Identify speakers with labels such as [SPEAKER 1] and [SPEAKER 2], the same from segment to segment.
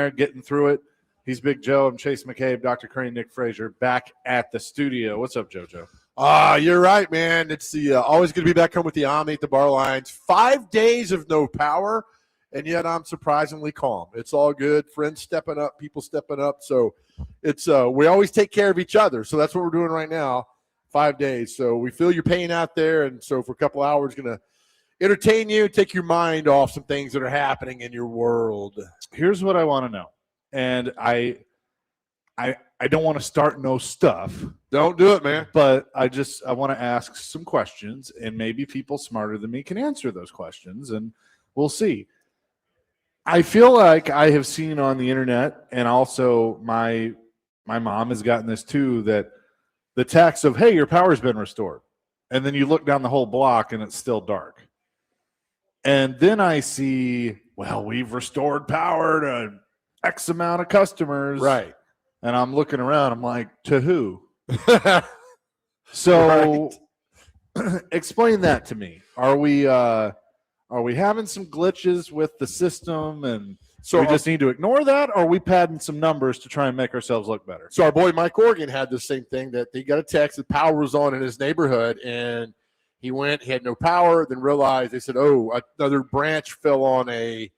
[SPEAKER 1] there, getting through it. He's Big Joe. I'm Chase McCabe, Dr. Crane, Nick Frazier, back at the studio. What's up, JoJo?
[SPEAKER 2] You're right, man. It's the always good to be back home with the Omni at the bar lines. 5 days of no power, and yet I'm surprisingly calm. It's all good. Friends stepping up, people stepping up. So it's we always take care of each other. So that's what we're doing right now. 5 days. So we feel your pain out there, and so for a couple hours, going to entertain you, take your mind off some things that are happening in your world.
[SPEAKER 1] Here's what I want to know, and I don't want to start no stuff.
[SPEAKER 2] Don't do it, man.
[SPEAKER 1] But I want to ask some questions, and maybe people smarter than me can answer those questions, and we'll see. I feel like I have seen on the internet, and also my mom has gotten this too, that the text of, hey, your power's been restored. And then you look down the whole block, and it's still dark. And then I see, well, we've restored power to X amount of customers.
[SPEAKER 2] Right.
[SPEAKER 1] And I'm looking around. I'm like, to who? So explain that to me. Are we having some glitches with the system, and so we just need to ignore that, or are we padding some numbers to try and make ourselves look better?
[SPEAKER 2] So our boy Mike Oregon had the same thing, that he got a text that power was on in his neighborhood, and he had no power, then realized, they said, oh, another branch fell on a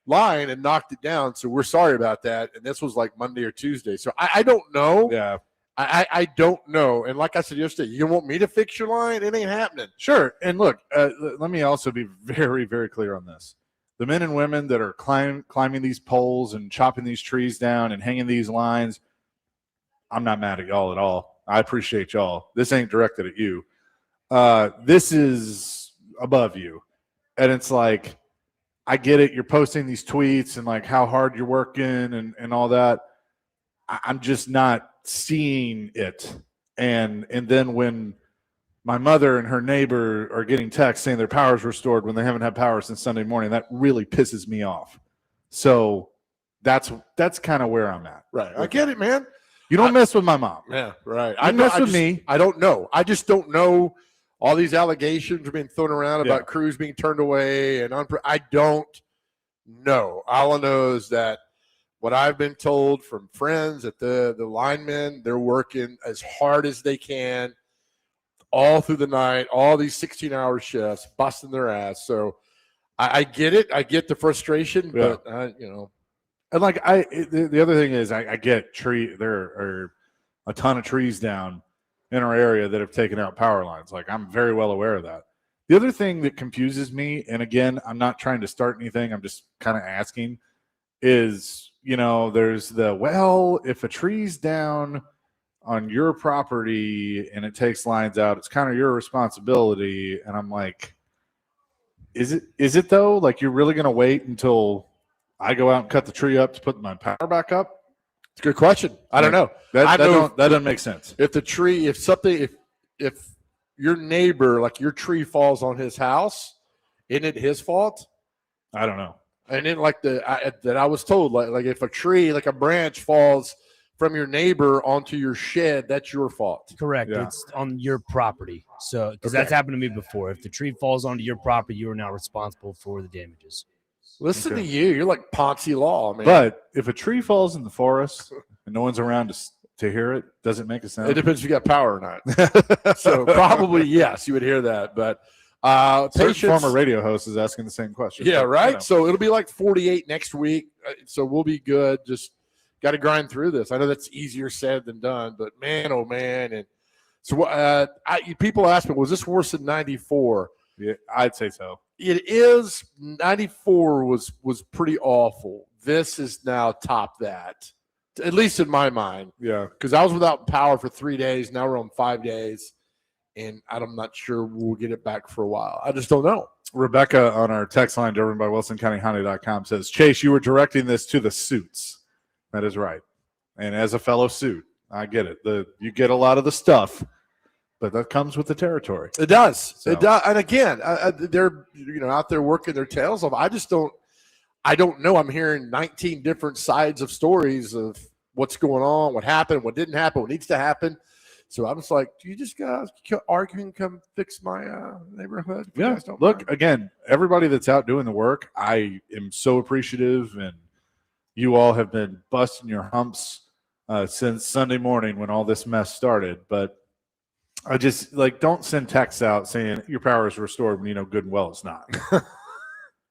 [SPEAKER 2] line and knocked it down, so we're sorry about that. And this was like Monday or Tuesday. So I don't know.
[SPEAKER 1] Yeah.
[SPEAKER 2] I don't know. And like I said yesterday, you want me to fix your line? It ain't happening.
[SPEAKER 1] Sure. And look, let me also be very, very clear on this. The men and women that are climbing these poles and chopping these trees down and hanging these lines, I'm not mad at y'all at all. I appreciate y'all. This ain't directed at you. This is above you. And it's like, I get it. You're posting these tweets and like how hard you're working and all that. I'm just not seeing it. And then when my mother and her neighbor are getting texts saying their power's restored when they haven't had power since Sunday morning, that really pisses me off. So that's kind of where I'm at.
[SPEAKER 2] Right. I get it, man.
[SPEAKER 1] You don't mess with my mom.
[SPEAKER 2] Yeah, right.
[SPEAKER 1] You mess with me.
[SPEAKER 2] I don't know. I just don't know. All these allegations are being thrown around about crews being turned away, and I don't know. All I know is that what I've been told from friends, that the linemen, they're working as hard as they can all through the night, all these 16-hour shifts, busting their ass. So I get it. I get the frustration, but
[SPEAKER 1] And like the other thing is, I get there are a ton of trees down in our area that have taken out power lines. Like, I'm very well aware of that. The other thing that confuses me, and again, I'm not trying to start anything, I'm just kind of asking, is, there's if a tree's down on your property and it takes lines out, it's kind of your responsibility. And I'm like, is it though? Like, you're really going to wait until I go out and cut the tree up to put my power back up?
[SPEAKER 2] It's a good question. I don't know.
[SPEAKER 1] That doesn't make sense.
[SPEAKER 2] If your neighbor, like your tree falls on his house, isn't it his fault?
[SPEAKER 1] I don't know.
[SPEAKER 2] And then I was told, like if a tree, like a branch falls from your neighbor onto your shed, that's your fault.
[SPEAKER 3] Correct. Yeah. It's on your property. So, because that's happened to me before. If the tree falls onto your property, you are now responsible for the damages.
[SPEAKER 2] Listen to you. You're like Ponzi Law, man.
[SPEAKER 1] But if a tree falls in the forest and no one's around to hear it, does it make a sound?
[SPEAKER 2] It depends if you got power or not. So probably yes, you would hear that. But
[SPEAKER 1] former radio host is asking the same question.
[SPEAKER 2] Yeah, right. So it'll be like 48 next week. So we'll be good. Just got to grind through this. I know that's easier said than done, but man, oh man. And so people ask me, was this worse than 94?
[SPEAKER 1] Yeah, I'd say so.
[SPEAKER 2] It is. 94 was pretty awful. This is now top that, at least in my mind.
[SPEAKER 1] Yeah.
[SPEAKER 2] Because I was without power for 3 days. Now we're on 5 days, and I'm not sure we'll get it back for a while. I just don't know.
[SPEAKER 1] Rebecca on our text line driven by WilsonCountyHonda.com says, Chase, you were directing this to the suits. That is right. And as a fellow suit, I get it. You get a lot of the stuff, but that comes with the territory.
[SPEAKER 2] It does. So. It does. And again, they're out there working their tails off. I don't know. I'm hearing 19 different sides of stories of what's going on, what happened, what didn't happen, what needs to happen. So I'm just like, do you just guys arguing come fix my neighborhood?
[SPEAKER 1] Yeah. Look, again, everybody that's out doing the work, I am so appreciative, and you all have been busting your humps since Sunday morning when all this mess started. But I just don't send texts out saying your power is restored when you know good and well it's not.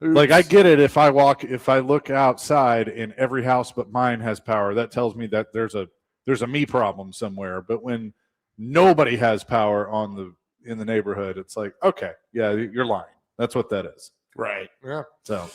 [SPEAKER 1] I get it. If I look outside and every house but mine has power, that tells me that there's a me problem somewhere. But when nobody has power in the neighborhood, it's like, okay, yeah, you're lying. That's what that is.
[SPEAKER 2] Right. Yeah.
[SPEAKER 1] So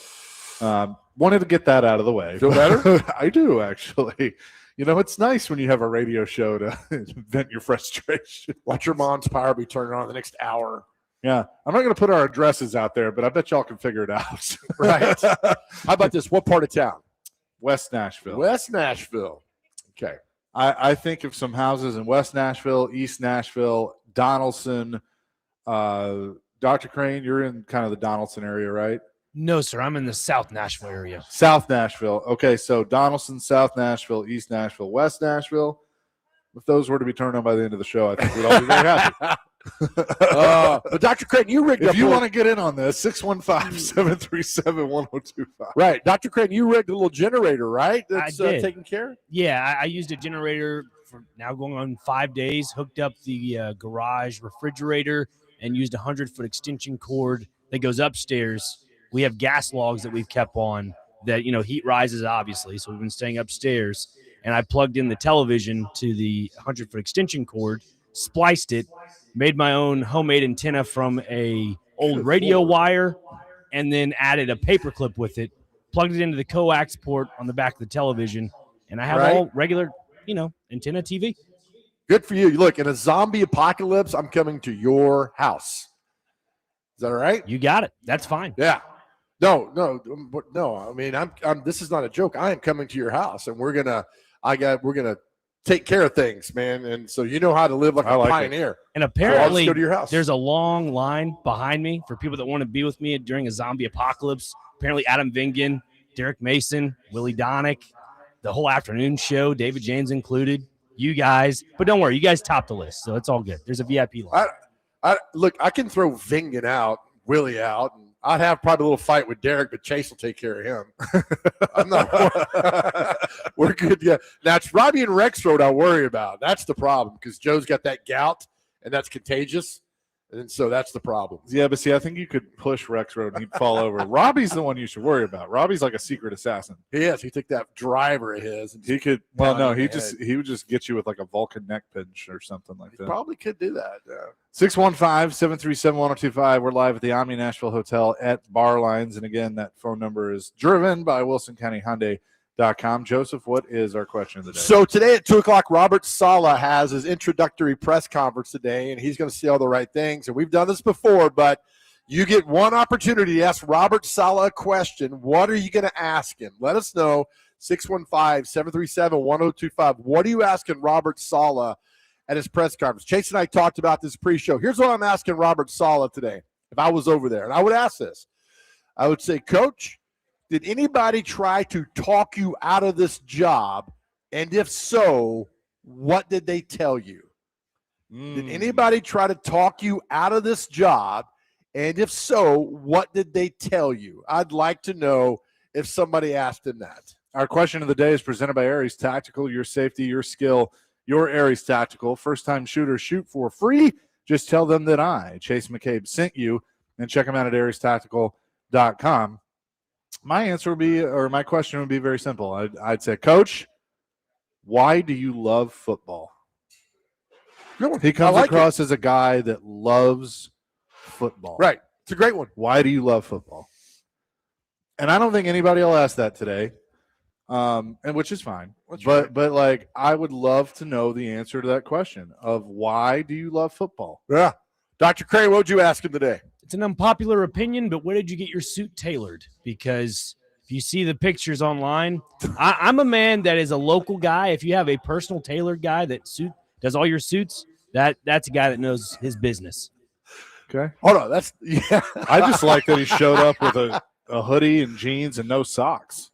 [SPEAKER 1] wanted to get that out of the way.
[SPEAKER 2] Feel better?
[SPEAKER 1] I do, actually. It's nice when you have a radio show to vent your frustration.
[SPEAKER 2] Watch your mom's power be turned on in the next hour.
[SPEAKER 1] Yeah. I'm not going to put our addresses out there, but I bet y'all can figure it out.
[SPEAKER 2] Right. How about this? What part of town?
[SPEAKER 1] West Nashville.
[SPEAKER 2] West Nashville. Okay.
[SPEAKER 1] I think of some houses in West Nashville, East Nashville, Donaldson. Dr. Crane, you're in kind of the Donaldson area, right?
[SPEAKER 3] No, sir. I'm in the South Nashville area.
[SPEAKER 1] South Nashville. Okay, so Donaldson, South Nashville, East Nashville, West Nashville. If those were to be turned on by the end of the show, I think we'd all be very happy.
[SPEAKER 2] But Dr. Crane, you rigged
[SPEAKER 1] if
[SPEAKER 2] up.
[SPEAKER 1] If you want to get in on this, 615-737-1025.
[SPEAKER 2] Right. Dr. Crane, you rigged a little generator, right? That's
[SPEAKER 3] I did.
[SPEAKER 2] Taking care?
[SPEAKER 3] Yeah, I used a generator for now going on 5 days, hooked up the garage refrigerator, and used a 100-foot extension cord that goes upstairs. We have gas logs that we've kept on that, heat rises, obviously. So we've been staying upstairs. And I plugged in the television to the 100-foot extension cord, spliced it, made my own homemade antenna from a old radio wire, and then added a paper clip with it, plugged it into the coax port on the back of the television. And I have all regular, antenna TV.
[SPEAKER 2] Good for you. Look, in a zombie apocalypse, I'm coming to your house. Is that all right?
[SPEAKER 3] You got it. That's fine.
[SPEAKER 2] Yeah. No. I mean, I'm. This is not a joke. I am coming to your house, and we're gonna take care of things, man. And so you know how to live like a pioneer.
[SPEAKER 3] And apparently,
[SPEAKER 2] go to your house.
[SPEAKER 3] There's a long line behind me for people that want to be with me during a zombie apocalypse. Apparently, Adam Vingan, Derek Mason, Willie Donick, the whole afternoon show, David James included. You guys, but don't worry, you guys top the list, so it's all good. There's a VIP line.
[SPEAKER 2] Look, I can throw Vingan out, Willie out, and I'd have probably a little fight with Derek, but Chase will take care of him. I'm not. We're good. Yeah. Now it's Robbie and Rexroad I worry about. That's the problem because Joe's got that gout, and that's contagious. And so that's the problem.
[SPEAKER 1] Yeah, but see, I think you could push Rexroad and he'd fall over. Robbie's the one you should worry about. Robbie's like a secret assassin.
[SPEAKER 2] He is. He took that driver of his. And
[SPEAKER 1] he could. Well, no, he would just get you with like a Vulcan neck pinch or something like that.
[SPEAKER 2] Probably could do that. Yeah.
[SPEAKER 1] 615-737-1025. We're live at the Omni Nashville Hotel at Bar Lines, and again, that phone number is driven by Wilson County Hyundai. Joseph, what is our question of the day?
[SPEAKER 2] So today at 2:00, Robert Saleh has his introductory press conference today, and he's going to say all the right things. And we've done this before, but you get one opportunity to ask Robert Saleh a question. What are you going to ask him? Let us know. 615-737-1025. What are you asking Robert Saleh at his press conference? Chase and I talked about this pre-show. Here's what I'm asking Robert Saleh today. If I was over there, and I would ask this, I would say, Coach, did anybody try to talk you out of this job? And if so, what did they tell you? Did anybody try to talk you out of this job? And if so, what did they tell you? I'd like to know if somebody asked him that.
[SPEAKER 1] Our question of the day is presented by Aries Tactical. Your safety, your skill, your Aries Tactical. First-time shooters shoot for free. Just tell them that I, Chase McCabe, sent you, and check them out at ariestactical.com. My answer would be, or my question would be very simple. I'd say, Coach, why do you love football? He comes across as a guy that loves football.
[SPEAKER 2] Right. It's a great one.
[SPEAKER 1] Why do you love football? And I don't think anybody will ask that today, and which is fine. But like, I would love to know the answer to that question of why do you love football?
[SPEAKER 2] Yeah. Dr. Crane, what would you ask him today?
[SPEAKER 3] It's an unpopular opinion, but where did you get your suit tailored? Because if you see the pictures online, I'm a man that is a local guy. If you have a personal tailored guy that does all your suits, that's a guy that knows his business.
[SPEAKER 1] Okay.
[SPEAKER 2] Hold on.
[SPEAKER 1] I just like that he showed up with a hoodie and jeans and no socks.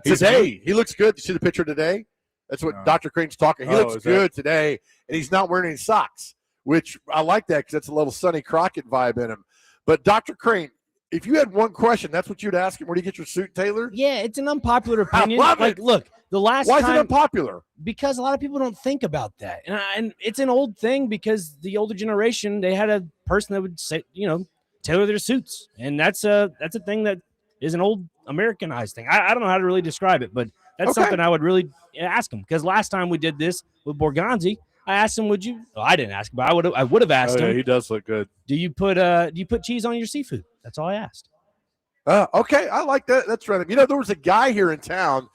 [SPEAKER 2] Today, he looks good. You see the picture today? That's what Dr. Crane's talking. He looks good today, and he's not wearing any socks, which I like that because that's a little Sonny Crockett vibe in him. But Dr. Crane, If you had one question, that's what you'd ask him. Where do you get your suit tailored?
[SPEAKER 3] Yeah, it's an unpopular opinion.
[SPEAKER 2] love
[SPEAKER 3] Like,
[SPEAKER 2] it.
[SPEAKER 3] look, the last
[SPEAKER 2] Why is
[SPEAKER 3] time
[SPEAKER 2] it unpopular?
[SPEAKER 3] because a lot of people don't think about that, and it's an old thing because the older generation they had a person that would say, tailor their suits, and that's a thing that is an old Americanized thing. I don't know how to really describe it, but that's
[SPEAKER 2] Okay.
[SPEAKER 3] something I would really ask him because last time we did this with Borgonzi, I asked him, "Would you?" Well, I didn't ask him, but I would have asked him.
[SPEAKER 1] He does look good.
[SPEAKER 3] Do you put cheese on your seafood? That's all I asked.
[SPEAKER 2] Okay, I like that. That's right. There was a guy here in town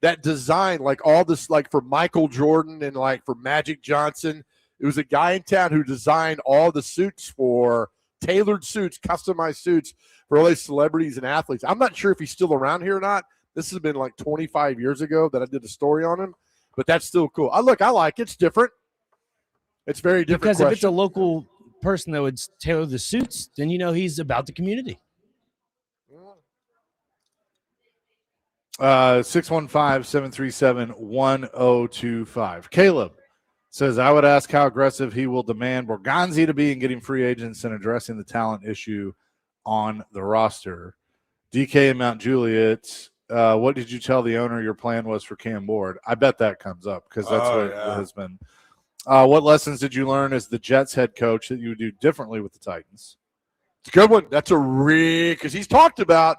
[SPEAKER 2] that designed like all this, like for Michael Jordan and like for Magic Johnson. It was a guy in town who designed all the suits for tailored suits, customized suits for all these celebrities and athletes. I'm not sure if he's still around here or not. This has been like 25 years ago that I did a story on him, but that's still cool. I like it. It's different. It's very different.
[SPEAKER 3] Because if it's a local person that would tailor the suits, then he's about the community.
[SPEAKER 1] 615-737-1025. Caleb says, I would ask how aggressive he will demand Borgonzi to be in getting free agents and addressing the talent issue on the roster. DK in Mount Juliet, what did you tell the owner your plan was for Cam Ward? I bet that comes up because that's what has been. What lessons did you learn as the Jets head coach that you would do differently with the Titans?
[SPEAKER 2] It's a good one. That's because he's talked about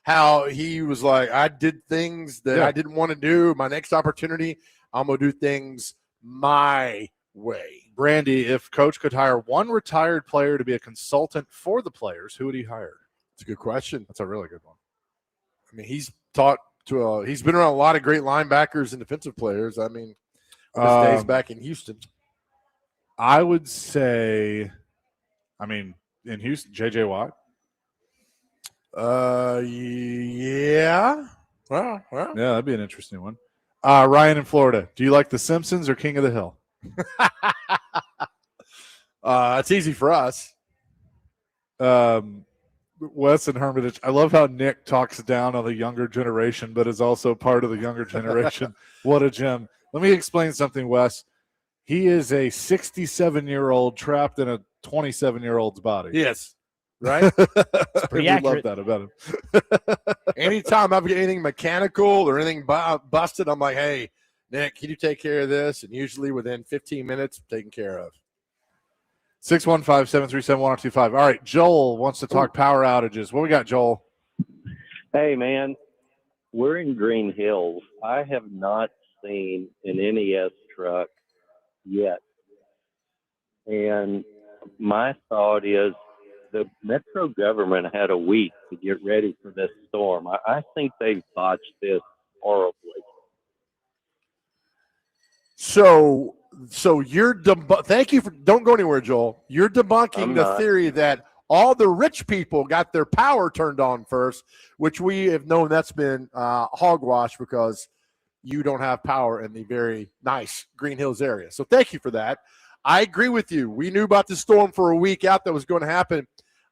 [SPEAKER 2] how he was like, I did things that I didn't want to do. My next opportunity, I'm going to do things my way.
[SPEAKER 1] Brandy, if coach could hire one retired player to be a consultant for the players, who would he hire?
[SPEAKER 2] That's a good question.
[SPEAKER 1] That's a really good one.
[SPEAKER 2] I mean, he's been around a lot of great linebackers and defensive players. I mean, his days back in Houston.
[SPEAKER 1] I would say, in Houston, J.J. Watt.
[SPEAKER 2] Yeah. Well.
[SPEAKER 1] Yeah, that'd be an interesting one. Ryan in Florida. Do you like The Simpsons or King of the Hill?
[SPEAKER 2] It's easy for us.
[SPEAKER 1] Wes and Hermitage. I love how Nick talks down on the younger generation, but is also part of the younger generation. What a gem. Let me explain something, Wes. He is a 67-year-old trapped in a 27-year-old's body.
[SPEAKER 2] Yes. Right?
[SPEAKER 3] Pretty
[SPEAKER 1] love
[SPEAKER 3] accurate.
[SPEAKER 1] that about him.
[SPEAKER 2] Anytime I've got anything mechanical or anything busted, I'm like, hey, Nick, can you take care of this? And usually within 15 minutes, taken care of.
[SPEAKER 1] 615-737-1025. All right, Joel wants to talk power outages. What we got, Joel?
[SPEAKER 4] Hey, man, we're in Green Hills. I have not seen an NES truck yet. And my thought is the Metro government had a week to get ready for this storm. I think they've botched this horribly.
[SPEAKER 2] So you're thank you for don't go anywhere, Joel. You're debunking the theory that all the rich people got their power turned on first, which we have known that's been hogwash because you don't have power in the very nice Green Hills area. So thank you for that. I agree with you. We knew about the storm for a week out that was going to happen.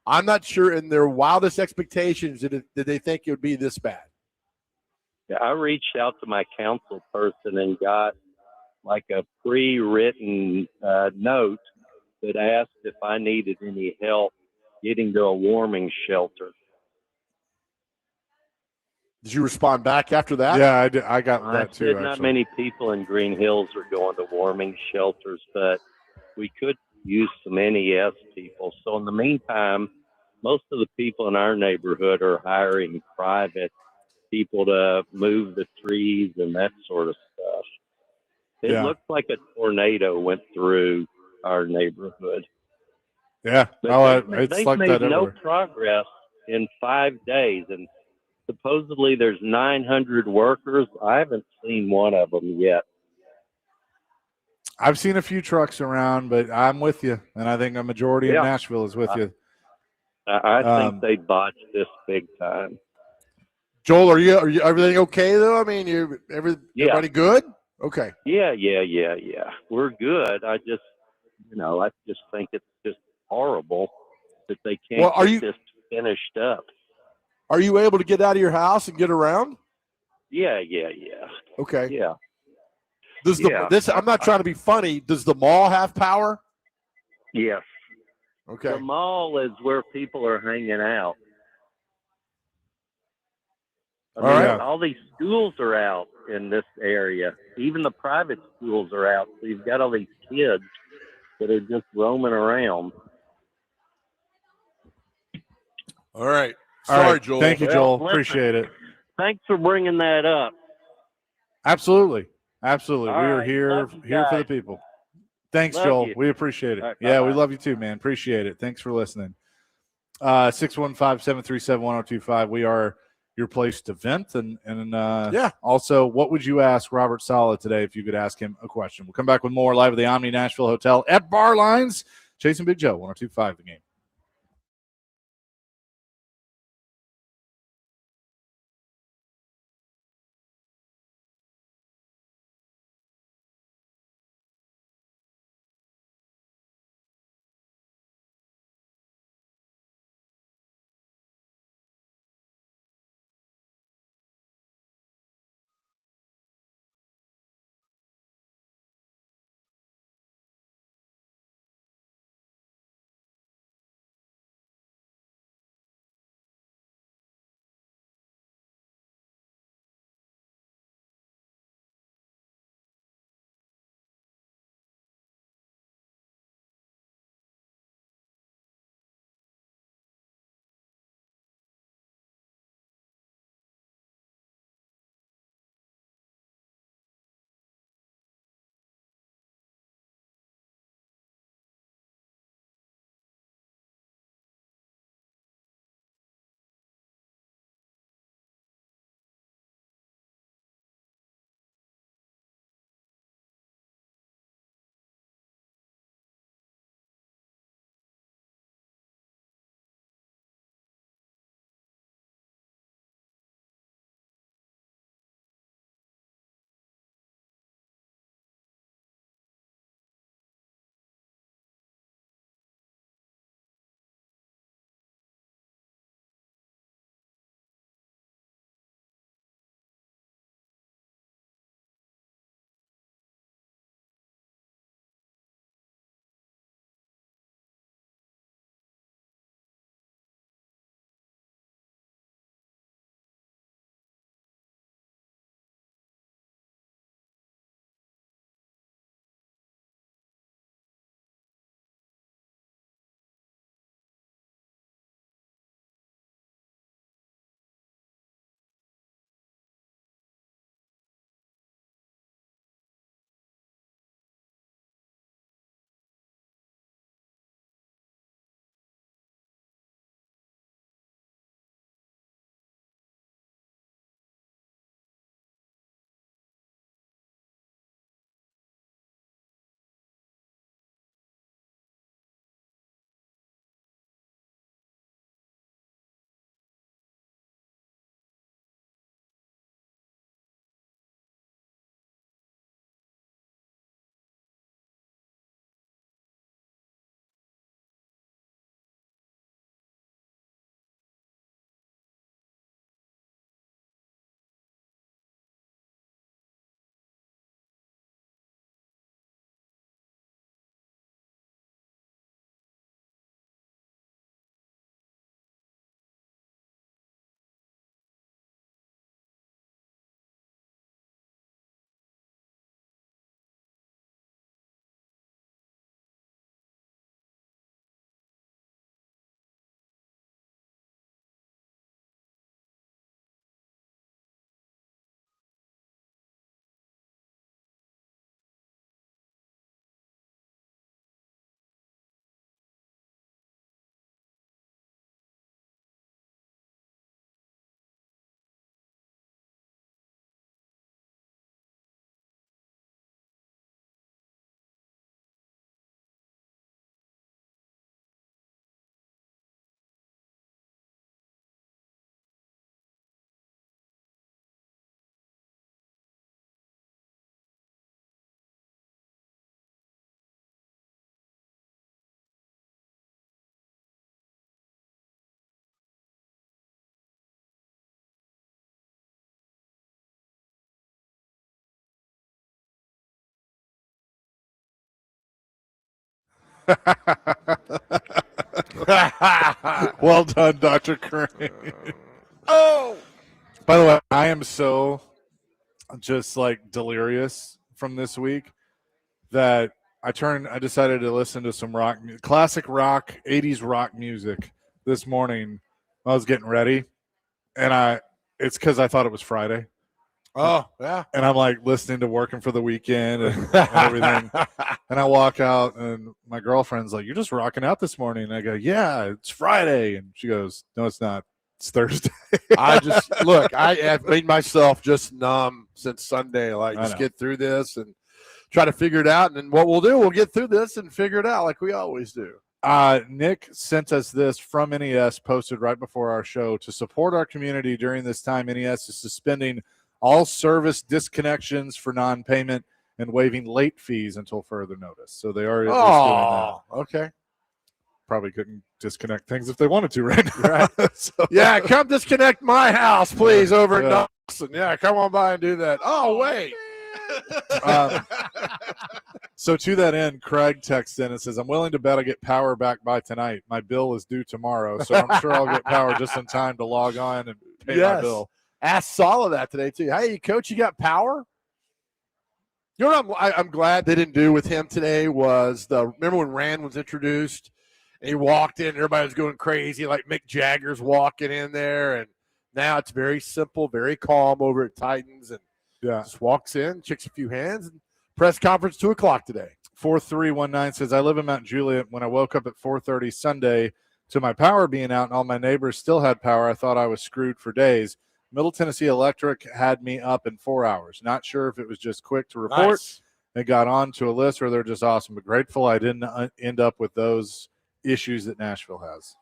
[SPEAKER 2] I'm not sure in their wildest expectations did they think it would be this bad.
[SPEAKER 4] Yeah, I reached out to my council person and got like a pre-written note that asked if I needed any help getting to a warming shelter.
[SPEAKER 2] Did you respond back after that?
[SPEAKER 1] Yeah, I did. I got that too.
[SPEAKER 4] Not
[SPEAKER 1] actually.
[SPEAKER 4] many people in Green Hills are going to warming shelters, but we could use some NES people. So in the meantime, most of the people in our neighborhood are hiring private people to move the trees and that sort of stuff. It looks like a tornado went through our neighborhood.
[SPEAKER 1] Yeah.
[SPEAKER 4] They've made no progress in 5 days, and supposedly there's 900 workers. I haven't seen one of them yet.
[SPEAKER 1] I've seen a few trucks around, but I'm with you, and I think a majority in Nashville is with you.
[SPEAKER 4] I think they botched this big time.
[SPEAKER 2] Joel, are you everything okay though? I mean, everybody good? Okay.
[SPEAKER 4] Yeah. We're good. I just think it's just horrible that they can't get this finished up.
[SPEAKER 2] Are you able to get out of your house and get around?
[SPEAKER 4] Yeah.
[SPEAKER 2] Okay.
[SPEAKER 4] Yeah.
[SPEAKER 2] I'm not trying to be funny. Does the mall have power?
[SPEAKER 4] Yes.
[SPEAKER 2] Okay.
[SPEAKER 4] The mall is where people are hanging out. I
[SPEAKER 2] All
[SPEAKER 4] mean,
[SPEAKER 2] right.
[SPEAKER 4] all these schools are out in this area. Even the private schools are out. So you've got all these kids that are just roaming around.
[SPEAKER 2] All right.
[SPEAKER 1] All
[SPEAKER 2] Sorry,
[SPEAKER 1] right.
[SPEAKER 2] Joel.
[SPEAKER 1] Thank you,
[SPEAKER 4] Well,
[SPEAKER 1] Joel.
[SPEAKER 4] listen.
[SPEAKER 1] Appreciate it.
[SPEAKER 4] Thanks for bringing that up.
[SPEAKER 1] Absolutely. Absolutely.
[SPEAKER 4] All
[SPEAKER 1] We are
[SPEAKER 4] right.
[SPEAKER 1] here
[SPEAKER 4] Love you
[SPEAKER 1] for the
[SPEAKER 4] guys.
[SPEAKER 1] people. Thanks,
[SPEAKER 4] Love
[SPEAKER 1] Joel.
[SPEAKER 4] you.
[SPEAKER 1] We appreciate it.
[SPEAKER 4] All right,
[SPEAKER 1] Yeah, we
[SPEAKER 4] bye-bye.
[SPEAKER 1] love you too, man. Appreciate it. Thanks for listening. 615-737-1025. We are your place to vent. And
[SPEAKER 2] Yeah.
[SPEAKER 1] also, what would you ask Robert Saleh today if you could ask him a question? We'll come back with more live at the Omni Nashville Hotel at Bar Lines. Chasing Big Joe, 1025 The Game. Well done, Dr. Crane.
[SPEAKER 2] Oh,
[SPEAKER 1] By the way, I am so just like delirious from this week that I decided to listen to some classic rock, 80s rock music this morning when I was getting ready. And it's because I thought it was Friday.
[SPEAKER 2] Oh, yeah.
[SPEAKER 1] And I'm like listening to Working for the Weekend and everything. And I walk out and my girlfriend's like, "You're just rocking out this morning." And I go, "Yeah, it's Friday." And she goes, "No, it's not. It's Thursday."
[SPEAKER 2] I have made myself just numb since Sunday. Like, just get through this and try to figure it out. And then what we'll do, we'll get through this and figure it out like we always do.
[SPEAKER 1] Nick sent us this from NES, posted right before our show. To support our community during this time, NES is suspending all service disconnections for non-payment and waiving late fees until further notice. So they are doing that.
[SPEAKER 2] Okay.
[SPEAKER 1] Probably couldn't disconnect things if they wanted to right now.
[SPEAKER 2] Right.
[SPEAKER 1] So,
[SPEAKER 2] yeah, come disconnect my house, please, over in Dawson. Yeah, come on by and do that. Oh, wait.
[SPEAKER 1] So to that end, Craig texts in and says, "I'm willing to bet I get power back by tonight. My bill is due tomorrow, so I'm sure I'll get power just in time to log on and pay my bill."
[SPEAKER 2] Ask Saleh that today, too. Hey, Coach, you got power? You know what I'm glad they didn't do with him today was remember when Rand was introduced and he walked in and everybody was going crazy like Mick Jagger's walking in there, and now it's very simple, very calm over at Titans, and just walks in, shakes a few hands, and press conference 2:00 today.
[SPEAKER 1] 4319 says, "I live in Mount Juliet. When I woke up at 4:30 Sunday to my power being out and all my neighbors still had power, I thought I was screwed for days. Middle Tennessee Electric had me up in 4 hours. Not sure if it was just quick to report.
[SPEAKER 2] Nice.
[SPEAKER 1] It got on to a list or they're just awesome, but grateful I didn't end up with those issues that Nashville has."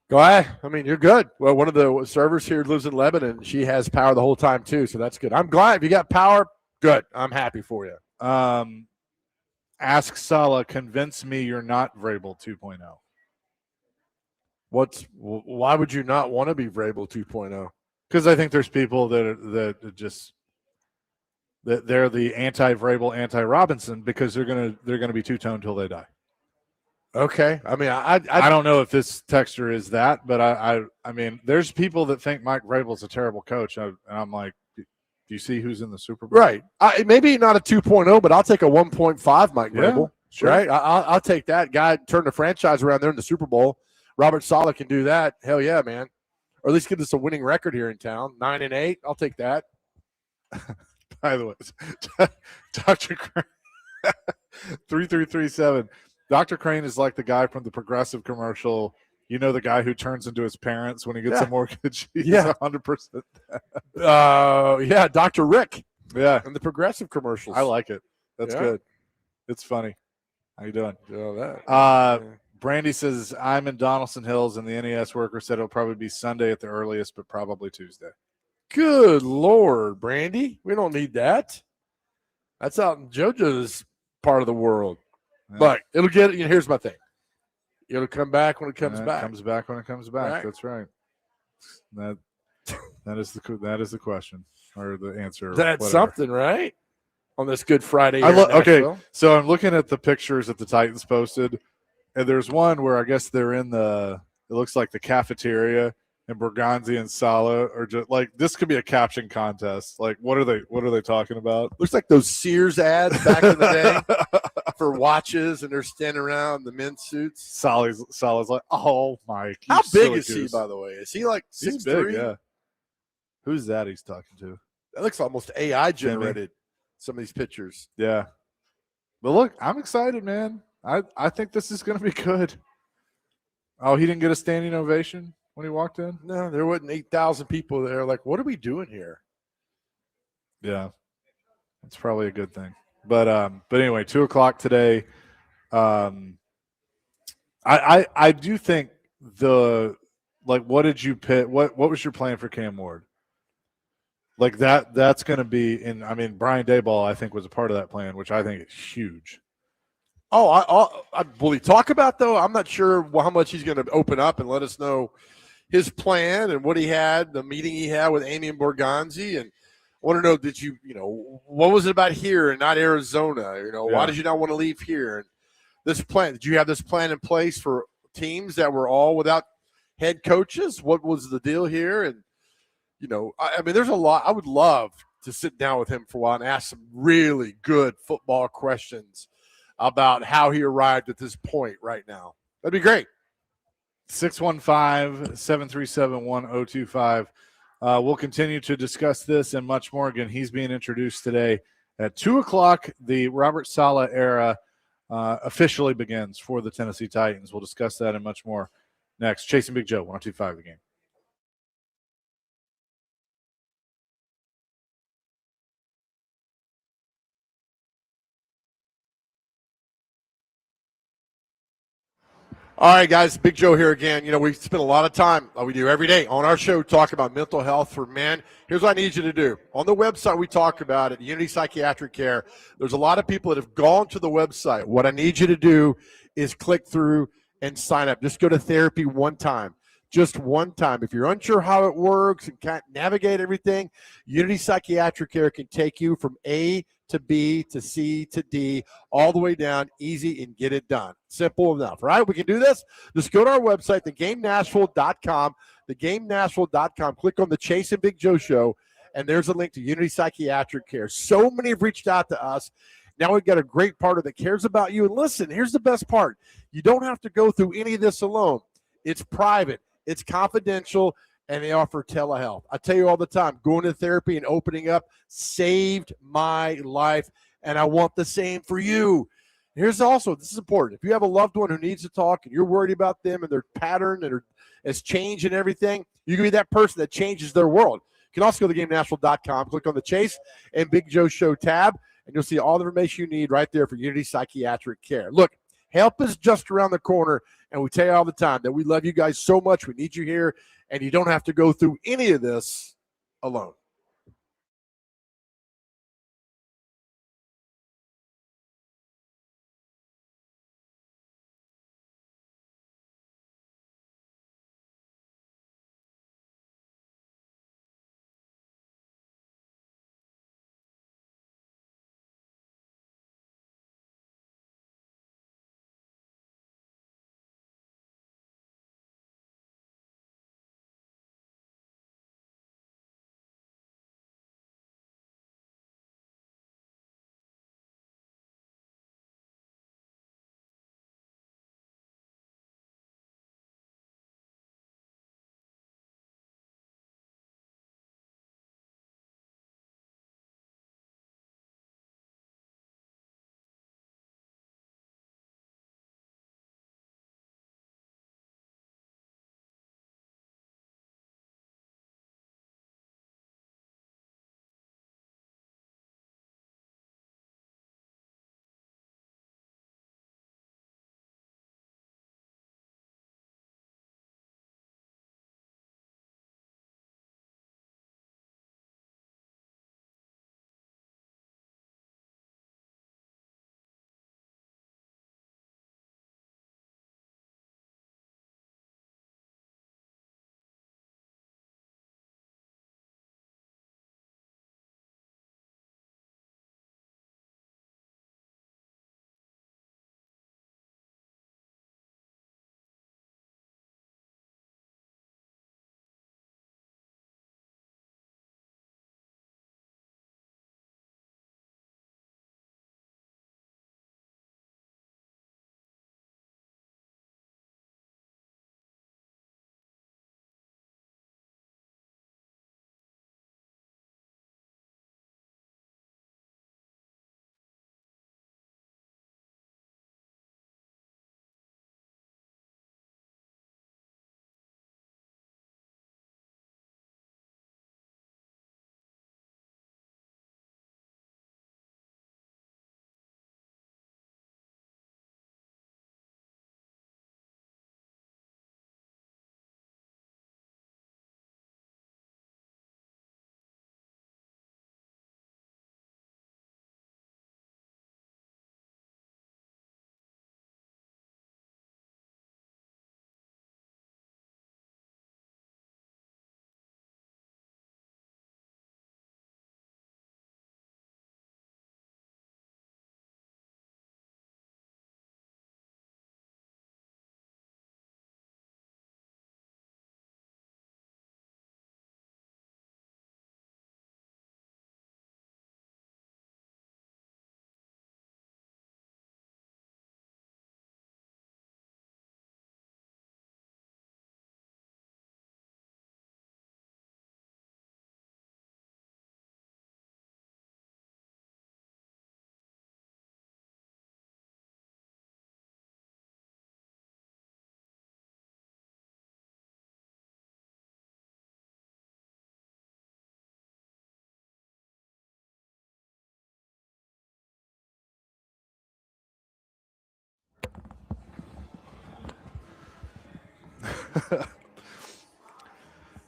[SPEAKER 2] Go ahead. I mean, you're good. Well, one of the servers here lives in Lebanon. She has power the whole time, too, so that's good. I'm glad if you got power, good. I'm happy for you.
[SPEAKER 1] Ask Saleh, convince me you're not Vrabel 2.0.
[SPEAKER 2] Why would you not want to be Vrabel 2.0?
[SPEAKER 1] Because I think there's people that they're the anti-Vrabel, anti-Robinson because they're gonna be two-tone till they die.
[SPEAKER 2] Okay, I mean, I
[SPEAKER 1] don't know if this texture is that, but I mean, there's people that think Mike Vrabel's a terrible coach, and I'm like, do you see who's in the Super Bowl?
[SPEAKER 2] Right. Maybe not a 2.0, but I'll take a 1.5 Mike Vrabel.
[SPEAKER 1] Sure.
[SPEAKER 2] Right. I'll take that guy. Turn the franchise around there in the Super Bowl. Robert Saleh can do that. Hell yeah, man. Or at least give us a winning record here in town. 9-8. I'll take that.
[SPEAKER 1] By the way, Dr. Crane, 3337. Dr. Crane is like the guy from the Progressive commercial. You know, the guy who turns into his parents when he gets a mortgage. He's 100%.
[SPEAKER 2] Yeah, Dr. Rick.
[SPEAKER 1] Yeah.
[SPEAKER 2] And the Progressive commercials.
[SPEAKER 1] I like it. That's good. It's funny. How you doing? Brandy says, "I'm in Donaldson Hills, and the NES worker said it'll probably be Sunday at the earliest, but probably Tuesday."
[SPEAKER 2] Good Lord, Brandy. We don't need that. That's out in JoJo's part of the world. Yeah. But it'll get, here's my thing. It'll come back when it comes back.
[SPEAKER 1] It comes back when it comes back.
[SPEAKER 2] Right.
[SPEAKER 1] That's right. That is the question or the answer.
[SPEAKER 2] That's
[SPEAKER 1] whatever.
[SPEAKER 2] Something, right? On this Good Friday.
[SPEAKER 1] Okay, so I'm looking at the pictures that the Titans posted. And there's one where I guess they're in it looks like the cafeteria, and Berganzi and Saleh are just like, this could be a caption contest. Like, what are they talking about?
[SPEAKER 2] Looks like those Sears ads back in the day for watches, and they're standing around in the men's suits.
[SPEAKER 1] Saleh's like, "Oh, Mike,
[SPEAKER 2] how big is he, by the way? Is he like 6'3"?
[SPEAKER 1] He's big, yeah. Who's that he's talking to?
[SPEAKER 2] That looks almost AI generated. Some of these pictures.
[SPEAKER 1] Yeah. But look, I'm excited, man. I think this is going to be good. Oh, he didn't get a standing ovation when he walked in?
[SPEAKER 2] No, there wasn't 8,000 people there. Like, what are we doing here?
[SPEAKER 1] Yeah, that's probably a good thing. But anyway, 2:00 today. I do think what did you pick? What was your plan for Cam Ward? Like that's going to be in. I mean, Brian Daboll, I think, was a part of that plan, which I think is huge.
[SPEAKER 2] Oh, will he talk about, though? I'm not sure how much he's going to open up and let us know his plan and what he had, the meeting he had with Amy and Borganzi. And I want to know, did you what was it about here and not Arizona? Why did you not want to leave here? And this plan, did you have this plan in place for teams that were all without head coaches? What was the deal here? And I mean, there's a lot. I would love to sit down with him for a while and ask some really good football questions about how he arrived at this point right now. That'd be great.
[SPEAKER 1] 615-737-1025. We'll continue to discuss this and much more. Again, he's being introduced today at 2 o'clock. The Robert Saleh era officially begins for the Tennessee Titans. We'll discuss that and much more next. Chasing Big Joe, 102.5 The Game.
[SPEAKER 2] All right, guys, Big Joe here again. We spend a lot of time, we do every day on our show, talking about mental health for men. Here's what I need you to do. On the website, we talk about it, Unity Psychiatric Care. There's a lot of people that have gone to the website. What I need you to do is click through and sign up. Just go to therapy one time. Just one time. If you're unsure how it works and can't navigate everything, Unity Psychiatric Care can take you from A to B to C to D, all the way down, easy, and get it done. Simple enough, right? We can do this. Just go to our website, thegamenashville.com, thegamenashville.com. Click on the Chase and Big Joe Show, and there's a link to Unity Psychiatric Care. So many have reached out to us. Now we've got a great partner that cares about you. And listen, here's the best part. You don't have to go through any of this alone. It's private. It's confidential. And they offer telehealth. I tell you all the time, going to therapy and opening up saved my life, and I want the same for you. Here's also, this is important. If you have a loved one who needs to talk and you're worried about them and their pattern and has changed and everything, you can be that person that changes their world. You can also go to thegamenashville.com, click on the Chase and Big Joe Show tab, and you'll see all the information you need right there for Unity Psychiatric Care. Look, help is just around the corner, and we tell you all the time that we love you guys so much. We need you here. And you don't have to go through any of this alone.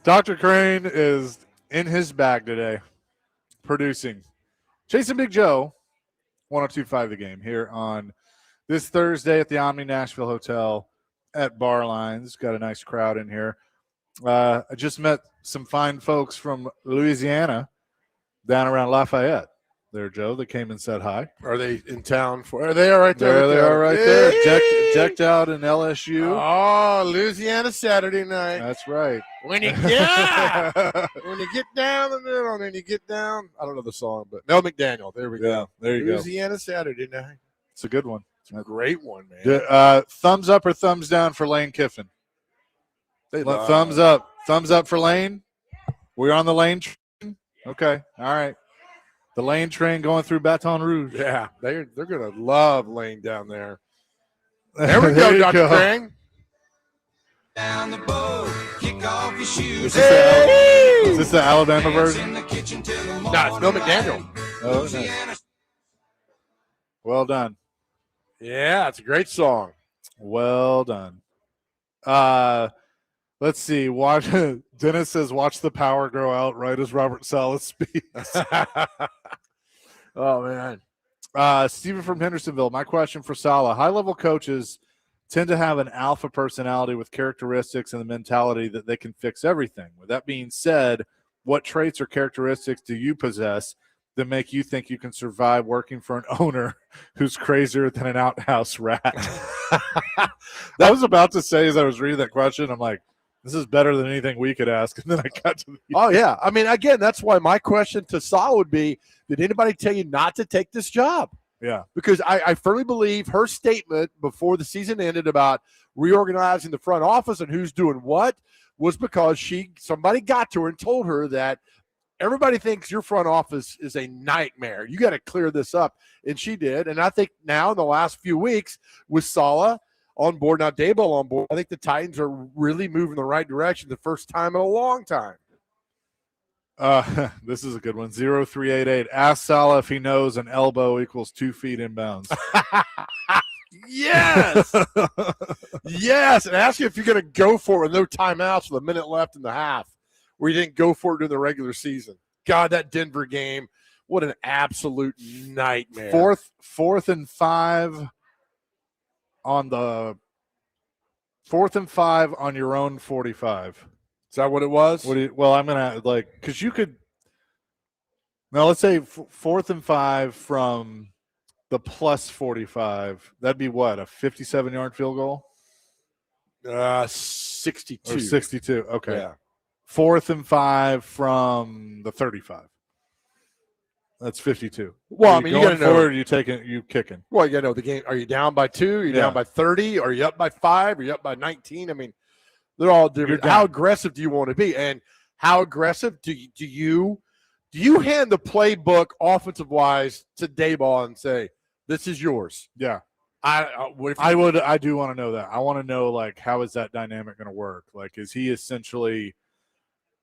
[SPEAKER 1] Dr. Crane is in his bag today, producing. Chasing Big Joe, 102.5 The Game here on this Thursday at the Omni Nashville Hotel at Bar Lines. Got a nice crowd in here. I just met some fine folks from Louisiana down around Lafayette. There, Joe, that came and said hi.
[SPEAKER 2] Are they in town for? Are they all right there?
[SPEAKER 1] There they are right there. Decked out in LSU.
[SPEAKER 2] Oh, Louisiana Saturday night.
[SPEAKER 1] That's right.
[SPEAKER 2] When you get down the middle, and then you get down. I don't know the song, but Mel McDaniel. There we go.
[SPEAKER 1] Yeah, there you go.
[SPEAKER 2] Louisiana Saturday night.
[SPEAKER 1] It's a good one.
[SPEAKER 2] It's a great one, man.
[SPEAKER 1] Thumbs up or thumbs down for Lane Kiffin? Thumbs up. Thumbs up for Lane. We're on the Lane train. Okay. All right. The Lane train going through Baton Rouge.
[SPEAKER 2] Yeah, they're gonna love Lane down there. There we go, Dr. Crane.
[SPEAKER 5] Down the boat, kick off your shoes.
[SPEAKER 1] Is this the Alabama version?
[SPEAKER 2] No, it's Mel McDaniel.
[SPEAKER 1] Oh, nice. Well done.
[SPEAKER 2] Yeah, it's a great song.
[SPEAKER 1] Well done. Let's see. Watch. Dennis says, "Watch the power grow out." Right as Robert Saleh speaks.
[SPEAKER 2] Oh man.
[SPEAKER 1] Stephen from Hendersonville. My question for Saleh: high-level coaches tend to have an alpha personality with characteristics and the mentality that they can fix everything. With that being said, what traits or characteristics do you possess that make you think you can survive working for an owner who's crazier than an outhouse rat? I was about to say as I was reading that question, I'm like, this is better than anything we could ask. And then I got to the
[SPEAKER 2] Oh, yeah. I mean, again, that's why my question to Saleh would be, did anybody tell you not to take this job?
[SPEAKER 1] Yeah.
[SPEAKER 2] Because I firmly believe her statement before the season ended about reorganizing the front office and who's doing what was because somebody got to her and told her that everybody thinks your front office is a nightmare. You got to clear this up. And she did. And I think now in the last few weeks with Saleh on board, now Daboll on board, I think the Titans are really moving the right direction the first time in a long time.
[SPEAKER 1] This is a good one. 0388. Ask Saleh if he knows an elbow equals 2 feet inbounds.
[SPEAKER 2] Yes. Yes. And ask you if you're going to go for it with no timeouts with a minute left in the half where you didn't go for it during the regular season. God, that Denver game, what an absolute nightmare.
[SPEAKER 1] Fourth and 5 on the 4th and 5 on your own 45.
[SPEAKER 2] Is that what it was?
[SPEAKER 1] Well, I'm going to because you could now let's say 4th and 5 from the plus 45. That'd be what, a 57-yard field goal?
[SPEAKER 2] 62.
[SPEAKER 1] Or 62. Okay.
[SPEAKER 2] Yeah.
[SPEAKER 1] 4th and 5 from the 35. That's 52.
[SPEAKER 2] Well,
[SPEAKER 1] Are
[SPEAKER 2] I mean, you
[SPEAKER 1] going
[SPEAKER 2] got to know.
[SPEAKER 1] forward, you kicking.
[SPEAKER 2] Well, you got to know the game. Are you down by 2? Are you down by 30? Are you up by 5? Are you up by 19? I mean, they're all different. How aggressive do you want to be? And how aggressive do you hand the playbook offensive-wise to Daboll and say, this is yours?
[SPEAKER 1] Yeah.
[SPEAKER 2] I
[SPEAKER 1] do want to know that. I want to know, how is that dynamic going to work? Is he essentially,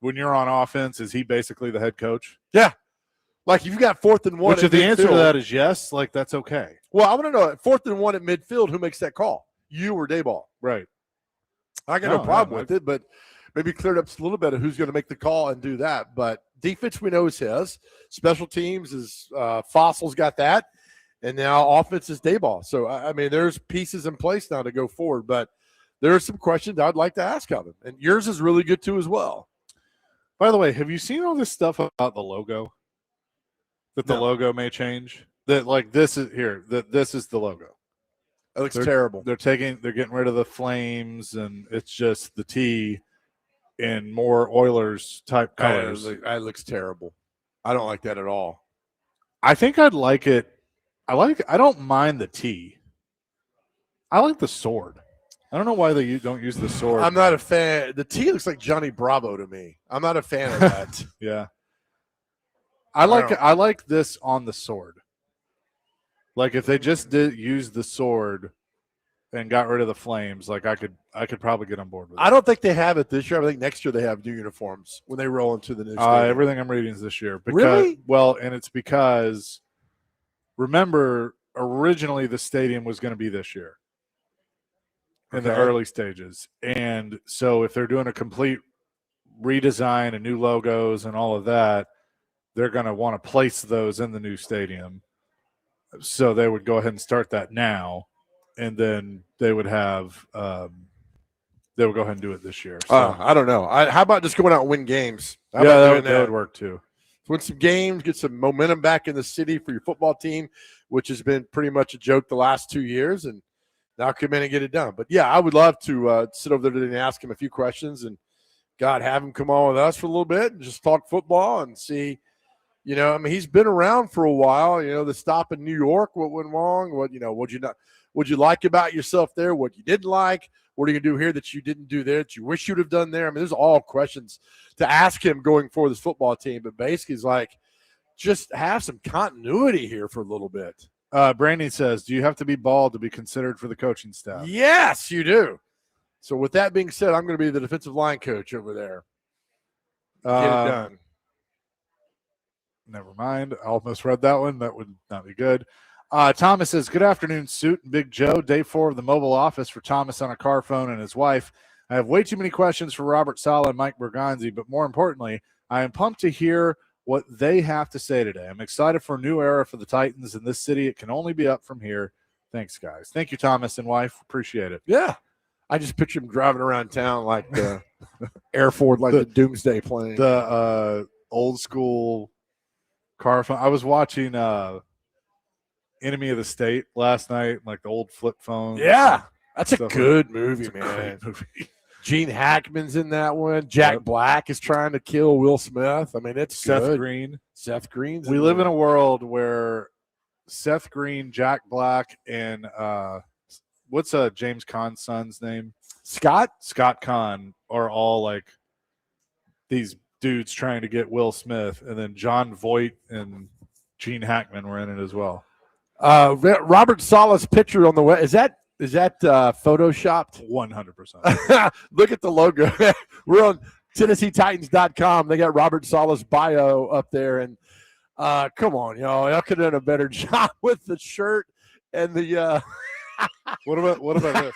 [SPEAKER 1] when you're on offense, is he basically the head coach?
[SPEAKER 2] Yeah. If you've got 4th and 1
[SPEAKER 1] Which if the answer to that is yes, that's okay.
[SPEAKER 2] Well, I want to know, 4th and 1 at midfield, who makes that call? You or Daboll?
[SPEAKER 1] Right.
[SPEAKER 2] I got no problem with it, but maybe cleared up a little bit of who's going to make the call and do that. But defense we know is his. Special teams is Fossil's got that. And now offense is Daboll. So, I mean, there's pieces in place now to go forward. But there are some questions I'd like to ask of him. And yours is really good, too, as well.
[SPEAKER 1] By the way, have you seen all this stuff about the logo? That the logo may change? That, this is the logo.
[SPEAKER 2] It looks terrible.
[SPEAKER 1] They're getting rid of the flames, and it's just the T in more Oilers type colors.
[SPEAKER 2] It looks terrible. I don't like that at all.
[SPEAKER 1] I think I'd like it. I don't mind the T. I like the sword. I don't know why they don't use the sword.
[SPEAKER 2] I'm not a fan. The T looks like Johnny Bravo to me. I'm not a fan of that.
[SPEAKER 1] Yeah. I like this on the sword. If they just use the sword and got rid of the flames, I could probably get on board with it.
[SPEAKER 2] I don't think they have it this year. I think next year they have new uniforms when they roll into the new stadium.
[SPEAKER 1] Everything I'm reading is this year.
[SPEAKER 2] Really?
[SPEAKER 1] Well, and it's because, remember, originally the stadium was going to be this year. in the early stages. And so if they're doing a complete redesign and new logos and all of that, they're going to want to place those in the new stadium. So they would go ahead and start that now, and then they would have they would go ahead and do it this year. So
[SPEAKER 2] I don't know. How about just going out and win games? How
[SPEAKER 1] yeah,
[SPEAKER 2] about
[SPEAKER 1] that would work too.
[SPEAKER 2] Win some games, get some momentum back in the city for your football team, which has been pretty much a joke the last 2 years, and now come in and get it done. But, yeah, I would love to sit over there today and ask him a few questions and, God, have him come on with us for a little bit and just talk football and see, you know, I mean, he's been around for a while. You know, the stop in New York, what went wrong, what you like about yourself there, what you didn't like, what are you going to do here that you didn't do there that you wish you'd have done there? I mean, there's all questions to ask him going for this football team, but basically it's like just have some continuity here for a little bit.
[SPEAKER 1] Brandon says, do you have to be bald to be considered for the coaching staff?
[SPEAKER 2] Yes, you do. So with that being said, I'm going to be the defensive line coach over there. Get it done.
[SPEAKER 1] Never mind. I almost read that one. That would not be good. Thomas says, good afternoon, Suit and Big Joe. Day 4 of the mobile office for Thomas on a car phone and his wife. I have way too many questions for Robert Saleh and Mike Berganzi, but more importantly, I am pumped to hear what they have to say today. I'm excited for a new era for the Titans in this city. It can only be up from here. Thanks, guys. Thank you, Thomas and wife. Appreciate it.
[SPEAKER 2] Yeah. I just picture him driving around town like the Air Force, like the Doomsday plane.
[SPEAKER 1] The old school car phone. I was watching Enemy of the State last night, like the old flip phone.
[SPEAKER 2] Yeah, that's a good movie,
[SPEAKER 1] it's
[SPEAKER 2] man.
[SPEAKER 1] A great movie.
[SPEAKER 2] Gene Hackman's in that one. Jack Black is trying to kill Will Smith. I mean, it's
[SPEAKER 1] Seth
[SPEAKER 2] good.
[SPEAKER 1] Green.
[SPEAKER 2] Seth Green's.
[SPEAKER 1] We live in a world where Seth Green, Jack Black, and what's James Caan's son's name? Scott Conn are all like these dudes trying to get Will Smith, and then John Voight and Gene Hackman were in it as well.
[SPEAKER 2] Robert Saleh's picture on the way is that photoshopped?
[SPEAKER 1] 100%.
[SPEAKER 2] Look at the logo. We're on TennesseeTitans.com. They got Robert Saleh's bio up there, and come on, y'all could have done a better job with the shirt and the.
[SPEAKER 1] What about this?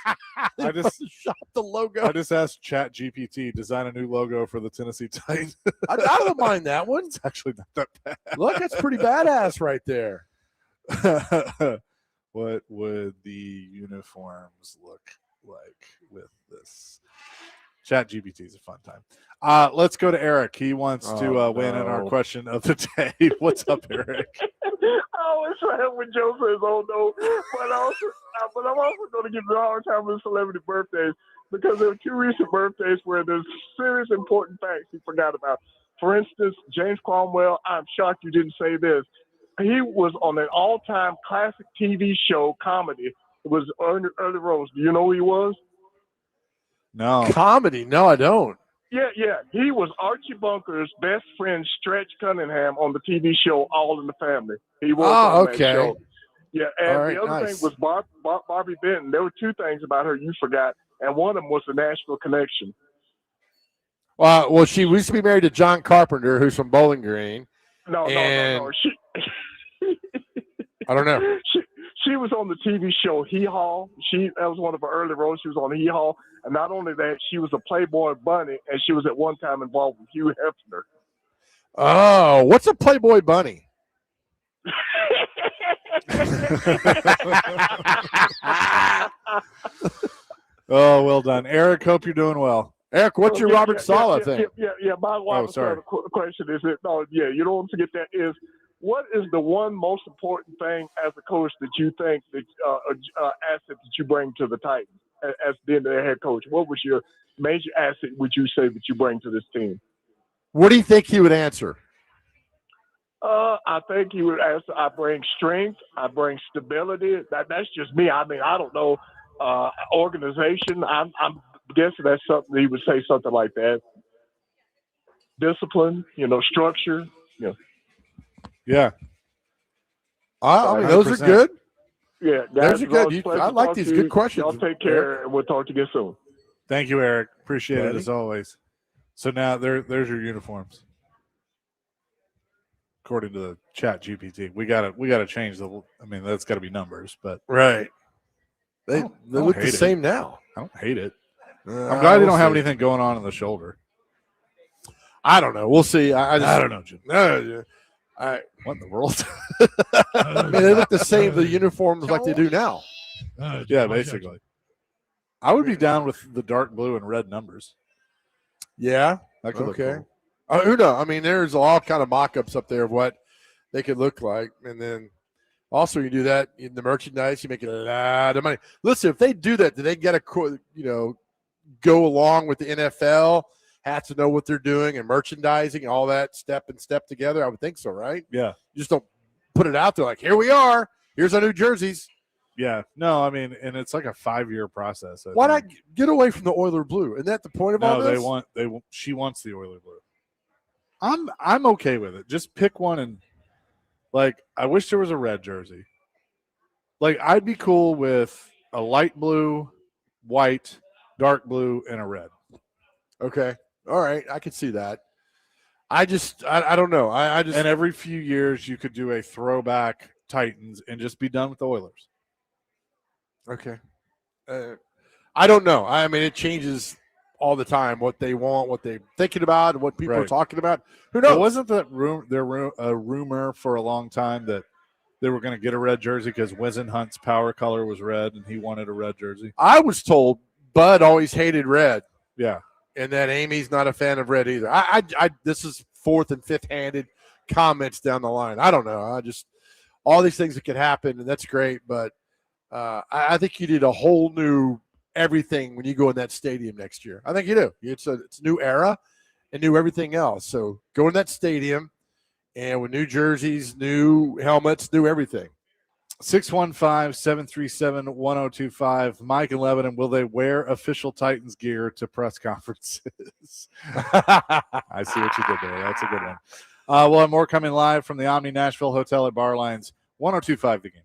[SPEAKER 1] I just
[SPEAKER 2] shot the logo.
[SPEAKER 1] I just asked ChatGPT design a new logo for the Tennessee Titans.
[SPEAKER 2] I don't mind that one.
[SPEAKER 1] It's actually not that bad.
[SPEAKER 2] Look, that's pretty badass right there.
[SPEAKER 1] What would the uniforms look like with this? ChatGPT is a fun time. Let's go to Eric. He wants to weigh in on our question of the day. What's up, Eric?
[SPEAKER 6] I always try when Joe says, "Oh no," but I'm also going to give you a hard time with celebrity birthdays because there were 2 recent birthdays where there's serious important facts he forgot about. For instance, James Cromwell. I'm shocked you didn't say this. He was on an all-time classic TV show comedy. It was Early Rose. Do you know who he was?
[SPEAKER 1] No.
[SPEAKER 2] Comedy? No, I don't.
[SPEAKER 6] Yeah. He was Archie Bunker's best friend, Stretch Cunningham, on the TV show All in the Family. He was on that show. Yeah, and the other thing was Barbie Benton. There were 2 things about her you forgot, and one of them was the Nashville connection.
[SPEAKER 2] Well, she used to be married to John Carpenter, who's from Bowling Green.
[SPEAKER 6] No.
[SPEAKER 2] I don't know.
[SPEAKER 6] She was on the TV show Hee Haw. That was one of her early roles. She was on Hee Haw. And not only that, she was a Playboy bunny, and she was at one time involved with Hugh Hefner.
[SPEAKER 2] Oh, what's a Playboy bunny?
[SPEAKER 1] Oh, well done. Eric, hope you're doing well.
[SPEAKER 2] Eric, what's your Robert Saleh thing?
[SPEAKER 6] Yeah. My wife question is that, you don't want to forget that is, what is the one most important thing as a coach that you think that asset that you bring to the Titans as being their head coach? What was your major asset would you say that you bring to this team?
[SPEAKER 2] What do you think he would answer?
[SPEAKER 6] I think he would answer, I bring strength, I bring stability. That's just me. I mean, I don't know. Organization, I'm guessing that's something he would say, something like that. Discipline, structure,
[SPEAKER 1] Yeah.
[SPEAKER 2] I mean, those are good.
[SPEAKER 6] Yeah, guys,
[SPEAKER 2] those are good. I like these good questions.
[SPEAKER 6] Y'all take care, and we'll talk to you soon.
[SPEAKER 1] Thank you, Eric. Appreciate it as always. So now there's your uniforms. According to the ChatGPT, we gotta change the. I mean, that's got to be numbers, but
[SPEAKER 2] right. They look the same now.
[SPEAKER 1] I don't hate it. I'm
[SPEAKER 2] I'm
[SPEAKER 1] glad you don't have anything going on in the shoulder.
[SPEAKER 2] I don't know. We'll see. I
[SPEAKER 1] don't know, Jim.
[SPEAKER 2] What
[SPEAKER 1] in the world?
[SPEAKER 2] I mean, they look the same. The uniforms like they do now.
[SPEAKER 1] Yeah, basically. I would be down with the dark blue and red numbers.
[SPEAKER 2] Yeah.
[SPEAKER 1] That could look
[SPEAKER 2] Okay.
[SPEAKER 1] cool.
[SPEAKER 2] Who knows? I mean, there's all kind of mock-ups up there of what they could look like, and then also you do that in the merchandise, you make a lot of money. Listen, if they do that, do they get go along with the NFL? Has to know what they're doing and merchandising and all that step together. I would think so, right?
[SPEAKER 1] Yeah.
[SPEAKER 2] You just don't put it out there like, here we are. Here's our new jerseys.
[SPEAKER 1] Yeah. No, I mean, and it's like a 5-year process.
[SPEAKER 2] Why not get away from the Oiler blue? Isn't that the point of all this?
[SPEAKER 1] She wants the Oiler blue. I'm okay with it. Just pick one and I wish there was a red jersey. I'd be cool with a light blue, white, dark blue, and a red.
[SPEAKER 2] Okay. All right. I could see that. I don't know. I just
[SPEAKER 1] and every few years you could do a throwback Titans and just be done with the Oilers.
[SPEAKER 2] Okay. I don't know. I mean, it changes all the time what they want, what they're thinking about, what people are talking about. Who knows?
[SPEAKER 1] Well, wasn't that a rumor for a long time that they were going to get a red jersey because Wisenhunt's power color was red and he wanted a red jersey?
[SPEAKER 2] I was told Bud always hated red.
[SPEAKER 1] Yeah.
[SPEAKER 2] And that Amy's not a fan of red either. This is fourth and fifth handed comments down the line. I don't know. All these things that could happen, and that's great. But I think you need a whole new everything when you go in that stadium next year. I think you do. It's a new era and new everything else. So go in that stadium and with new jerseys, new helmets, new everything.
[SPEAKER 1] 615-737-1025. Mike and Lebanon, will they wear official Titans gear to press conferences? I see what you did there. That's a good one. We'll have more coming live from the Omni Nashville Hotel at Barlines. 1025 The Game.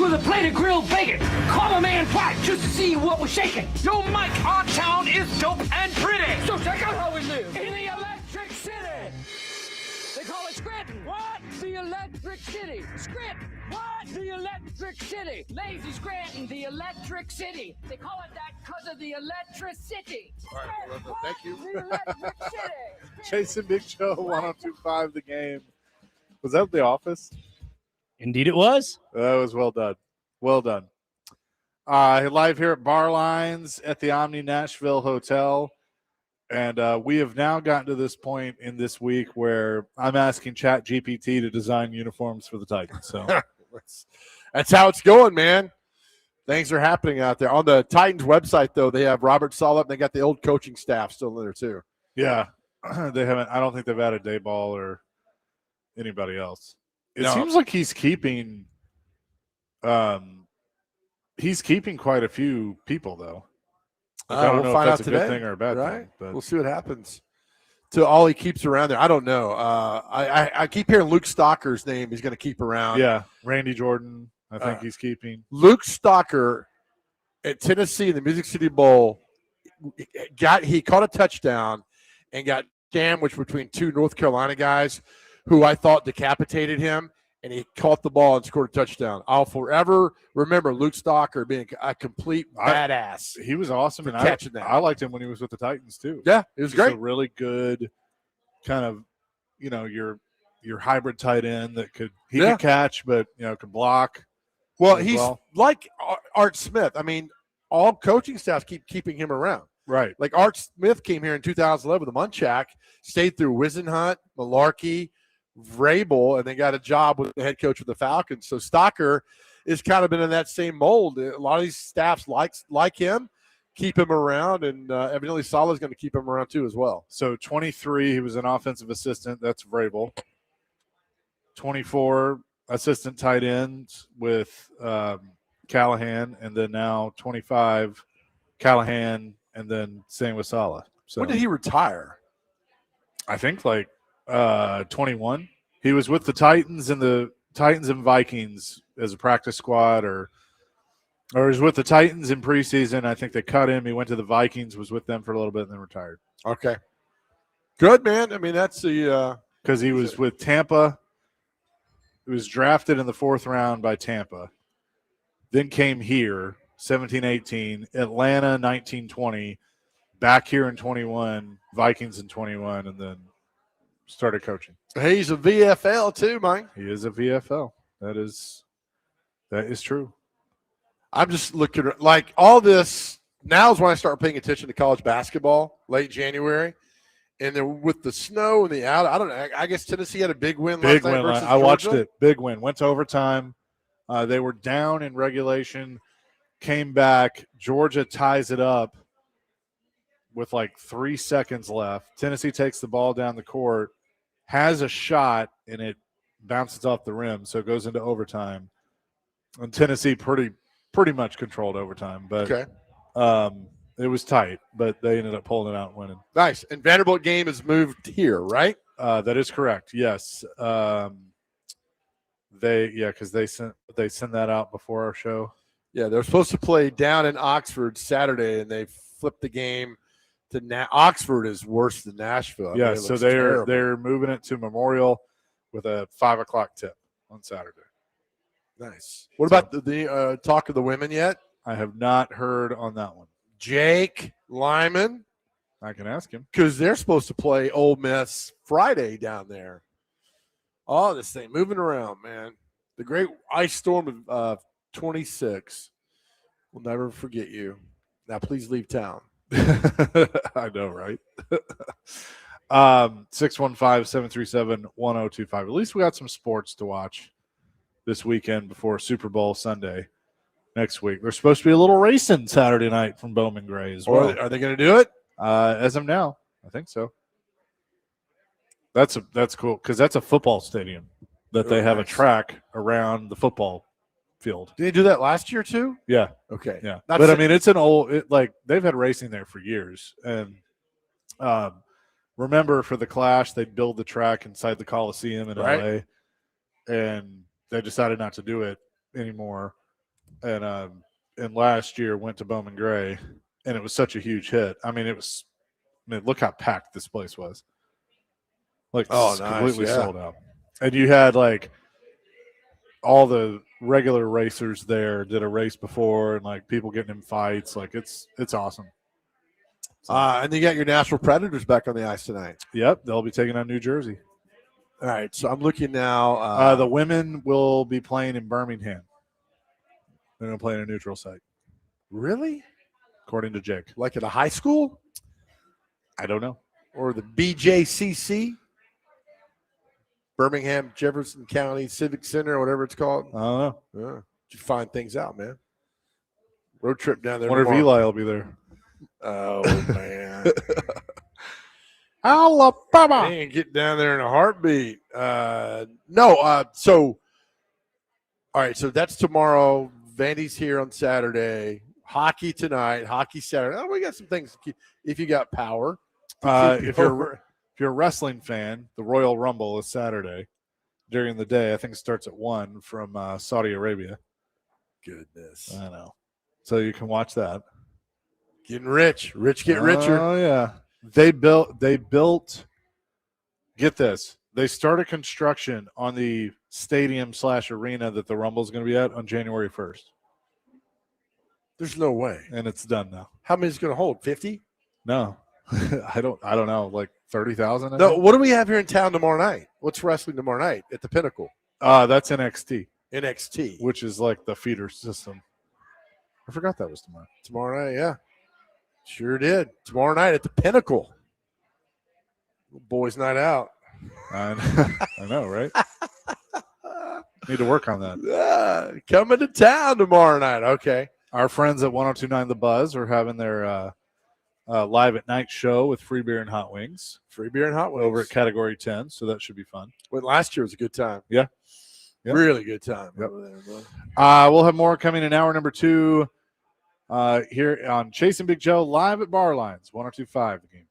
[SPEAKER 7] with a plate of grilled bacon. Call a man twice just to see what was shaking. Yo, Mike, our town is dope and pretty. So check out how we live in the Electric City. They call it Scranton. What? The Electric City. Scranton. What? The Electric City. Lazy Scranton, the Electric City. They call it that because of the electricity.
[SPEAKER 2] All right, well, thank you.
[SPEAKER 7] The Electric City.
[SPEAKER 1] Jason Big Show 1025 The Game. Was that The Office?
[SPEAKER 3] Indeed, it was.
[SPEAKER 1] That was well done. Well done. Live here at Bar Lines at the Omni Nashville Hotel. And we have now gotten to this point in this week where I'm asking Chat GPT to design uniforms for the Titans. So
[SPEAKER 2] that's how it's going, man. Things are happening out there. On the Titans website, though, they have Robert Saleh, and they got the old coaching staff still in there, too.
[SPEAKER 1] yeah, they haven't. I don't think they've added Dayball or anybody else. It
[SPEAKER 2] No.
[SPEAKER 1] seems like he's keeping quite a few people, though. Like, I don't
[SPEAKER 2] we'll
[SPEAKER 1] know
[SPEAKER 2] find
[SPEAKER 1] if that's
[SPEAKER 2] out
[SPEAKER 1] a
[SPEAKER 2] today,
[SPEAKER 1] good thing or a bad
[SPEAKER 2] right?
[SPEAKER 1] thing. But
[SPEAKER 2] We'll see what happens. To all he keeps around there, I don't know. I keep hearing Luke Stocker's name. He's going to keep around.
[SPEAKER 1] yeah, Randy Jordan, I think he's keeping.
[SPEAKER 2] Luke Stocker at Tennessee in the Music City Bowl he caught a touchdown and got sandwiched between two North Carolina guys who I thought decapitated him, and he caught the ball and scored a touchdown. I'll forever remember Luke Stocker being a complete badass.
[SPEAKER 1] He was awesome, and
[SPEAKER 2] catching that.
[SPEAKER 1] I liked him when he was with the Titans too.
[SPEAKER 2] Yeah, it was
[SPEAKER 1] Just
[SPEAKER 2] great.
[SPEAKER 1] a really good kind of, your hybrid tight end that could catch, but could block.
[SPEAKER 2] Well,
[SPEAKER 1] as
[SPEAKER 2] he's
[SPEAKER 1] well.
[SPEAKER 2] like Art Smith. I mean, all coaching staffs keep keeping him around.
[SPEAKER 1] Right.
[SPEAKER 2] Like Art Smith came here in 2011 with the Munchak, stayed through Wisenhunt, Malarkey, Vrabel, and then got a job with the head coach of the Falcons. So Stocker has kind of been in that same mold. A lot of these staffs like him, keep him around, and evidently Saleh is going to keep him around too as well.
[SPEAKER 1] So 23, he was an offensive assistant. That's Vrabel. 24, assistant tight ends with Callahan, and then now 25, Callahan, and then same with Saleh. So
[SPEAKER 2] When did he retire?
[SPEAKER 1] I think like 21. He was with the Titans and Vikings as a practice squad, or he was with the Titans in preseason. I think they cut him. He went to the Vikings, was with them for a little bit, and then retired.
[SPEAKER 2] Okay. Good, man. I mean, that's the
[SPEAKER 1] because he was with Tampa. He was drafted in the 4th round by Tampa. Then came here, 17-18, Atlanta 19-20, back here in 21, Vikings in 21, and then started coaching.
[SPEAKER 2] he's a VFL too, man.
[SPEAKER 1] He is a VFL. That is true.
[SPEAKER 2] I'm just looking at like all this. Now is when I start paying attention to college basketball, late January. And then with the snow and the out, I don't know. I guess Tennessee had a big win last night versus
[SPEAKER 1] I watched
[SPEAKER 2] Georgia.
[SPEAKER 1] it. Big win. Went to overtime. They were down in regulation, came back. Georgia ties it up with like 3 seconds left. Tennessee takes the ball down the court, has a shot, and it bounces off the rim, so it goes into overtime. And Tennessee pretty much controlled overtime, but it was tight, but they ended up pulling it out and winning.
[SPEAKER 2] Nice. And Vanderbilt game is moved here, right?
[SPEAKER 1] That is correct. Yes. Because they sent that out before our show.
[SPEAKER 2] Yeah, they're supposed to play down in Oxford Saturday, and they flipped the game to Oxford is worse than Nashville.
[SPEAKER 1] Yeah,
[SPEAKER 2] I mean,
[SPEAKER 1] so
[SPEAKER 2] it looks terrible.
[SPEAKER 1] they're moving it to Memorial with a 5:00 tip on Saturday.
[SPEAKER 2] Nice. What about the talk of the women yet?
[SPEAKER 1] I have not heard on that one.
[SPEAKER 2] Jake Lyman,
[SPEAKER 1] I can ask him
[SPEAKER 2] because they're supposed to play Ole Miss Friday down there. Oh, this thing moving around, man. The great ice storm of 26. We'll never forget you. Now, please leave town.
[SPEAKER 1] I know, right? 615-737-1025. At least we got some sports to watch this weekend before Super Bowl Sunday next week. There's supposed to be a little racing Saturday night from Bowman Gray as well.
[SPEAKER 2] Are they going to do it?
[SPEAKER 1] As of now, I think so. That's cool because that's a football stadium that they have a track around the football field.
[SPEAKER 2] Did they do that last year too?
[SPEAKER 1] Yeah.
[SPEAKER 2] Okay.
[SPEAKER 1] Yeah.
[SPEAKER 2] That's
[SPEAKER 1] But I mean, it's an old, they've had racing there for years. And remember for the Clash, they'd build the track inside the Coliseum in LA, and they decided not to do it anymore. and last year went to Bowman Gray, and it was such a huge hit. I mean, look how packed this place was. Like,
[SPEAKER 2] Oh, nice,
[SPEAKER 1] completely
[SPEAKER 2] yeah.
[SPEAKER 1] sold out. And you had like all the regular racers there did a race before, and like people getting in fights. Like it's awesome. So,
[SPEAKER 2] And you got your Nashville Predators back on the ice tonight.
[SPEAKER 1] yep, they'll be taking on New Jersey.
[SPEAKER 2] All right, so I'm looking now.
[SPEAKER 1] The women will be playing in Birmingham. They're going to play in a neutral site,
[SPEAKER 2] Really?
[SPEAKER 1] according to Jake.
[SPEAKER 2] Like at a high school
[SPEAKER 1] I don't know.
[SPEAKER 2] or the BJCC? Birmingham Jefferson County Civic Center, or whatever it's called.
[SPEAKER 1] I don't know.
[SPEAKER 2] Yeah. You find things out, man. Road trip down there.
[SPEAKER 1] Wonder if
[SPEAKER 2] tomorrow.
[SPEAKER 1] Eli will be there.
[SPEAKER 2] Oh, man. Alabama. They ain't get down there in a heartbeat. So, all right, so that's tomorrow. Vandy's here on Saturday. Hockey tonight. Hockey Saturday. Oh, we got some things. If you got power.
[SPEAKER 1] If you're a wrestling fan, the Royal Rumble is Saturday during the day. I think it starts at 1 from Saudi Arabia.
[SPEAKER 2] Goodness.
[SPEAKER 1] I know. So you can watch that.
[SPEAKER 2] Getting rich. Rich get richer.
[SPEAKER 1] Oh, yeah. They built, get this, they started construction on the stadium/arena that the Rumble is going to be at on January 1st.
[SPEAKER 2] There's no way.
[SPEAKER 1] And it's done now.
[SPEAKER 2] How many is going to hold? 50?
[SPEAKER 1] No. I don't know, like 30,000?
[SPEAKER 2] No, what do we have here in town tomorrow night? What's wrestling tomorrow night at the Pinnacle?
[SPEAKER 1] That's NXT.
[SPEAKER 2] NXT.
[SPEAKER 1] Which is like the feeder system. I forgot that was tomorrow.
[SPEAKER 2] Tomorrow night, yeah. Sure did. Tomorrow night at the Pinnacle. Boys' night out.
[SPEAKER 1] I know, right? Need to work on that.
[SPEAKER 2] Coming to town tomorrow night. Okay.
[SPEAKER 1] Our friends at 102.9 The Buzz are having their live at night show with free beer and hot wings.
[SPEAKER 2] Free beer and hot wings.
[SPEAKER 1] Over at Category 10, so that should be fun.
[SPEAKER 2] Well, last year was a good time.
[SPEAKER 1] Yeah. Yep.
[SPEAKER 2] Really good time.
[SPEAKER 1] Yep.
[SPEAKER 2] Over there, bro.
[SPEAKER 1] We'll have more coming in hour number 2 here on Chasing Big Joe live at Bar Lines, 102.5 The Game.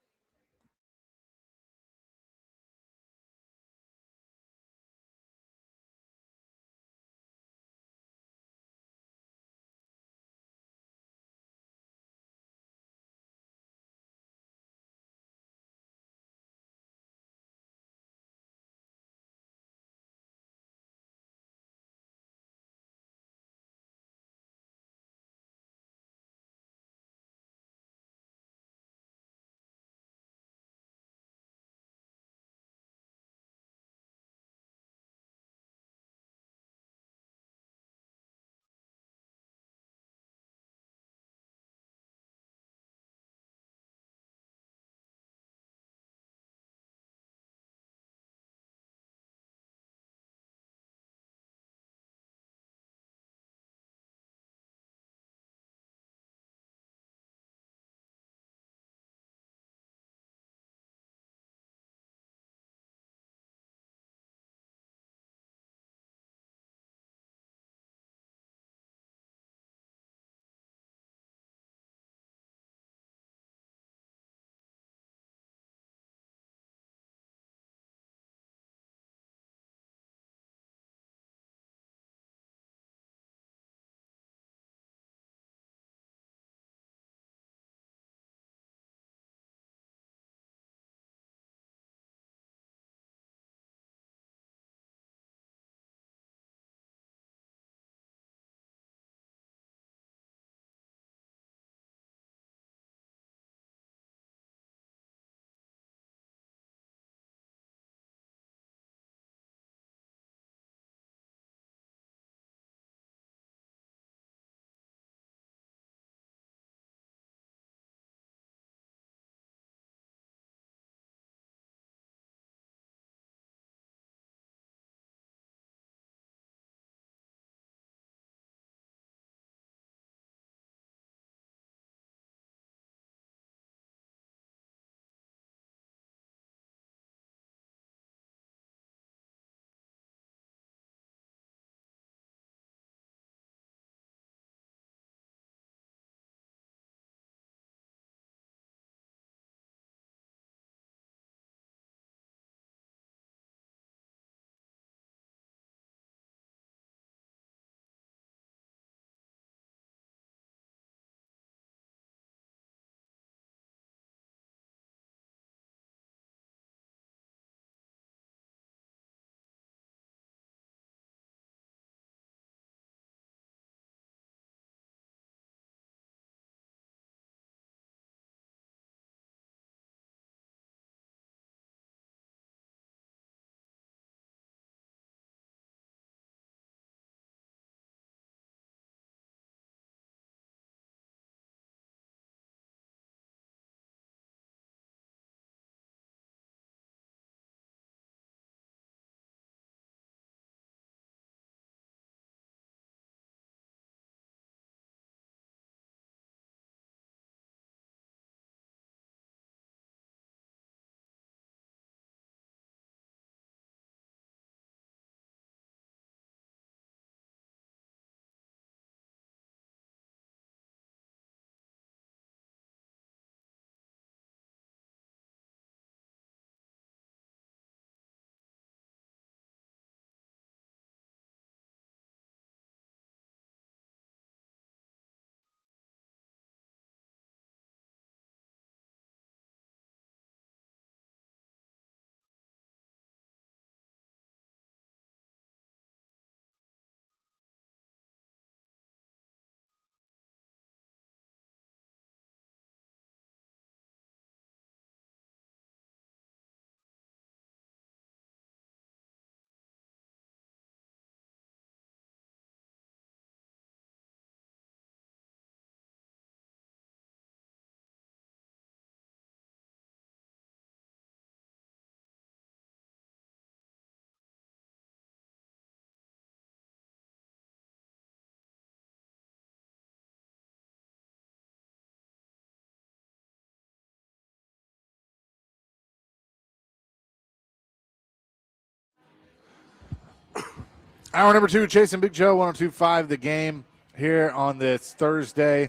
[SPEAKER 1] Hour number 2, Chasing Big Joe, 102.5 The Game here on this Thursday,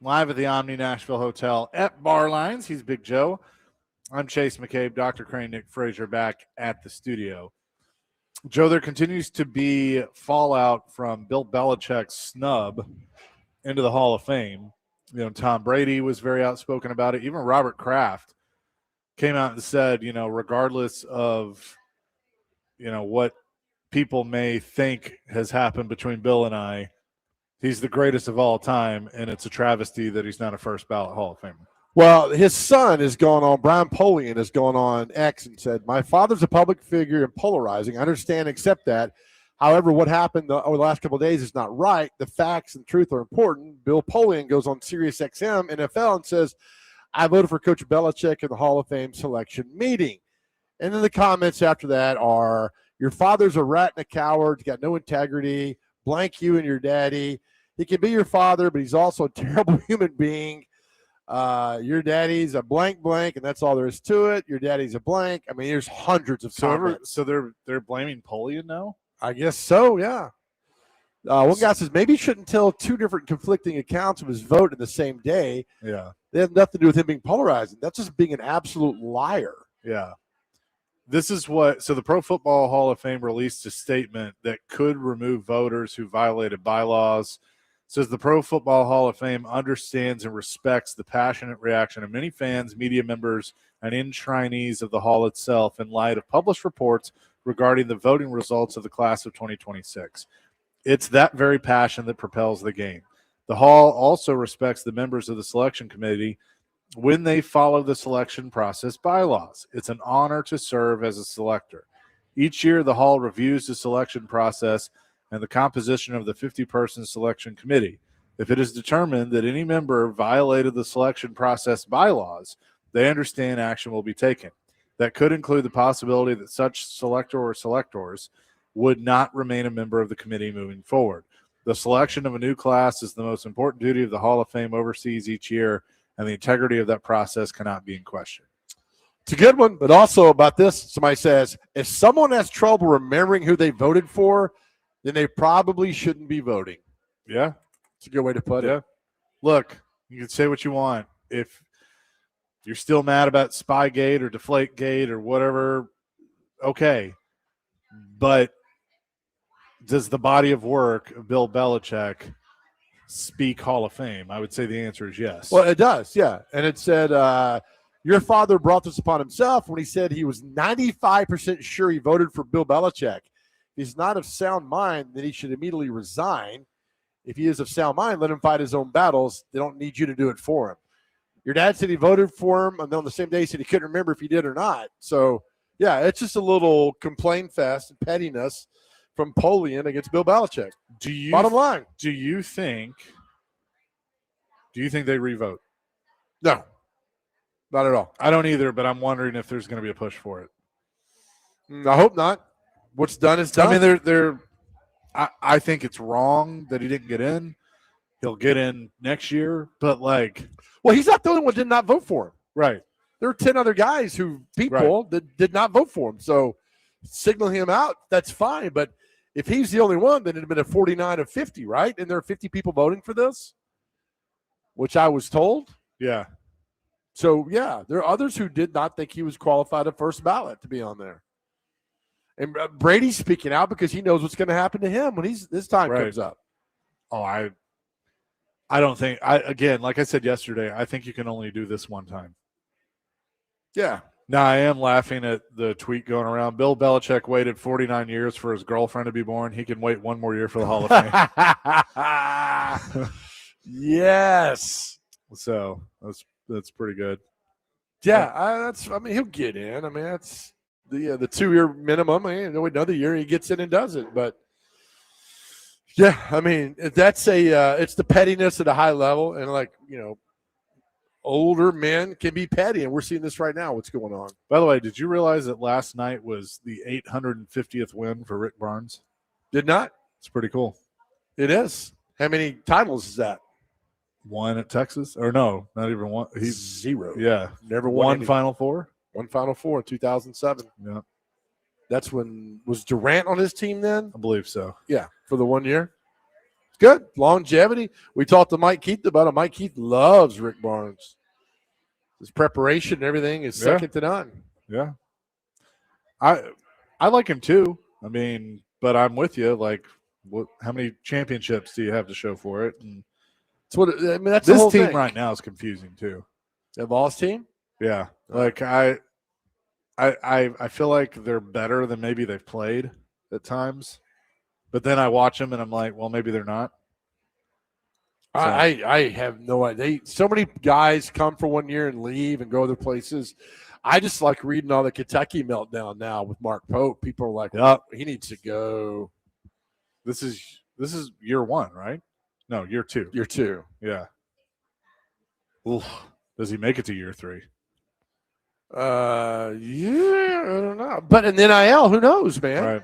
[SPEAKER 1] live at the Omni Nashville Hotel at Bar Lines. He's Big Joe. I'm Chase McCabe, Dr. Crane, Nick Frazier back at the studio. Joe, there continues to be fallout from Bill Belichick's snub into the Hall of Fame. You know, Tom Brady was very outspoken about it. Even Robert Kraft came out and said, you know, regardless of, you know, what people may think has happened between Bill and I, he's the greatest of all time, and it's a travesty that he's not a first ballot Hall of Famer.
[SPEAKER 2] Well, his son has gone on, Brian Polian has gone on X and said, my father's a public figure and polarizing. I understand and accept that. However, what happened over the last couple of days is not right. The facts and truth are important. Bill Polian goes on Sirius XM NFL and says, I voted for Coach Belichick in the Hall of Fame selection meeting. And then the comments after that are, your father's a rat and a coward. He's got no integrity. Blank you and your daddy. He can be your father, but he's also a terrible human being. Your daddy's a blank, and that's all there is to it. Your daddy's a blank. I mean, there's hundreds of comments.
[SPEAKER 1] So they're blaming Polian now?
[SPEAKER 2] I guess so, yeah. One guy says maybe he shouldn't tell two different conflicting accounts of his vote in the same day.
[SPEAKER 1] Yeah.
[SPEAKER 2] They have nothing to do with him being polarizing. That's just being an absolute liar.
[SPEAKER 1] Yeah. This is what – so the Pro Football Hall of Fame released a statement that could remove voters who violated bylaws. It says the Pro Football Hall of Fame understands and respects the passionate reaction of many fans, media members, and enshrinees of the hall itself in light of published reports regarding the voting results of the class of 2026. It's that very passion that propels the game. The hall also respects the members of the selection committee when they follow the selection process bylaws. It's an honor to serve as a selector. Each year, the hall reviews the selection process and the composition of the 50-person selection committee. If it is determined that any member violated the selection process bylaws, they understand action will be taken. That could include the possibility that such selector or selectors would not remain a member of the committee moving forward. The selection of a new class is the most important duty of the Hall of Fame oversees each year, and the integrity of that process cannot be in question.
[SPEAKER 2] It's a good one, but also about this, somebody says, if someone has trouble remembering who they voted for, then they probably shouldn't be voting.
[SPEAKER 1] Yeah.
[SPEAKER 2] It's a good way to put it.
[SPEAKER 1] Look, you can say what you want. If you're still mad about Spygate or Deflategate or whatever, okay. But does the body of work of Bill Belichick speak Hall of Fame? I would say the answer is yes.
[SPEAKER 2] Well, it does, yeah. And it said, your father brought this upon himself when he said he was 95% sure he voted for Bill Belichick. If he's not of sound mind, then he should immediately resign. If he is of sound mind, let him fight his own battles. They don't need you to do it for him. Your dad said he voted for him, and then on the same day he said he couldn't remember if he did or not. So, yeah, it's just a little complaint fest and pettiness from Polian against Bill Belichick. Bottom line.
[SPEAKER 1] Do you think they revote?
[SPEAKER 2] No, not at all.
[SPEAKER 1] I don't either, but I'm wondering if there's going to be a push for it.
[SPEAKER 2] I hope not. What's done is done.
[SPEAKER 1] I mean, I think it's wrong that he didn't get in. He'll get in next year, but
[SPEAKER 2] well, he's not the only one that did not vote for him.
[SPEAKER 1] Right.
[SPEAKER 2] There are 10 other guys that did not vote for him. So signaling him out, that's fine. But if he's the only one, then it'd have been a 49 of 50, right? And there are 50 people voting for this, which I was told.
[SPEAKER 1] Yeah.
[SPEAKER 2] So, yeah, there are others who did not think he was qualified at first ballot to be on there. And Brady's speaking out because he knows what's going to happen to him when his time comes up.
[SPEAKER 1] Oh, I don't think – again, like I said yesterday, I think you can only do this one time.
[SPEAKER 2] Yeah.
[SPEAKER 1] Now, I am laughing at the tweet going around. Bill Belichick waited 49 years for his girlfriend to be born. He can wait one more year for the Hall of Fame.
[SPEAKER 2] Yes.
[SPEAKER 1] So that's pretty good.
[SPEAKER 2] Yeah, he'll get in. I mean, that's the 2-year minimum. I mean, another year he gets in and does it. But yeah, I mean, that's it's the pettiness at a high level, and older men can be petty, and we're seeing this right now. What's going on?
[SPEAKER 1] By the way, did you realize that last night was the 850th win for Rick Barnes?
[SPEAKER 2] Did not.
[SPEAKER 1] It's pretty cool.
[SPEAKER 2] It is. How many titles is that?
[SPEAKER 1] One at Texas, or no, not even one. He's
[SPEAKER 2] 0.
[SPEAKER 1] Yeah,
[SPEAKER 2] never won
[SPEAKER 1] one Final Four.
[SPEAKER 2] One Final Four in 2007.
[SPEAKER 1] Yeah,
[SPEAKER 2] That's when was Durant on his team then?
[SPEAKER 1] I believe so.
[SPEAKER 2] Yeah, for the 1 year. Good longevity. We talked to Mike Keith about it. Mike Keith loves Rick Barnes. His preparation and everything is second to none.
[SPEAKER 1] Yeah. I like him too. I mean, but I'm with you. Like, how many championships do you have to show for it? And
[SPEAKER 2] that's what I mean. That's
[SPEAKER 1] this
[SPEAKER 2] the whole
[SPEAKER 1] team
[SPEAKER 2] thing.
[SPEAKER 1] right now is confusing too.
[SPEAKER 2] The Voss team.
[SPEAKER 1] Yeah, like I feel like they're better than maybe they've played at times, but then I watch them and I'm like, well, maybe they're not. So.
[SPEAKER 2] I have no idea. So many guys come for 1 year and leave and go other places. I just like reading all the Kentucky meltdown now with Mark Pope. People are like, well, he needs to go.
[SPEAKER 1] This is year one, right? No, year two.
[SPEAKER 2] Year two.
[SPEAKER 1] Yeah. Oof. Does he make it to year three?
[SPEAKER 2] Yeah, I don't know. But in the NIL, who knows, man?
[SPEAKER 1] Right.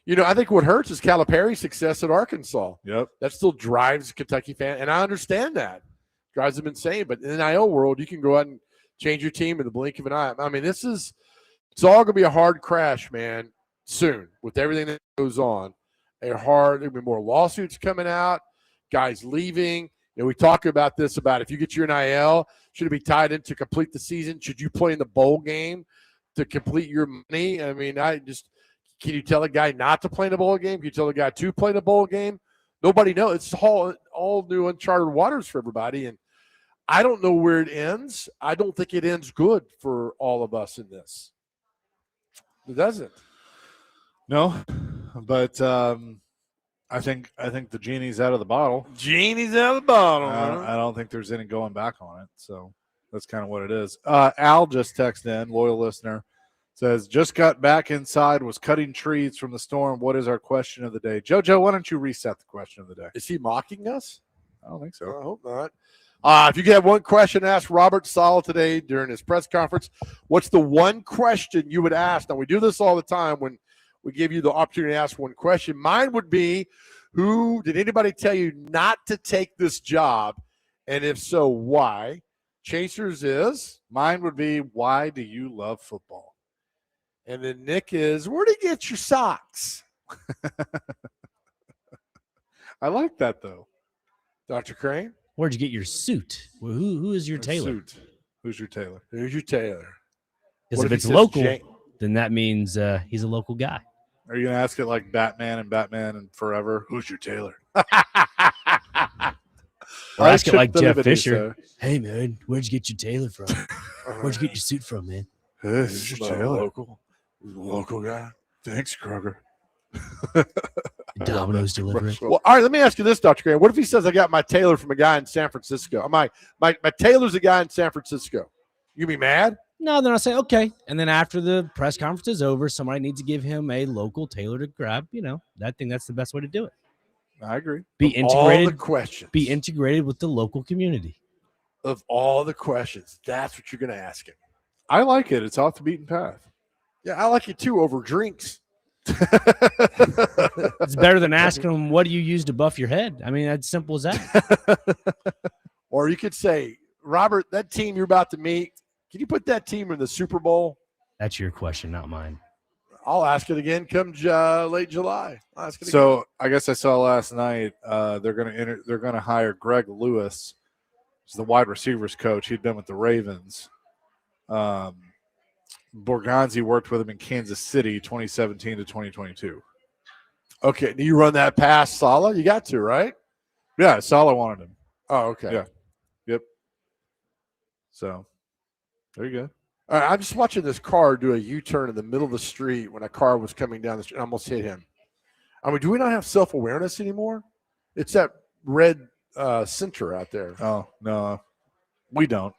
[SPEAKER 2] You know, I think what hurts is Calipari's success at Arkansas.
[SPEAKER 1] Yep.
[SPEAKER 2] That still drives a Kentucky fan, and I understand that. Drives them insane. But in the NIL world, you can go out and change your team in the blink of an eye. I mean, it's all going to be a hard crash, man, soon with everything that goes on. There'll be more lawsuits coming out, guys leaving. You know, we talk about this about if you get your NIL, should it be tied in to complete the season? Should you play in the bowl game to complete your money? I mean, can you tell a guy not to play in a bowl game? Can you tell a guy to play in a bowl game? Nobody knows. It's all new uncharted waters for everybody. And I don't know where it ends. I don't think it ends good for all of us in this. It doesn't.
[SPEAKER 1] No, but I think the genie's out of the bottle.
[SPEAKER 2] Genie's out of the bottle.
[SPEAKER 1] I don't think there's any going back on it. So that's kind of what it is. Al just texted in, loyal listener, says, just got back inside, was cutting trees from the storm. What is our question of the day? JoJo, why don't you reset the question of the day?
[SPEAKER 2] Is he mocking us?
[SPEAKER 1] I don't think so.
[SPEAKER 2] I hope not. If you could have one question to ask Robert Saleh today during his press conference, what's the one question you would ask? Now, we do this all the time when we give you the opportunity to ask one question. Mine would be, who did anybody tell you not to take this job? And if so, why? Chasers is?
[SPEAKER 1] Mine would be, why do you love football?
[SPEAKER 2] And then Nick is, where'd he get your socks?
[SPEAKER 1] I like that, though.
[SPEAKER 2] Dr. Crane?
[SPEAKER 3] Where'd you get your suit? Well, who is your tailor?
[SPEAKER 1] Suit. Who's your tailor?
[SPEAKER 2] Who's your tailor?
[SPEAKER 3] Because
[SPEAKER 2] What
[SPEAKER 3] if
[SPEAKER 2] he
[SPEAKER 3] it's
[SPEAKER 2] says
[SPEAKER 3] local,
[SPEAKER 2] Jane?
[SPEAKER 3] then that means he's a local guy.
[SPEAKER 1] Are you going to ask it like Batman and Forever? Who's your tailor?
[SPEAKER 3] Or ask it like Jeff
[SPEAKER 1] Liberty,
[SPEAKER 3] Fisher. Hey, man, where'd you get your tailor from? Where'd you get your suit from, man?
[SPEAKER 1] Who's your tailor?
[SPEAKER 2] Local guy.
[SPEAKER 1] Thanks, Kroger.
[SPEAKER 3] Domino's delivery.
[SPEAKER 2] Well, all right, let me ask you this, Dr. Graham. What if he says I got my tailor from a guy in San Francisco? My tailor's a guy in San Francisco. You be mad?
[SPEAKER 3] No, then I'll say, okay. And then after the press conference is over, somebody needs to give him a local tailor to grab. You know, I think that's the best way to do it.
[SPEAKER 1] I agree.
[SPEAKER 3] Be integrated.
[SPEAKER 2] All the questions.
[SPEAKER 3] Be integrated with the local community.
[SPEAKER 2] Of all the questions, that's what you're going to ask him.
[SPEAKER 1] I like it. It's off the beaten path.
[SPEAKER 2] Yeah, I like it too over drinks.
[SPEAKER 3] It's better than asking him, what do you use to buff your head? I mean, that's simple as that.
[SPEAKER 2] Or you could say, Robert, that team you're about to meet, can you put that team in the Super Bowl?
[SPEAKER 3] That's your question, not mine.
[SPEAKER 2] I'll ask it again come late July. I'll ask it
[SPEAKER 1] So I guess I saw last night they're gonna hire Greg Lewis, who's the wide receivers coach. He'd been with the Ravens. Borgonzi worked with him in Kansas City 2017 to 2022.
[SPEAKER 2] Okay, do you run that past Saleh? You got to, right?
[SPEAKER 1] Yeah, Saleh wanted him.
[SPEAKER 2] Oh, okay.
[SPEAKER 1] Yeah. Yep. So there you go.
[SPEAKER 2] All right, I'm just watching this car do a U-turn in the middle of the street when a car was coming down the street and almost hit him. I mean, do we not have self-awareness anymore? It's that red center out there.
[SPEAKER 1] Oh, no, we don't.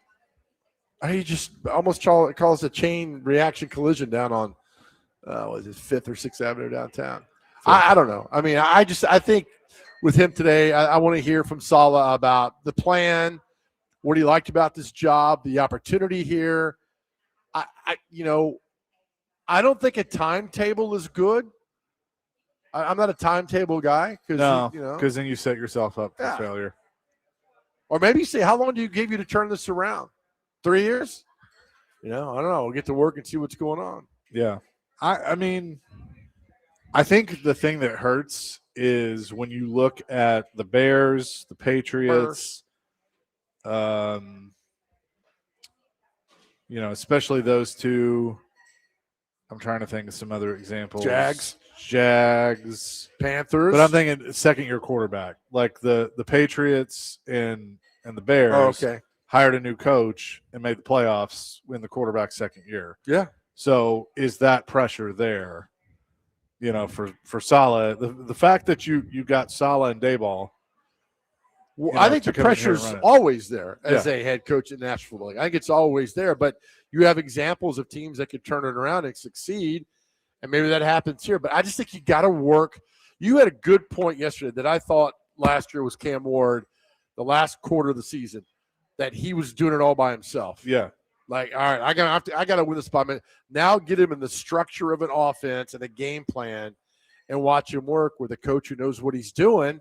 [SPEAKER 2] He just almost calls a chain reaction collision down on, was it 5th or 6th Avenue downtown? I don't know. I mean, I think with him today, I want to hear from Saleh about the plan, what he liked about this job, the opportunity here. I don't think a timetable is good. I'm not a timetable guy
[SPEAKER 1] because then you set yourself up for failure.
[SPEAKER 2] Or maybe say, how long do you give you to turn this around? 3 years? I don't know. We'll get to work and see what's going on.
[SPEAKER 1] Yeah. I mean, I think the thing that hurts is when you look at the Bears, the Patriots, um, especially those two. I'm trying to think of some other examples. Jags,
[SPEAKER 2] Panthers.
[SPEAKER 1] but I'm thinking second-year quarterback, like the Patriots and the Bears.
[SPEAKER 2] Oh, okay.
[SPEAKER 1] Hired a new coach and made the playoffs in the quarterback's second year.
[SPEAKER 2] Yeah.
[SPEAKER 1] So is that pressure there? For Saleh, the fact that you got Saleh and Dayball.
[SPEAKER 2] Well, I think the pressure's always there as a head coach in National Football League. I think it's always there, but you have examples of teams that could turn it around and succeed, and maybe that happens here. But I just think you got to work. You had a good point yesterday that I thought last year was Cam Ward, the last quarter of the season, that he was doing it all by himself.
[SPEAKER 1] Yeah.
[SPEAKER 2] Like, all right, I got to win this spot. Now get him in the structure of an offense and a game plan and watch him work with a coach who knows what he's doing.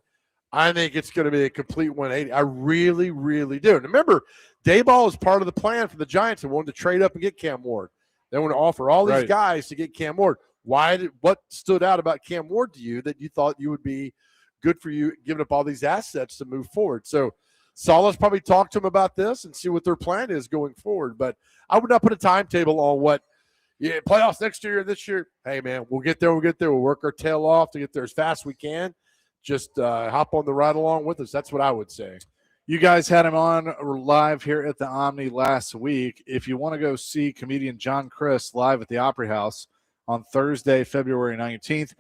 [SPEAKER 2] I think it's going to be a complete 180. I really, really do. And remember, Dayball is part of the plan for the Giants and wanted to trade up and get Cam Ward. They want to offer all these guys to get Cam Ward. What stood out about Cam Ward to you that you thought you would be good for you, giving up all these assets to move forward? So Saleh's probably talked to him about this and see what their plan is going forward. But I would not put a timetable on what playoffs next year or this year. Hey, man, we'll get there. We'll work our tail off to get there as fast as we can. Just hop on the ride along with us. That's what I would say.
[SPEAKER 1] You guys had him on live here at the Omni last week. If you want to go see comedian John Crist live at the Opry House on Thursday, February 19th,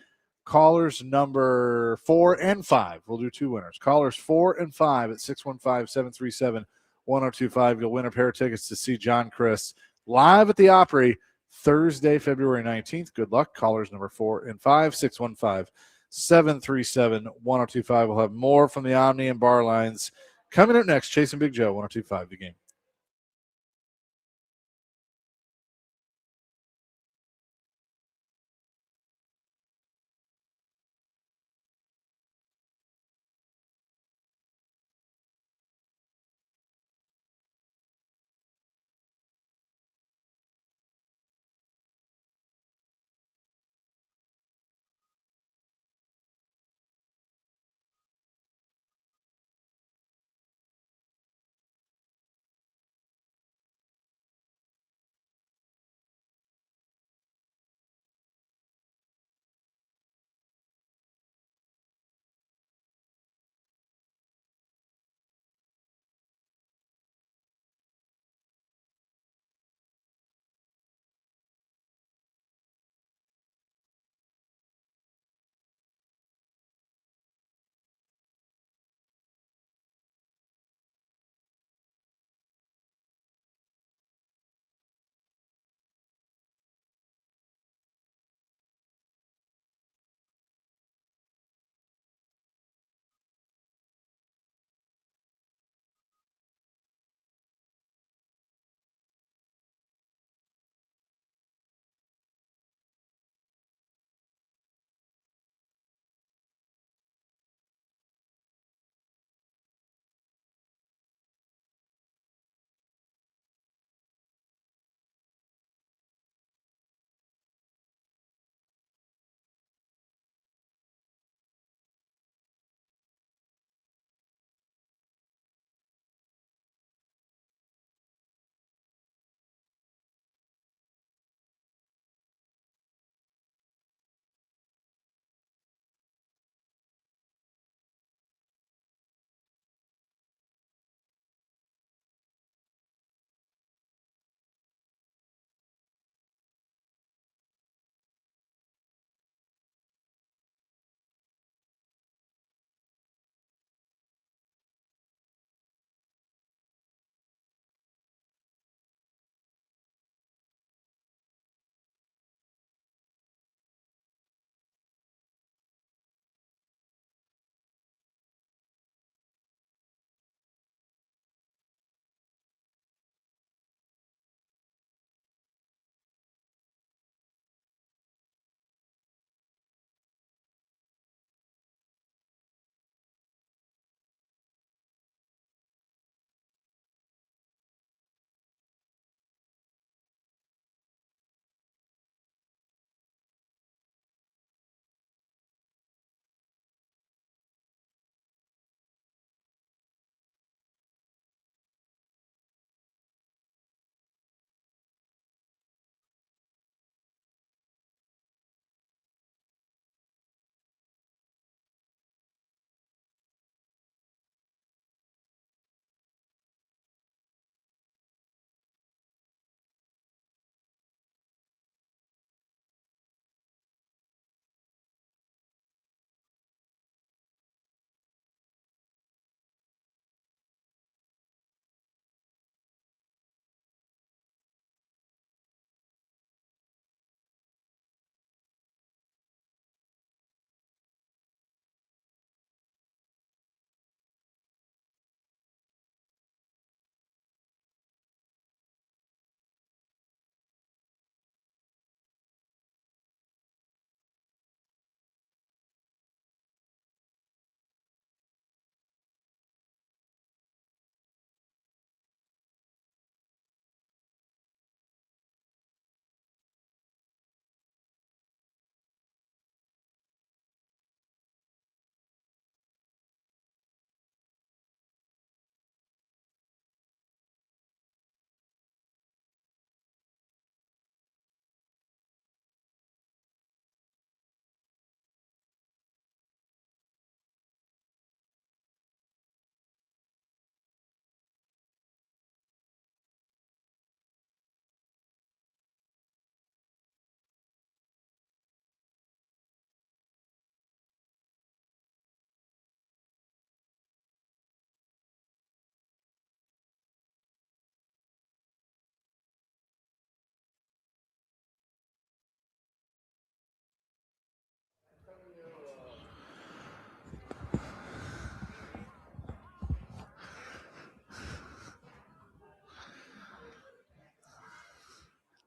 [SPEAKER 1] callers number 4 and 5. We'll do 2 winners. Callers 4 and 5 at 615-737-1025. You'll win a pair of tickets to see John Crist live at the Opry Thursday, February 19th. Good luck. Callers number 4 and 5, 615-737-1025. We'll have more from the Omni and Bar Lines coming up next. Chasing Big Joe, 1025 The Game.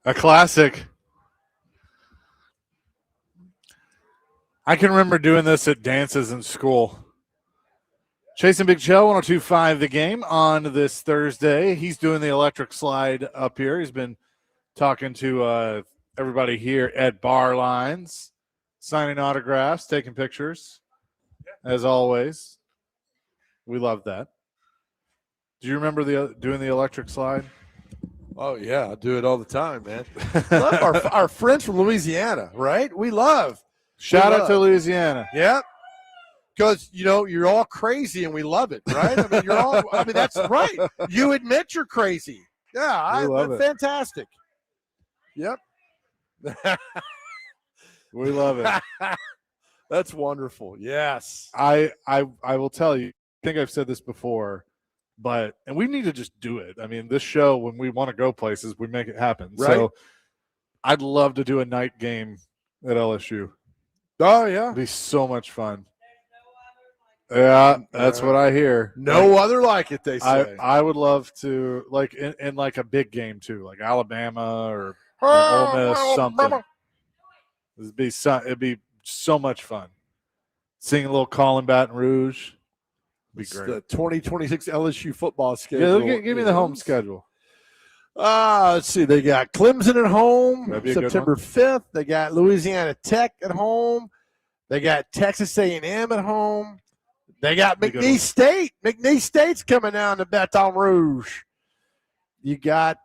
[SPEAKER 1] A classic. I can remember doing this at dances in school. Chasing Big Joe, 102.5 The Game on this Thursday. He's doing the electric slide up here. He's been talking to everybody here at Bar Lines, signing autographs, taking pictures, as always. We love that. Do you remember doing the electric slide?
[SPEAKER 2] Oh, yeah. I do it all the time, man. Love our friends from Louisiana, right? We love.
[SPEAKER 1] Shout out to Louisiana.
[SPEAKER 2] Yeah. Because, you're all crazy and we love it, right? That's right. You admit you're crazy. Yeah,
[SPEAKER 1] love it.
[SPEAKER 2] Fantastic. Yep.
[SPEAKER 1] We love it.
[SPEAKER 2] That's wonderful. Yes.
[SPEAKER 1] I will tell you, I think I've said this before, and we need to just do it. I mean, this show, when we want to go places, we make it happen.
[SPEAKER 2] Right.
[SPEAKER 1] So I'd love to do a night game at LSU.
[SPEAKER 2] Oh, yeah.
[SPEAKER 1] It'd be so much fun. Yeah, that's what I hear.
[SPEAKER 2] No other like it, they say.
[SPEAKER 1] I would love to, like, in like a big game too, like Alabama or Ole Miss, something. It'd be so much fun. Sing a little call in Baton Rouge. Be
[SPEAKER 2] It's
[SPEAKER 1] great.
[SPEAKER 2] the 2026 LSU football schedule.
[SPEAKER 1] Yeah, give me the home schedule.
[SPEAKER 2] Let's see. They got Clemson at home
[SPEAKER 1] That'd be a good
[SPEAKER 2] September 5th. They got Louisiana Tech at home. They got Texas A&M at home. They got
[SPEAKER 1] Be good
[SPEAKER 2] McNeese State. McNeese State's coming down to Baton Rouge. You got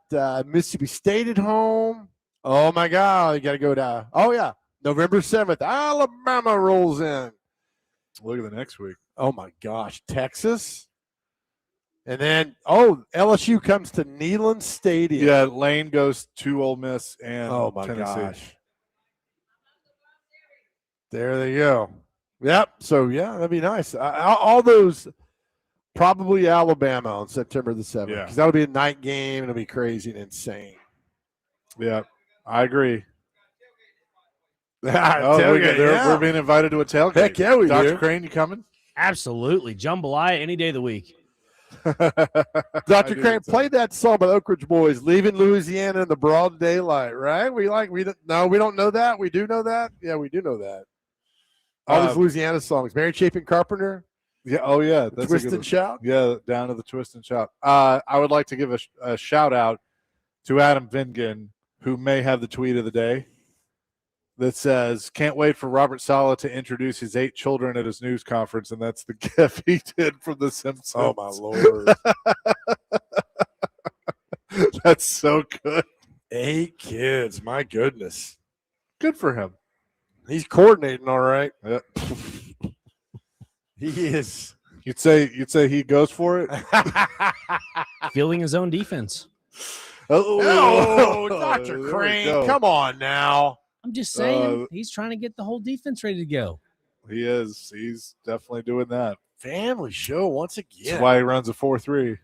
[SPEAKER 2] Mississippi State at home. Oh, my God. You got to go to, November 7th. Alabama rolls in.
[SPEAKER 1] Look at the next week.
[SPEAKER 2] Oh, my gosh. Texas. And then, LSU comes to Neyland Stadium.
[SPEAKER 1] Yeah, Lane goes to Ole Miss and
[SPEAKER 2] my
[SPEAKER 1] Tennessee.
[SPEAKER 2] gosh. There they go. Yep. So, that'd be nice. All those, probably Alabama on September the 7th.
[SPEAKER 1] Yeah.
[SPEAKER 2] Because that'll be a night game. It'll be crazy and insane.
[SPEAKER 1] Yeah, I agree.
[SPEAKER 2] Tailgate,
[SPEAKER 1] we're being invited to a tailgate.
[SPEAKER 2] Heck yeah, we
[SPEAKER 1] Dr.
[SPEAKER 2] do.
[SPEAKER 1] Crane, you coming?
[SPEAKER 3] Absolutely. Jambalaya any day of the week.
[SPEAKER 2] Dr. Crane, play that song by the Oak Ridge Boys, Leaving Louisiana in the Broad Daylight, right? We don't know that. We do know that. Yeah, we do know that. All these Louisiana songs. Mary Chapin Carpenter.
[SPEAKER 1] Yeah. Oh, yeah. That's
[SPEAKER 2] Twist and Shout.
[SPEAKER 1] Yeah, down to the Twist and Shout. I would like to give a shout out to Adam Vingan, who may have the tweet of the day that says, "Can't wait for Robert Saleh to introduce his 8 children at his news conference," and that's the gif he did from The Simpsons.
[SPEAKER 2] Oh, my Lord.
[SPEAKER 1] That's so good.
[SPEAKER 2] 8 kids. My goodness.
[SPEAKER 1] Good for him.
[SPEAKER 2] He's coordinating all right.
[SPEAKER 1] Yeah.
[SPEAKER 2] He is.
[SPEAKER 1] You'd say he goes for it.
[SPEAKER 3] Fielding his own defense.
[SPEAKER 2] Oh,
[SPEAKER 1] there
[SPEAKER 2] Dr.
[SPEAKER 1] we
[SPEAKER 2] Crane,
[SPEAKER 1] go.
[SPEAKER 2] come on now.
[SPEAKER 3] I'm just saying, he's trying to get the whole defense ready to go.
[SPEAKER 1] He is. He's definitely doing that.
[SPEAKER 2] Family show once again.
[SPEAKER 1] That's why he runs a 4-3.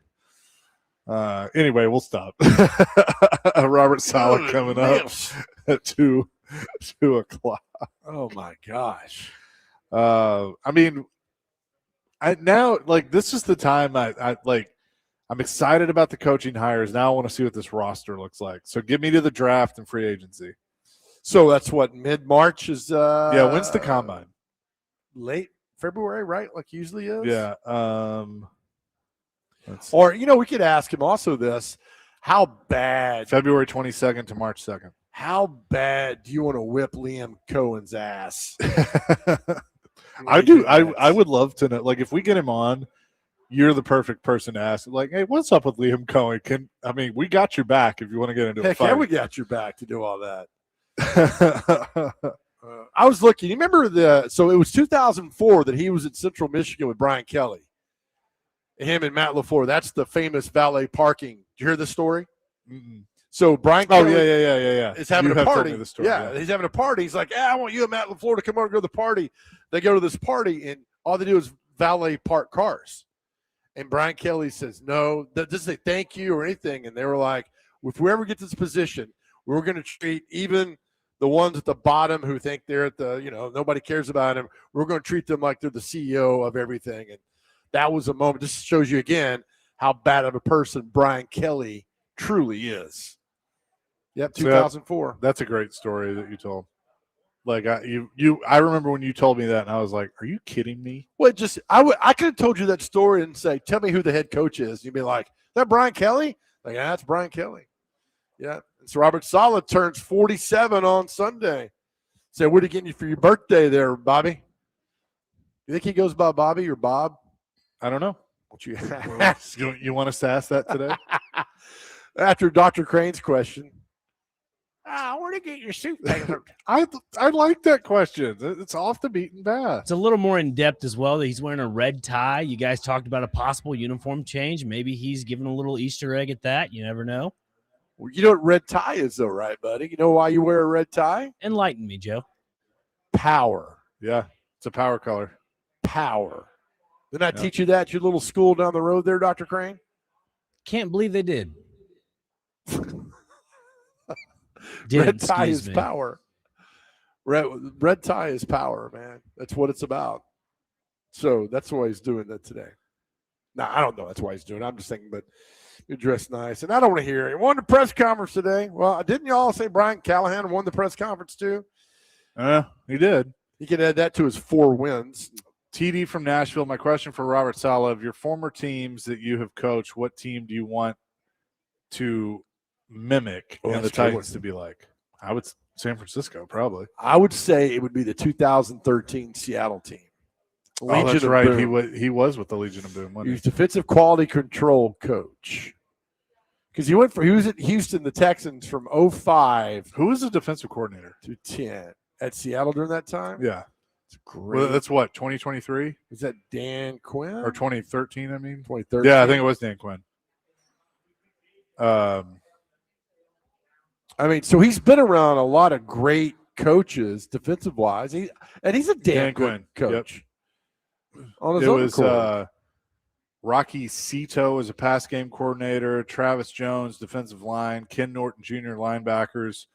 [SPEAKER 1] Anyway, we'll stop. Robert Saleh coming up at 2 o'clock.
[SPEAKER 2] Oh my gosh.
[SPEAKER 1] I mean, this is the time I'm excited about the coaching hires. Now I want to see what this roster looks like. So give me to the draft and free agency.
[SPEAKER 2] So that's what mid-March is.
[SPEAKER 1] When's the combine?
[SPEAKER 2] Late February, right? Like usually is.
[SPEAKER 1] Yeah.
[SPEAKER 2] Or we could ask him also this: how bad?
[SPEAKER 1] February 22nd to March 2nd.
[SPEAKER 2] How bad do you want to whip Liam Cohen's ass?
[SPEAKER 1] I do. I would love to know. Like, if we get him on, you're the perfect person to ask. Like, hey, what's up with Liam Cohen? We got your back if you want to get into a fight.
[SPEAKER 2] Yeah, we got your back to do all that. I was looking. You remember so it was 2004 that he was at Central Michigan with Brian Kelly. Him and Matt LaFleur. That's the famous valet parking. Did you hear this story?
[SPEAKER 1] Mm-mm.
[SPEAKER 2] So Brian Kelly
[SPEAKER 1] yeah.
[SPEAKER 2] is having a party.
[SPEAKER 1] The story,
[SPEAKER 2] yeah, he's having a party. He's like, I want you and Matt LaFleur to come over and go to the party. They go to this party, and all they do is valet park cars. And Brian Kelly says, no, that doesn't say thank you or anything. And they were like, if we ever get to this position, we're going to treat even the ones at the bottom who think they're at the, nobody cares about them. We're going to treat them like they're the CEO of everything. And that was a moment. This shows you again how bad of a person Brian Kelly truly is. Yep,
[SPEAKER 1] So
[SPEAKER 2] 2004.
[SPEAKER 1] That's a great story that you told. Like I remember when you told me that, and I was like, "Are you kidding me?"
[SPEAKER 2] Well, I could have told you that story and say, "Tell me who the head coach is." You'd be like, "That Brian Kelly?" Like, yeah, that's Brian Kelly. Yeah. And so Robert Saleh turns 47 on Sunday. So what are you getting you for your birthday there, Bobby? You think he goes by Bobby or Bob?
[SPEAKER 1] I don't know.
[SPEAKER 2] What you ask?
[SPEAKER 1] You want us to ask that today?
[SPEAKER 2] After Dr. Crane's question. Where to get your suit tailored?
[SPEAKER 1] I like that question. It's off the beaten path.
[SPEAKER 3] It's a little more in depth as well. That he's wearing a red tie. You guys talked about a possible uniform change. Maybe he's giving a little Easter egg at that. You never know.
[SPEAKER 2] Well, you know what red tie is, though, right, buddy? You know why you wear a red tie?
[SPEAKER 3] Enlighten me, Joe.
[SPEAKER 2] Power.
[SPEAKER 1] Yeah, it's a power color.
[SPEAKER 2] Power. Didn't I teach you that at your little school down the road there, Dr. Crane?
[SPEAKER 3] Can't believe they did.
[SPEAKER 2] Red tie is power. Red tie is power, man. That's what it's about. So that's why he's doing that today. Now, I don't know that's why he's doing it. I'm just thinking, but you're dressed nice. And I don't want to hear it. He won the press conference today. Well, didn't y'all say Brian Callahan won the press conference too?
[SPEAKER 1] He did.
[SPEAKER 2] He can add that to his 4 wins.
[SPEAKER 1] TD from Nashville. My question for Robert Saleh: of your former teams that you have coached, what team do you want to mimic and the Titans to be like? I would San Francisco, probably.
[SPEAKER 2] I would say it would be the 2013 Seattle team.
[SPEAKER 1] Legion that's right. Boom. He was with the Legion of Boom.
[SPEAKER 2] He was defensive quality control coach. Because he was at Houston, the Texans from 05.
[SPEAKER 1] Who was the defensive coordinator?
[SPEAKER 2] To 10 at Seattle during that time.
[SPEAKER 1] Yeah,
[SPEAKER 2] it's great.
[SPEAKER 1] Well, that's what 2023.
[SPEAKER 2] Is that Dan Quinn
[SPEAKER 1] or 2013? I mean,
[SPEAKER 2] 2013.
[SPEAKER 1] Yeah, I think it was Dan Quinn.
[SPEAKER 2] I mean, so he's been around a lot of great coaches, defensive wise. He's a Dan Quinn coach.
[SPEAKER 1] Yep.
[SPEAKER 2] On his own
[SPEAKER 1] was Rocky Cito as a pass game coordinator, Travis Jones, defensive line, Ken Norton Jr., linebackers,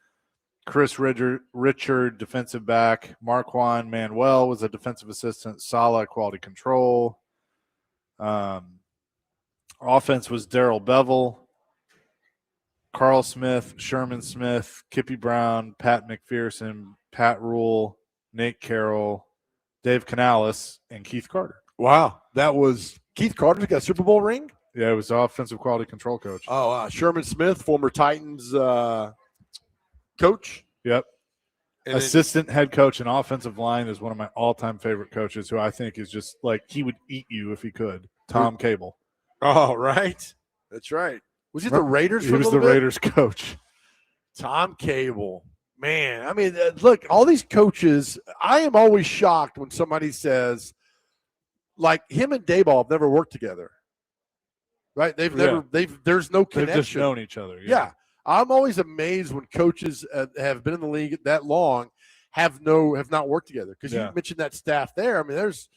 [SPEAKER 1] Chris Richard, defensive back, Marquand Manuel was a defensive assistant, Saleh, quality control. Offense was Darrell Bevel, Carl Smith, Sherman Smith, Kippy Brown, Pat McPherson, Pat Rule, Nate Carroll, Dave Canales, and Keith Carter.
[SPEAKER 2] Wow. That was Keith Carter's got a Super Bowl ring?
[SPEAKER 1] Yeah, it was offensive quality control coach.
[SPEAKER 2] Oh, Sherman Smith, former Titans coach.
[SPEAKER 1] Yep. And assistant head coach and offensive line is one of my all-time favorite coaches who I think is just like he would eat you if he could. Tom Cable.
[SPEAKER 2] Oh, right. That's right. Was he the Raiders?
[SPEAKER 1] He was the Raiders coach.
[SPEAKER 2] Tom Cable. Man, I mean, look, all these coaches, I am always shocked when somebody says, like him and Daboll have never worked together. Right? There's no connection.
[SPEAKER 1] They've just known each other.
[SPEAKER 2] Yeah. I'm always amazed when coaches have been in the league that long have not worked together. Because you mentioned that staff there. I mean, there's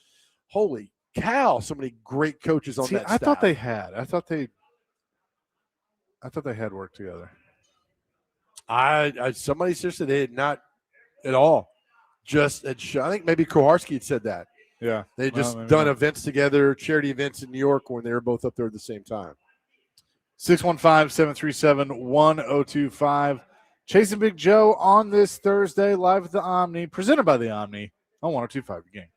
[SPEAKER 2] holy cow, so many great coaches on that staff.
[SPEAKER 1] I thought they had. I thought they had worked together.
[SPEAKER 2] Somebody said they had not at all. I think maybe Koharski had said that.
[SPEAKER 1] Yeah.
[SPEAKER 2] They had just done events together, charity events in New York when they were both up there at the same time.
[SPEAKER 1] 615-737-1025. Chasing Big Joe on this Thursday, live at the Omni, presented by the Omni on 1025 The Game.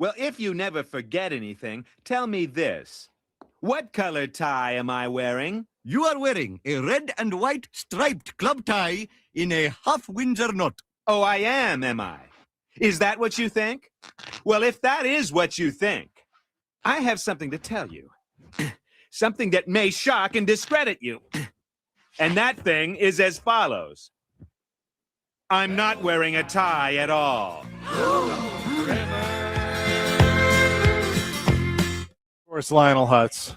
[SPEAKER 8] Well, if you never forget anything, tell me this. What color tie am I wearing?
[SPEAKER 9] You are wearing a red and white striped club tie in a half Windsor knot.
[SPEAKER 8] Oh, I am I? Is that what you think? Well, if that is what you think, I have something to tell you. Something that may shock and discredit you. And that thing is as follows. I'm not wearing a tie at all.
[SPEAKER 1] Of course, Lionel Hutz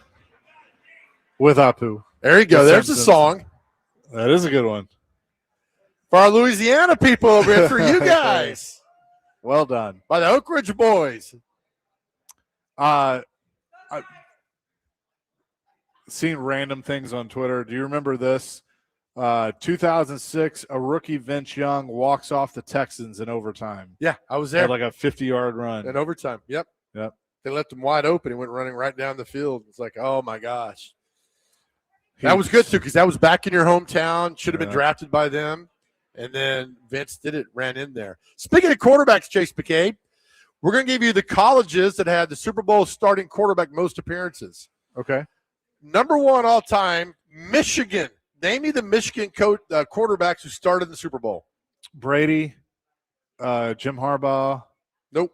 [SPEAKER 1] with Apu.
[SPEAKER 2] There you go.
[SPEAKER 1] The
[SPEAKER 2] There's a
[SPEAKER 1] Simpsons.
[SPEAKER 2] song
[SPEAKER 1] That is a good one.
[SPEAKER 2] for our Louisiana people over here, for you guys,
[SPEAKER 1] Well done.
[SPEAKER 2] by the Oak Ridge Boys.
[SPEAKER 1] I've seen random things on Twitter. Do you remember this? 2006, a rookie Vince Young walks off the Texans in overtime.
[SPEAKER 2] Yeah, I was
[SPEAKER 1] Had
[SPEAKER 2] there
[SPEAKER 1] like a 50-yard run.
[SPEAKER 2] in overtime. Yep.
[SPEAKER 1] Yep.
[SPEAKER 2] They left him wide open. He went running right down the field. It's like, oh, my gosh. That was good, too, because that was back in your hometown. Should have been
[SPEAKER 1] Yeah.
[SPEAKER 2] drafted by them. And then Vince did it, ran in there. Speaking of quarterbacks, Chase McCabe, we're going to give you the colleges that had the Super Bowl starting quarterback most appearances.
[SPEAKER 1] Okay.
[SPEAKER 2] Number one all time, Michigan. Name me the Michigan quarterbacks who started in the Super Bowl.
[SPEAKER 1] Brady, Jim Harbaugh.
[SPEAKER 2] Nope.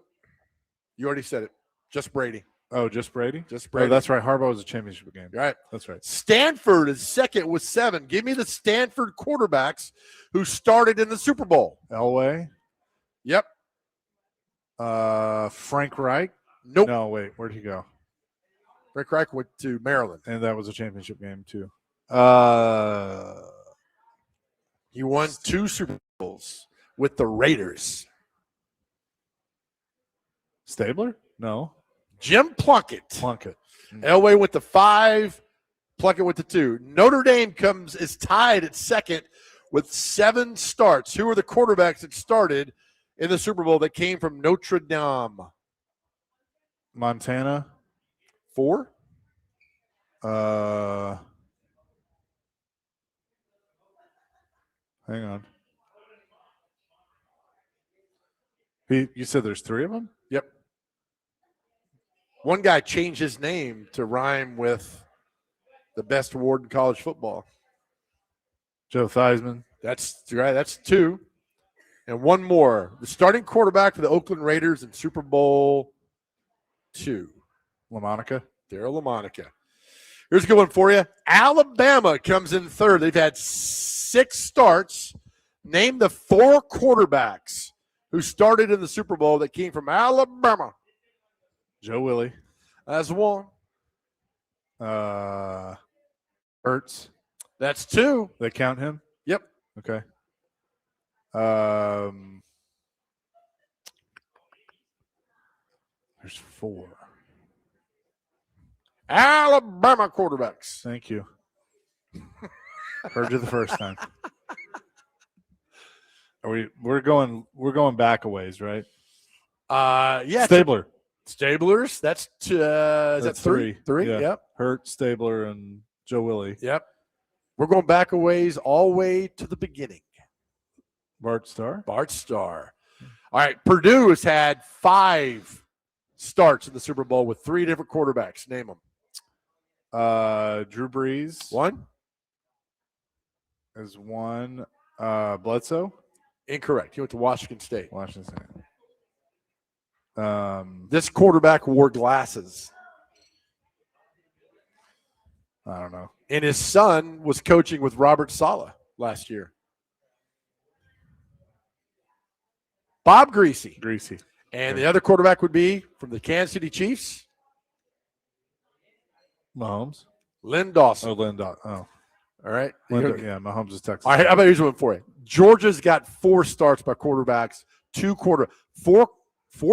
[SPEAKER 2] You already said it. Just Brady.
[SPEAKER 1] Oh, just Brady?
[SPEAKER 2] Just Brady.
[SPEAKER 1] Oh, that's right. Harbaugh was a championship game.
[SPEAKER 2] Right.
[SPEAKER 1] That's right.
[SPEAKER 2] Stanford is second with 7. Give me the Stanford quarterbacks who started in the Super Bowl.
[SPEAKER 1] Elway.
[SPEAKER 2] Yep.
[SPEAKER 1] Frank Reich.
[SPEAKER 2] Nope.
[SPEAKER 1] No, wait. Where'd he go?
[SPEAKER 2] Frank Reich went to Maryland.
[SPEAKER 1] And that was a championship game, too.
[SPEAKER 2] He won 2 Super Bowls with the Raiders.
[SPEAKER 1] Stabler? No.
[SPEAKER 2] Jim Plunkett.
[SPEAKER 1] Plunkett.
[SPEAKER 2] Elway went to 5. Plunkett went to 2. Notre Dame is tied at second with 7 starts. Who are the quarterbacks that started in the Super Bowl that came from Notre Dame?
[SPEAKER 1] Montana.
[SPEAKER 2] 4.
[SPEAKER 1] Hang on. You said there's 3 of them?
[SPEAKER 2] Yep. One guy changed his name to rhyme with the best award in college football.
[SPEAKER 1] Joe Theismann.
[SPEAKER 2] That's right. That's 2. And one more. The starting quarterback for the Oakland Raiders in Super Bowl 2.
[SPEAKER 1] LaMonica.
[SPEAKER 2] Darryl LaMonica. Here's a good one for you. Alabama comes in third. They've had 6 starts. Name the 4 quarterbacks who started in the Super Bowl that came from Alabama.
[SPEAKER 1] Joe Willie.
[SPEAKER 2] That's 1.
[SPEAKER 1] Ertz.
[SPEAKER 2] That's 2.
[SPEAKER 1] They count him?
[SPEAKER 2] Yep.
[SPEAKER 1] Okay. There's 4.
[SPEAKER 2] Alabama quarterbacks.
[SPEAKER 1] Thank you. Heard you the first time. We're going back a ways, right?
[SPEAKER 2] Yeah.
[SPEAKER 1] Stabler.
[SPEAKER 2] Stablers. That's is that 3? 3.
[SPEAKER 1] Yeah.
[SPEAKER 2] Yep.
[SPEAKER 1] Hurt, Stabler, and Joe Willie.
[SPEAKER 2] Yep. We're going back a ways, all the way to the beginning.
[SPEAKER 1] Bart Starr.
[SPEAKER 2] Bart Starr. All right. Purdue has had 5 starts in the Super Bowl with 3 different quarterbacks. Name them.
[SPEAKER 1] Drew Brees.
[SPEAKER 2] 1.
[SPEAKER 1] Is 1. Bledsoe.
[SPEAKER 2] Incorrect. He went to Washington State.
[SPEAKER 1] Washington State.
[SPEAKER 2] This quarterback wore glasses.
[SPEAKER 1] I don't know.
[SPEAKER 2] And his son was coaching with Robert Saleh last year. Bob Greasy.
[SPEAKER 1] Greasy.
[SPEAKER 2] And the other quarterback would be from the Kansas City Chiefs.
[SPEAKER 1] Mahomes.
[SPEAKER 2] Lynn Dawson.
[SPEAKER 1] Oh, Lynn Dawson. Oh.
[SPEAKER 2] All right.
[SPEAKER 1] Yeah, Mahomes is Texas.
[SPEAKER 2] All right, how about here's one for you. Georgia's got 4 starts by quarterbacks, 4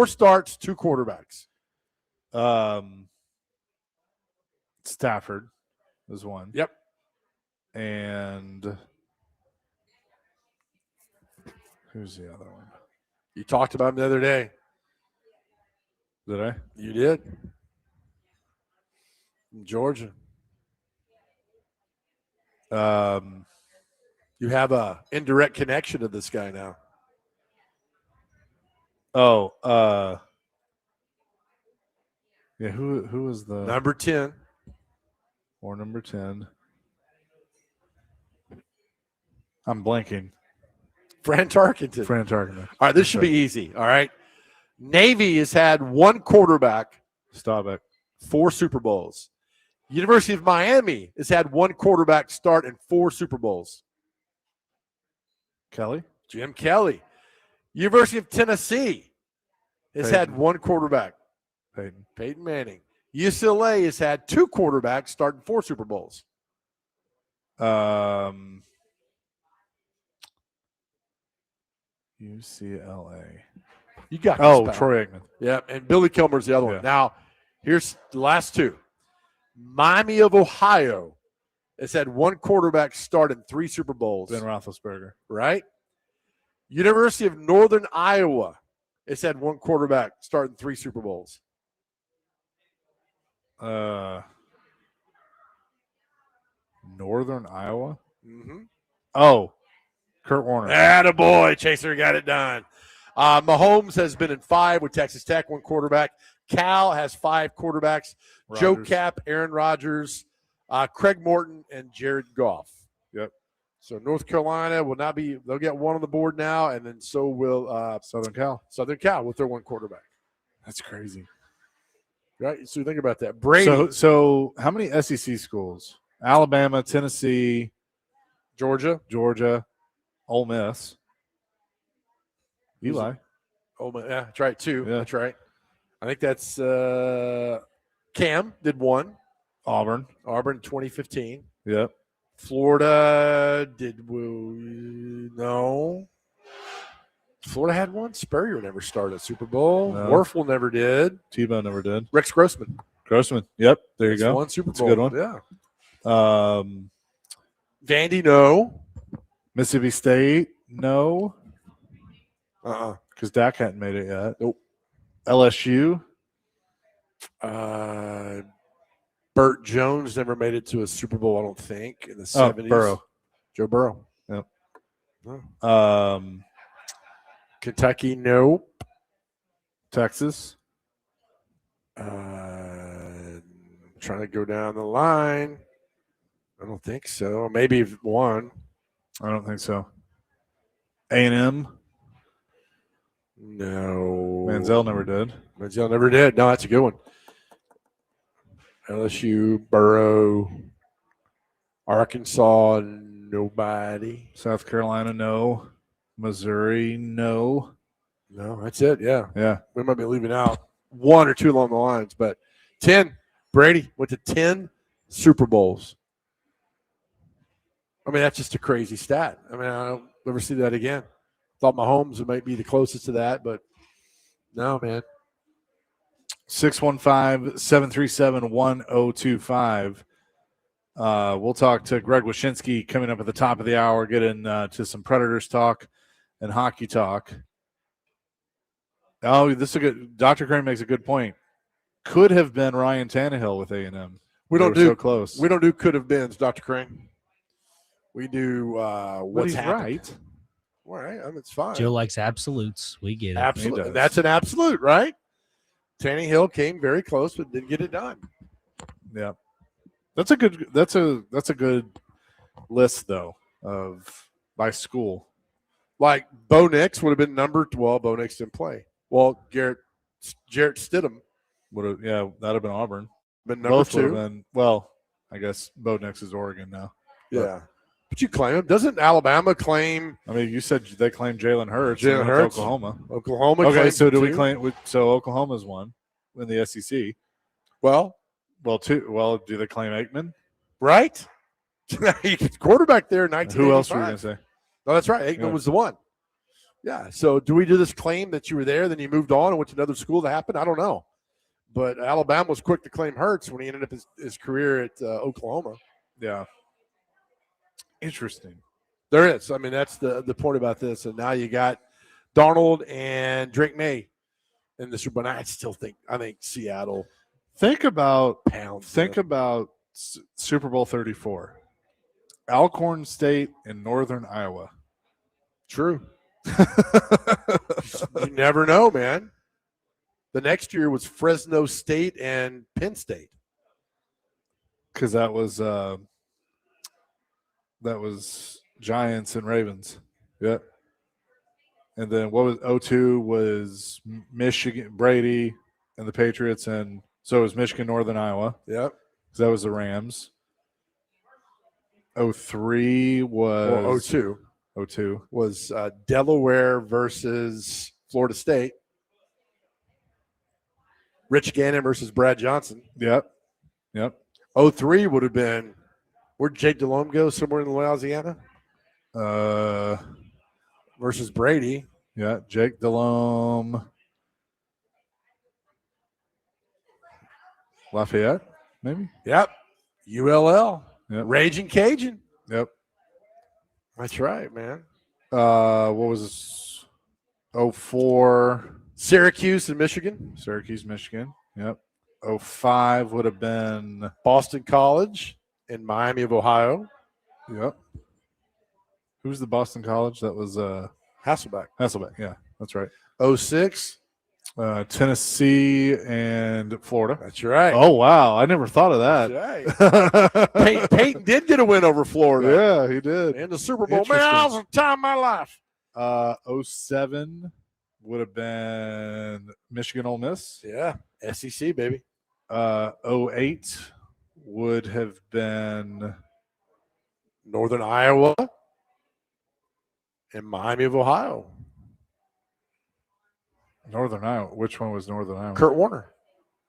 [SPEAKER 2] starts, 2 quarterbacks.
[SPEAKER 1] Stafford is 1.
[SPEAKER 2] Yep.
[SPEAKER 1] And who's the other one?
[SPEAKER 2] You talked about him the other day.
[SPEAKER 1] Did I?
[SPEAKER 2] You did. From Georgia. You have a indirect connection to this guy now.
[SPEAKER 1] Oh, Yeah, who was the
[SPEAKER 2] Number 10.
[SPEAKER 1] or number 10? I'm blanking.
[SPEAKER 2] Fran Tarkenton.
[SPEAKER 1] Fran Tarkenton.
[SPEAKER 2] All right, this should be easy. All right. Navy has had one quarterback,
[SPEAKER 1] Staubach.
[SPEAKER 2] 4 Super Bowls. University of Miami has had one quarterback start in 4 Super Bowls.
[SPEAKER 1] Kelly.
[SPEAKER 2] Jim Kelly. University of Tennessee has had
[SPEAKER 1] Peyton.
[SPEAKER 2] one quarterback. Peyton Manning. UCLA has had 2 quarterbacks start in 4 Super Bowls.
[SPEAKER 1] UCLA.
[SPEAKER 2] You got this, pal.
[SPEAKER 1] Troy Aikman.
[SPEAKER 2] Yeah, and Billy Kilmer's the other
[SPEAKER 1] Yeah.
[SPEAKER 2] one. Now, here's the last 2. Miami of Ohio has had one quarterback start in 3 Super Bowls.
[SPEAKER 1] Ben Roethlisberger.
[SPEAKER 2] Right? University of Northern Iowa has had one quarterback start in 3 Super Bowls.
[SPEAKER 1] Northern Iowa.
[SPEAKER 2] Mm-hmm.
[SPEAKER 1] Oh, Kurt Warner.
[SPEAKER 2] Attaboy, Chaser got it done. Mahomes has been in 5 with Texas Tech, one quarterback. Cal has 5 quarterbacks.
[SPEAKER 1] Rodgers.
[SPEAKER 2] Joe Cap, Aaron Rodgers, Craig Morton, and Jared Goff.
[SPEAKER 1] Yep.
[SPEAKER 2] So North Carolina will not be – they'll get one on the board now, and then so will
[SPEAKER 1] Southern Cal.
[SPEAKER 2] Southern Cal with their one quarterback.
[SPEAKER 1] That's crazy.
[SPEAKER 2] Right? So think about that. Brady.
[SPEAKER 1] So how many SEC schools? Alabama, Tennessee,
[SPEAKER 2] Georgia.
[SPEAKER 1] Ole Miss. Eli.
[SPEAKER 2] Oh, yeah, that's right, 2.
[SPEAKER 1] Yeah.
[SPEAKER 2] That's right. I think that's Cam did 1.
[SPEAKER 1] Auburn
[SPEAKER 2] 2015.
[SPEAKER 1] Yep.
[SPEAKER 2] Florida did no. Florida had 1. Spurrier never started a Super Bowl.
[SPEAKER 1] No.
[SPEAKER 2] Werfel never did.
[SPEAKER 1] Tebow never did.
[SPEAKER 2] Rex Grossman.
[SPEAKER 1] Yep. There you
[SPEAKER 2] That's
[SPEAKER 1] go.
[SPEAKER 2] 1 Super
[SPEAKER 1] That's a
[SPEAKER 2] Bowl.
[SPEAKER 1] good one.
[SPEAKER 2] Yeah.
[SPEAKER 1] Vandy,
[SPEAKER 2] no.
[SPEAKER 1] Mississippi State, no.
[SPEAKER 2] Because
[SPEAKER 1] Dak hadn't made it yet.
[SPEAKER 2] Nope.
[SPEAKER 1] LSU.
[SPEAKER 2] Burt Jones never made it to a Super Bowl, I don't think, in the 70s.
[SPEAKER 1] Burrow.
[SPEAKER 2] Joe Burrow.
[SPEAKER 1] Yep.
[SPEAKER 2] No. Kentucky, nope.
[SPEAKER 1] Texas.
[SPEAKER 2] Trying to go down the line. I don't think so. Maybe 1.
[SPEAKER 1] I don't think so. A&M.
[SPEAKER 2] No.
[SPEAKER 1] Manziel never did.
[SPEAKER 2] Manziel never did. No, that's a good one. LSU, Burrow, Arkansas, nobody.
[SPEAKER 1] South Carolina, no. Missouri, no.
[SPEAKER 2] No, that's it. Yeah.
[SPEAKER 1] Yeah.
[SPEAKER 2] We might be leaving out 1 or 2 along the lines, but 10. Brady went to 10 Super Bowls. I mean, that's just a crazy stat. I mean, I don't ever see that again. Thought Mahomes might be the closest to that, but no, man.
[SPEAKER 1] 615-737-1025. We'll talk to Greg Wyshynski coming up at the top of the hour, get into some Predators talk and hockey talk. Oh, this is a good. Dr. Crane makes a good point. Could have been Ryan Tannehill with A&M.
[SPEAKER 2] We don't
[SPEAKER 1] do so close.
[SPEAKER 2] We don't do could have beens, Dr. Crane. We do what's happened.
[SPEAKER 1] Right.
[SPEAKER 2] All right, I mean, it's fine.
[SPEAKER 3] Joe likes absolutes. We get it.
[SPEAKER 2] Absolutely, that's an absolute, right? Tannehill came very close, but didn't get it done.
[SPEAKER 1] Yeah, that's a good. That's a good list though of by school.
[SPEAKER 2] Like Bo Nix would have been number 12. Bo Nix didn't play. Well, Jarrett Stidham
[SPEAKER 1] Would have, yeah, that'd have been Auburn.
[SPEAKER 2] been number
[SPEAKER 1] Both would
[SPEAKER 2] 2.
[SPEAKER 1] have been. Well, I guess Bo Nix is Oregon now.
[SPEAKER 2] Yeah, but you claim him. Doesn't Alabama claim
[SPEAKER 1] I mean, you said they claimed Jalen Hurts.
[SPEAKER 2] Jalen
[SPEAKER 1] and
[SPEAKER 2] Hurts?
[SPEAKER 1] Oklahoma.
[SPEAKER 2] Oklahoma?
[SPEAKER 1] Okay,
[SPEAKER 2] claims
[SPEAKER 1] so do
[SPEAKER 2] him
[SPEAKER 1] we
[SPEAKER 2] too?
[SPEAKER 1] claim? So Oklahoma's one in the SEC.
[SPEAKER 2] Well,
[SPEAKER 1] Two. Well, do they claim Aikman?
[SPEAKER 2] right? He's quarterback there in 1985.
[SPEAKER 1] Who else were you gonna say?
[SPEAKER 2] No, that's right. Aikman
[SPEAKER 1] Yeah.
[SPEAKER 2] was the one. Yeah. So do we do this claim that you were there, then you moved on and went to another school that happened? I don't know. But Alabama was quick to claim Hurts when he ended up his career at Oklahoma.
[SPEAKER 1] Yeah. Interesting.
[SPEAKER 2] There is. I mean, that's the point about this. And now you got Darnold and Drake May in the Super Bowl. I think Seattle
[SPEAKER 1] Think about
[SPEAKER 2] pounds.
[SPEAKER 1] about Super Bowl 34. Alcorn State in Northern Iowa.
[SPEAKER 2] True. You never know, man. The next year was Fresno State and Penn State.
[SPEAKER 1] Because that was Giants and Ravens. Yep. And then what was 02 was Michigan, Brady, and the Patriots, and so it was Michigan, Northern Iowa.
[SPEAKER 2] Yep.
[SPEAKER 1] Because that was the Rams. 03 was
[SPEAKER 2] 02 was Delaware versus Florida State. Rich Gannon versus Brad Johnson.
[SPEAKER 1] Yep.
[SPEAKER 2] 03 would have been, where'd Jake Delhomme go? Somewhere in Louisiana? Versus Brady.
[SPEAKER 1] Yeah, Jake Delhomme. Lafayette, maybe?
[SPEAKER 2] Yep. ULL.
[SPEAKER 1] Yep.
[SPEAKER 2] Raging Cajun.
[SPEAKER 1] Yep.
[SPEAKER 2] That's right, man.
[SPEAKER 1] What was this? 04.
[SPEAKER 2] Syracuse and Michigan.
[SPEAKER 1] Syracuse, Michigan. Yep. 05 would have been
[SPEAKER 2] Boston College and Miami of Ohio.
[SPEAKER 1] Yep. Who's the Boston College? That was
[SPEAKER 2] Hasselbeck.
[SPEAKER 1] Hasselbeck, yeah, that's right.
[SPEAKER 2] 06.
[SPEAKER 1] Tennessee and Florida.
[SPEAKER 2] That's right.
[SPEAKER 1] Oh, wow. I never thought of that.
[SPEAKER 2] That's right. Peyton did get a win over Florida.
[SPEAKER 1] Yeah, he did.
[SPEAKER 2] In the Super Bowl. Man, that was the time of my life.
[SPEAKER 1] 07 would have been Michigan Ole Miss.
[SPEAKER 2] Yeah. SEC, baby.
[SPEAKER 1] 08 would have been
[SPEAKER 2] Northern Iowa and Miami of Ohio.
[SPEAKER 1] Northern Iowa. Which one was Northern Iowa?
[SPEAKER 2] Kurt Warner.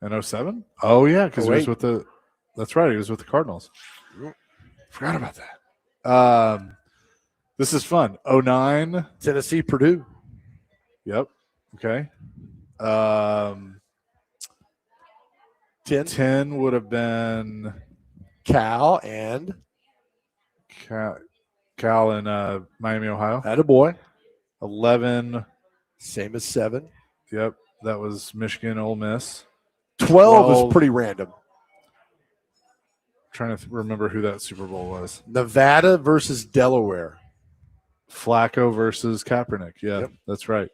[SPEAKER 1] In 07? Oh, yeah, because he was
[SPEAKER 2] 08.
[SPEAKER 1] with the – that's right. He was with the Cardinals.
[SPEAKER 2] Yep.
[SPEAKER 1] Forgot about that. This is fun. 09.
[SPEAKER 2] Tennessee, Purdue.
[SPEAKER 1] Yep. Okay. 10 would have been
[SPEAKER 2] Cal and
[SPEAKER 1] Cal in Miami, Ohio.
[SPEAKER 2] Attaboy.
[SPEAKER 1] 11.
[SPEAKER 2] Same as 7.
[SPEAKER 1] Yep. That was Michigan, Ole Miss.
[SPEAKER 2] 12 is pretty random.
[SPEAKER 1] Trying to remember who that Super Bowl was.
[SPEAKER 2] Nevada versus Delaware.
[SPEAKER 1] Flacco versus Kaepernick. Yeah,
[SPEAKER 2] Yep.
[SPEAKER 1] That's right.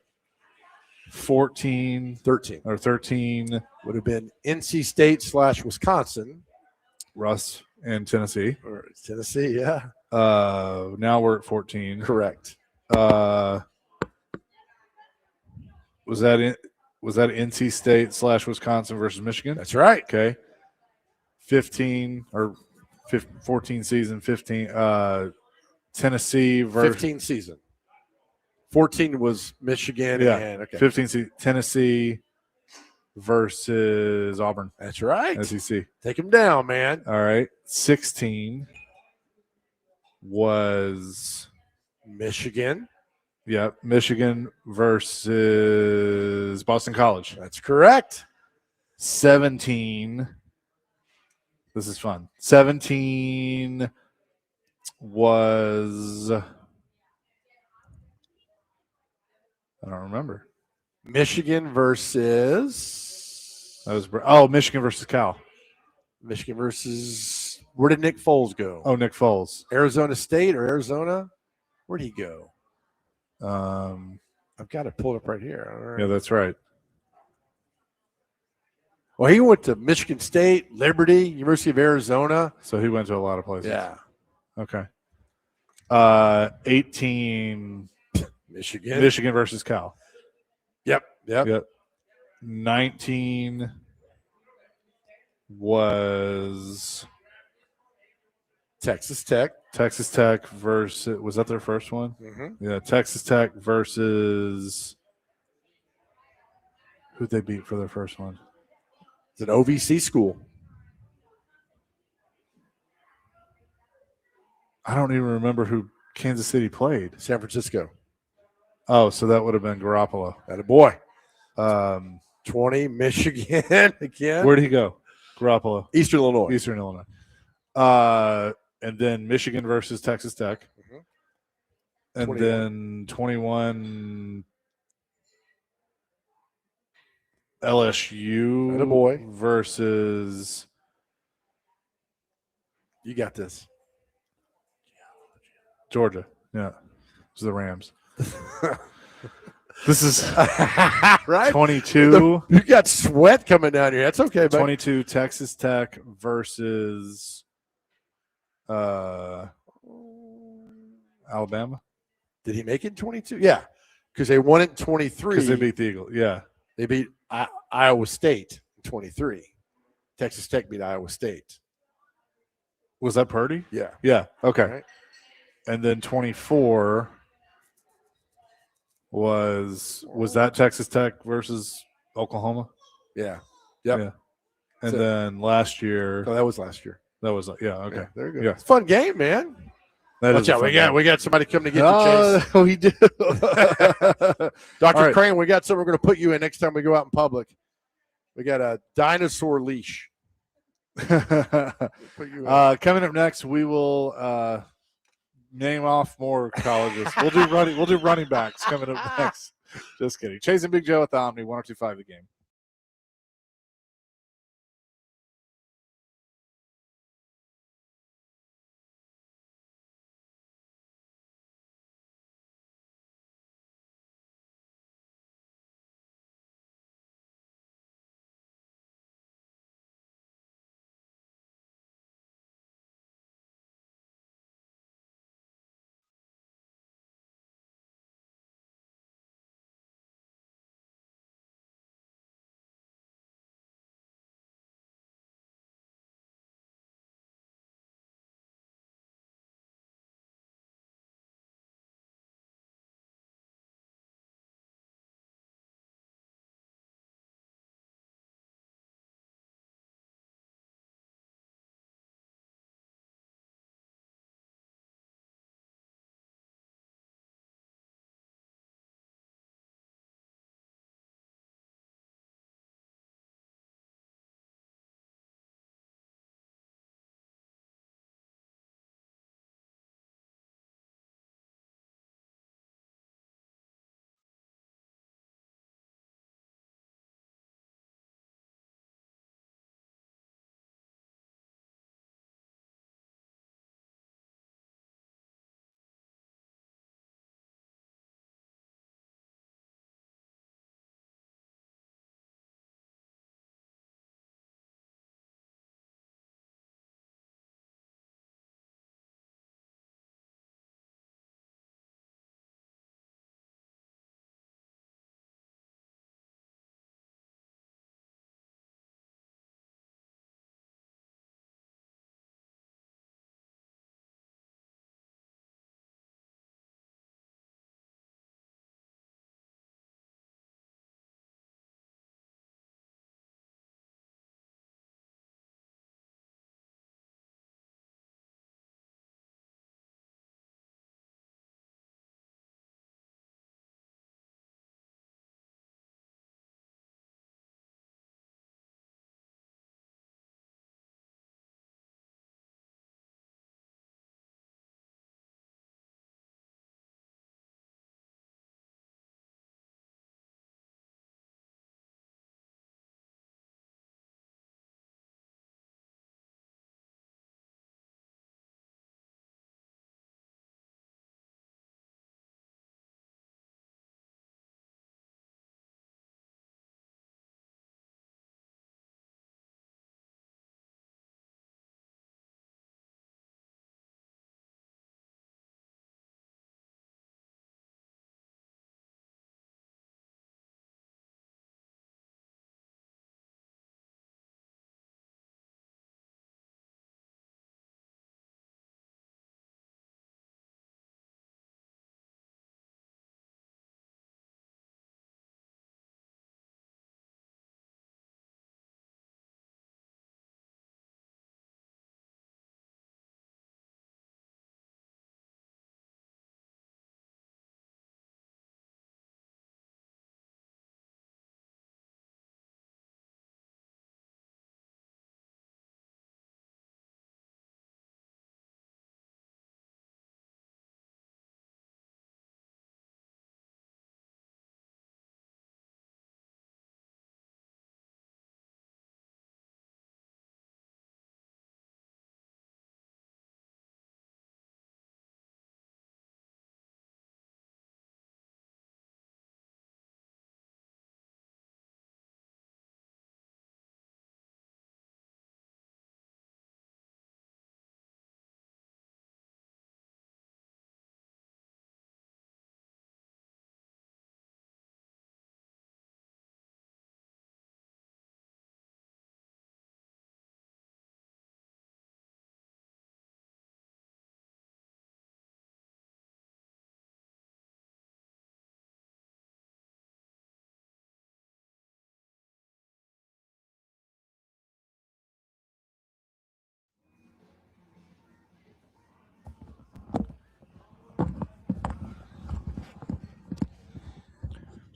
[SPEAKER 1] 13
[SPEAKER 2] 13
[SPEAKER 1] would
[SPEAKER 2] have been NC State / Wisconsin.
[SPEAKER 1] Russ and Tennessee.
[SPEAKER 2] Or Tennessee, yeah.
[SPEAKER 1] Now we're at 14.
[SPEAKER 2] Correct.
[SPEAKER 1] Was that NC State / Wisconsin versus Michigan?
[SPEAKER 2] That's right.
[SPEAKER 1] Okay. 15 or 14 season 15. Tennessee versus
[SPEAKER 2] 15 season. 14 was Michigan.
[SPEAKER 1] Yeah.
[SPEAKER 2] And, okay.
[SPEAKER 1] 15 season Tennessee versus Auburn.
[SPEAKER 2] That's right.
[SPEAKER 1] SEC.
[SPEAKER 2] Take him down, man.
[SPEAKER 1] All right. 16 was
[SPEAKER 2] Michigan.
[SPEAKER 1] Yep. Michigan versus Boston College.
[SPEAKER 2] That's correct.
[SPEAKER 1] 17. This is fun. 17 was I don't remember.
[SPEAKER 2] Michigan versus
[SPEAKER 1] That was Michigan versus Cal.
[SPEAKER 2] Michigan versus where did Nick Foles go?
[SPEAKER 1] Oh, Nick Foles.
[SPEAKER 2] Arizona State or Arizona? Where'd he go?
[SPEAKER 1] I've
[SPEAKER 2] got it pulled up right here.
[SPEAKER 1] Yeah, that's right.
[SPEAKER 2] Well, he went to Michigan State, Liberty, University of Arizona.
[SPEAKER 1] So he went to a lot of places.
[SPEAKER 2] Yeah.
[SPEAKER 1] Okay. 18 Michigan versus Cal.
[SPEAKER 2] Yep.
[SPEAKER 1] 19 was
[SPEAKER 2] Texas Tech.
[SPEAKER 1] Texas Tech versus, was that their first one?
[SPEAKER 2] Mm-hmm.
[SPEAKER 1] Yeah, Texas Tech versus, who'd they beat for their first one?
[SPEAKER 2] It's an OVC school.
[SPEAKER 1] I don't even remember who Kansas City played.
[SPEAKER 2] San Francisco.
[SPEAKER 1] Oh, so that would have been Garoppolo.
[SPEAKER 2] Attaboy.
[SPEAKER 1] 20,
[SPEAKER 2] Michigan again.
[SPEAKER 1] Where'd he go? Garoppolo.
[SPEAKER 2] Eastern Illinois.
[SPEAKER 1] Eastern Illinois. And then Michigan versus Texas Tech.
[SPEAKER 2] Mhm.
[SPEAKER 1] And
[SPEAKER 2] 21.
[SPEAKER 1] then 21 LSU
[SPEAKER 2] Attaboy.
[SPEAKER 1] versus
[SPEAKER 2] You got this.
[SPEAKER 1] Georgia. Yeah. It was the Rams. This is
[SPEAKER 2] right?
[SPEAKER 1] 22.
[SPEAKER 2] You got sweat coming down here. That's okay, buddy.
[SPEAKER 1] 22 Texas Tech versus Alabama.
[SPEAKER 2] Did he make it in 22? Yeah, because they won it in 23.
[SPEAKER 1] Because they beat the Eagles. Yeah.
[SPEAKER 2] They beat Iowa State in 23. Texas Tech beat Iowa State.
[SPEAKER 1] Was that Purdy?
[SPEAKER 2] Yeah.
[SPEAKER 1] Yeah. Okay.
[SPEAKER 2] Right.
[SPEAKER 1] And then 24 was that Texas Tech versus Oklahoma?
[SPEAKER 2] Yeah. Yep.
[SPEAKER 1] Yeah. And then last year.
[SPEAKER 2] Oh, that was last year.
[SPEAKER 1] That was okay.
[SPEAKER 2] Yeah, very good.
[SPEAKER 1] Yeah.
[SPEAKER 2] It's a fun game, man.
[SPEAKER 1] That
[SPEAKER 2] Watch
[SPEAKER 1] is a
[SPEAKER 2] out.
[SPEAKER 1] fun
[SPEAKER 2] We got somebody coming to get you, Chase.
[SPEAKER 1] we do.
[SPEAKER 2] Dr.
[SPEAKER 1] All right.
[SPEAKER 2] Crane, we got something we're going to put you in next time we go out in public. We got a dinosaur leash.
[SPEAKER 1] Coming up next, we will name off more colleges. We'll do running backs coming up next. Just kidding. Chasing Big Joe at the Omni 102.5 The Game.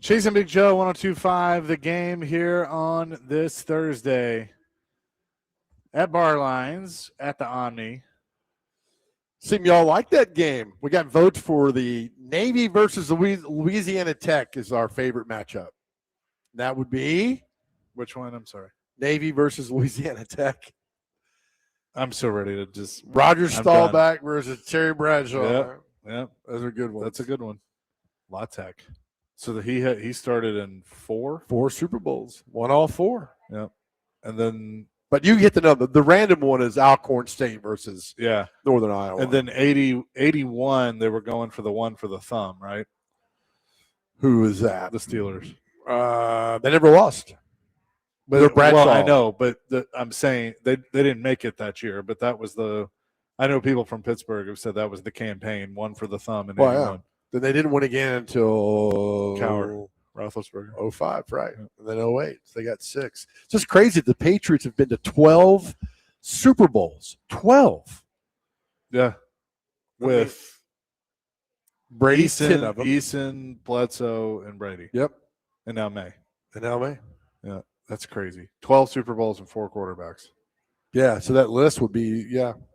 [SPEAKER 1] Chasing Big Joe, 102.5, the game here on this Thursday at Barlines at the Omni.
[SPEAKER 2] Seem y'all like that game. We got votes for the Navy versus Louisiana Tech is our favorite matchup. That would be
[SPEAKER 1] Which one? I'm sorry.
[SPEAKER 2] Navy versus Louisiana Tech.
[SPEAKER 1] I'm so ready to just.
[SPEAKER 2] Roger
[SPEAKER 1] I'm
[SPEAKER 2] Staubach versus Terry Bradshaw.
[SPEAKER 1] Yep.
[SPEAKER 2] Those are good ones.
[SPEAKER 1] That's a good one. La Tech. So that he started in 4
[SPEAKER 2] Super Bowls. Won all 4.
[SPEAKER 1] Yep. And then
[SPEAKER 2] But you get to know the random one is Alcorn State versus Northern Iowa.
[SPEAKER 1] And then 81, they were going for the one for the thumb, right?
[SPEAKER 2] Who is that?
[SPEAKER 1] The Steelers.
[SPEAKER 2] They never lost.
[SPEAKER 1] But well, I know, but I'm saying they didn't make it that year. But that was I know people from Pittsburgh have said that was the campaign, one for the thumb in 81.
[SPEAKER 2] Yeah. Then they didn't win again until
[SPEAKER 1] Coward. Roethlisberger.
[SPEAKER 2] 05, right. Yeah. And then 08. So they got 6. It's just crazy. The Patriots have been to 12 Super Bowls. 12.
[SPEAKER 1] Yeah. With
[SPEAKER 2] Brady, 10 of them.
[SPEAKER 1] Eason, Bledsoe, and Brady.
[SPEAKER 2] Yep.
[SPEAKER 1] And now May.
[SPEAKER 2] Yeah.
[SPEAKER 1] That's crazy. 12 Super Bowls and 4 quarterbacks.
[SPEAKER 2] Yeah. So that list would be,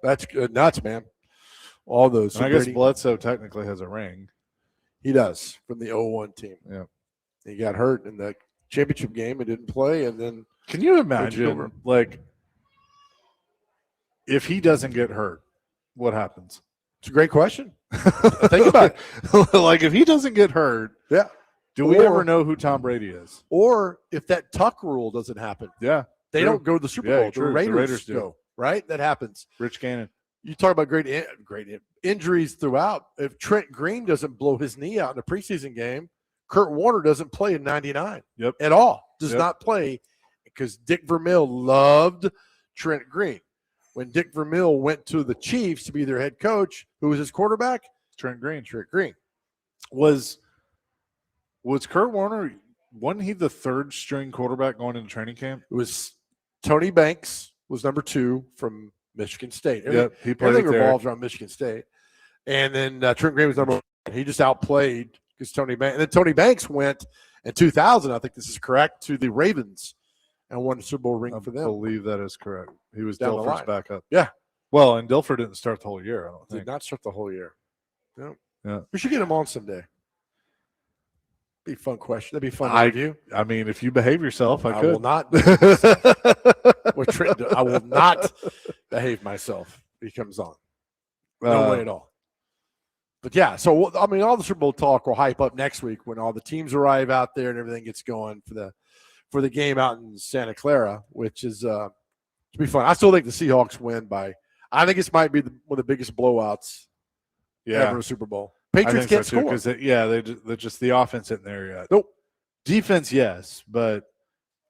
[SPEAKER 2] that's nuts, man. All those.
[SPEAKER 1] So I guess Bledsoe technically has a ring.
[SPEAKER 2] He does from the 01 team.
[SPEAKER 1] Yeah.
[SPEAKER 2] He got hurt in the championship game and didn't play. And then
[SPEAKER 1] can you imagine, like, if he doesn't get hurt, what happens?
[SPEAKER 2] It's a great question. Think about
[SPEAKER 1] it. Like, if he doesn't get hurt, do we ever know who Tom Brady is?
[SPEAKER 2] Or if that Tuck rule doesn't happen.
[SPEAKER 1] Yeah.
[SPEAKER 2] They don't go to the Super Bowl.
[SPEAKER 1] True.
[SPEAKER 2] The Raiders
[SPEAKER 1] do.
[SPEAKER 2] Go, right? That happens.
[SPEAKER 1] Rich Gannon.
[SPEAKER 2] You talk about great injuries throughout. If Trent Green doesn't blow his knee out in a preseason game, Kurt Warner doesn't play in 99 at all. Does not play because Dick Vermeil loved Trent Green. When Dick Vermeil went to the Chiefs to be their head coach, who was his quarterback?
[SPEAKER 1] Trent Green.
[SPEAKER 2] Was
[SPEAKER 1] Kurt Warner, wasn't he the third string quarterback going into training camp?
[SPEAKER 2] It was Tony Banks was number 2 from Michigan State.
[SPEAKER 1] He played
[SPEAKER 2] everything revolves around Michigan State. And then Trent Green was number 1. He just outplayed because Tony Banks. And then Tony Banks went in 2000, I think this is correct, to the Ravens and won the Super Bowl ring for them.
[SPEAKER 1] I believe that is correct. He was
[SPEAKER 2] Down
[SPEAKER 1] Dilfer's backup.
[SPEAKER 2] Yeah.
[SPEAKER 1] Well, and Dilfer didn't start the whole year, I don't think.
[SPEAKER 2] Did not start the whole year. No.
[SPEAKER 1] Yeah.
[SPEAKER 2] We should get him on someday. Be a fun question. That'd be fun to interview.
[SPEAKER 1] I mean, if you behave yourself, I could.
[SPEAKER 2] Will not. I will not behave myself if he comes on. No way at all. But yeah, so I mean, all the Super Bowl talk will hype up next week when all the teams arrive out there and everything gets going for the game out in Santa Clara, which is to be fun. I still think the Seahawks win by. I think this might be one of the biggest blowouts ever in a Super Bowl. Patriots can't score
[SPEAKER 1] because they're just the offense isn't there yet.
[SPEAKER 2] Nope.
[SPEAKER 1] Defense, yes, but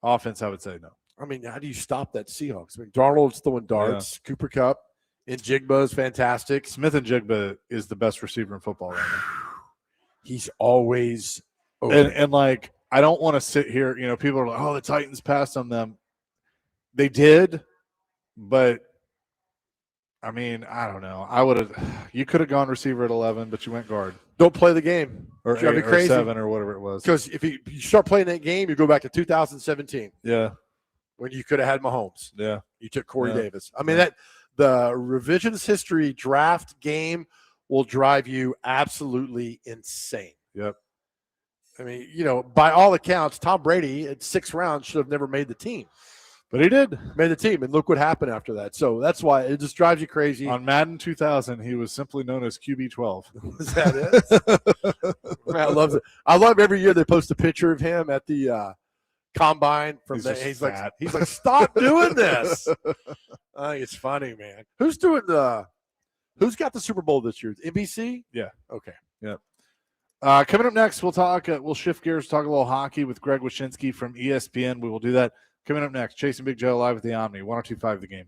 [SPEAKER 1] offense, I would say no.
[SPEAKER 2] I mean, how do you stop that Seahawks? I mean, Darnold's throwing darts. Yeah. Cooper Kupp and Jigba is fantastic.
[SPEAKER 1] Smith and Jigba is the best receiver in football right now.
[SPEAKER 2] He's always open.
[SPEAKER 1] And like, I don't want to sit here. You know, people are like, "Oh, the Titans passed on them." They did, but I mean, I don't know. I would have. You could have gone receiver at 11, but you went guard.
[SPEAKER 2] Don't play the game.
[SPEAKER 1] Or 8 or 7 or whatever it was.
[SPEAKER 2] Because if you start playing that game, you go back to 2017.
[SPEAKER 1] Yeah.
[SPEAKER 2] When you could have had Mahomes.
[SPEAKER 1] Yeah.
[SPEAKER 2] You took Corey Davis. I mean, that the revisionist history draft game will drive you absolutely insane.
[SPEAKER 1] Yep.
[SPEAKER 2] I mean, you know, by all accounts, Tom Brady at 6 rounds should have never made the team.
[SPEAKER 1] But he did.
[SPEAKER 2] Made the team, and look what happened after that. So that's why it just drives you crazy.
[SPEAKER 1] On Madden 2000, he was simply known as QB12.
[SPEAKER 2] Is that it? I love it. I love every year they post a picture of him at the combine. He's like, stop doing this. I think it's funny, man. Who's got the Super Bowl this year? NBC?
[SPEAKER 1] Yeah.
[SPEAKER 2] Okay.
[SPEAKER 1] Yeah. Coming up next, we'll shift gears, talk a little hockey with Greg Wyshynski from ESPN. We will do that. Coming up next, Chasing Big Joe live at the Omni, 102.5 The Game.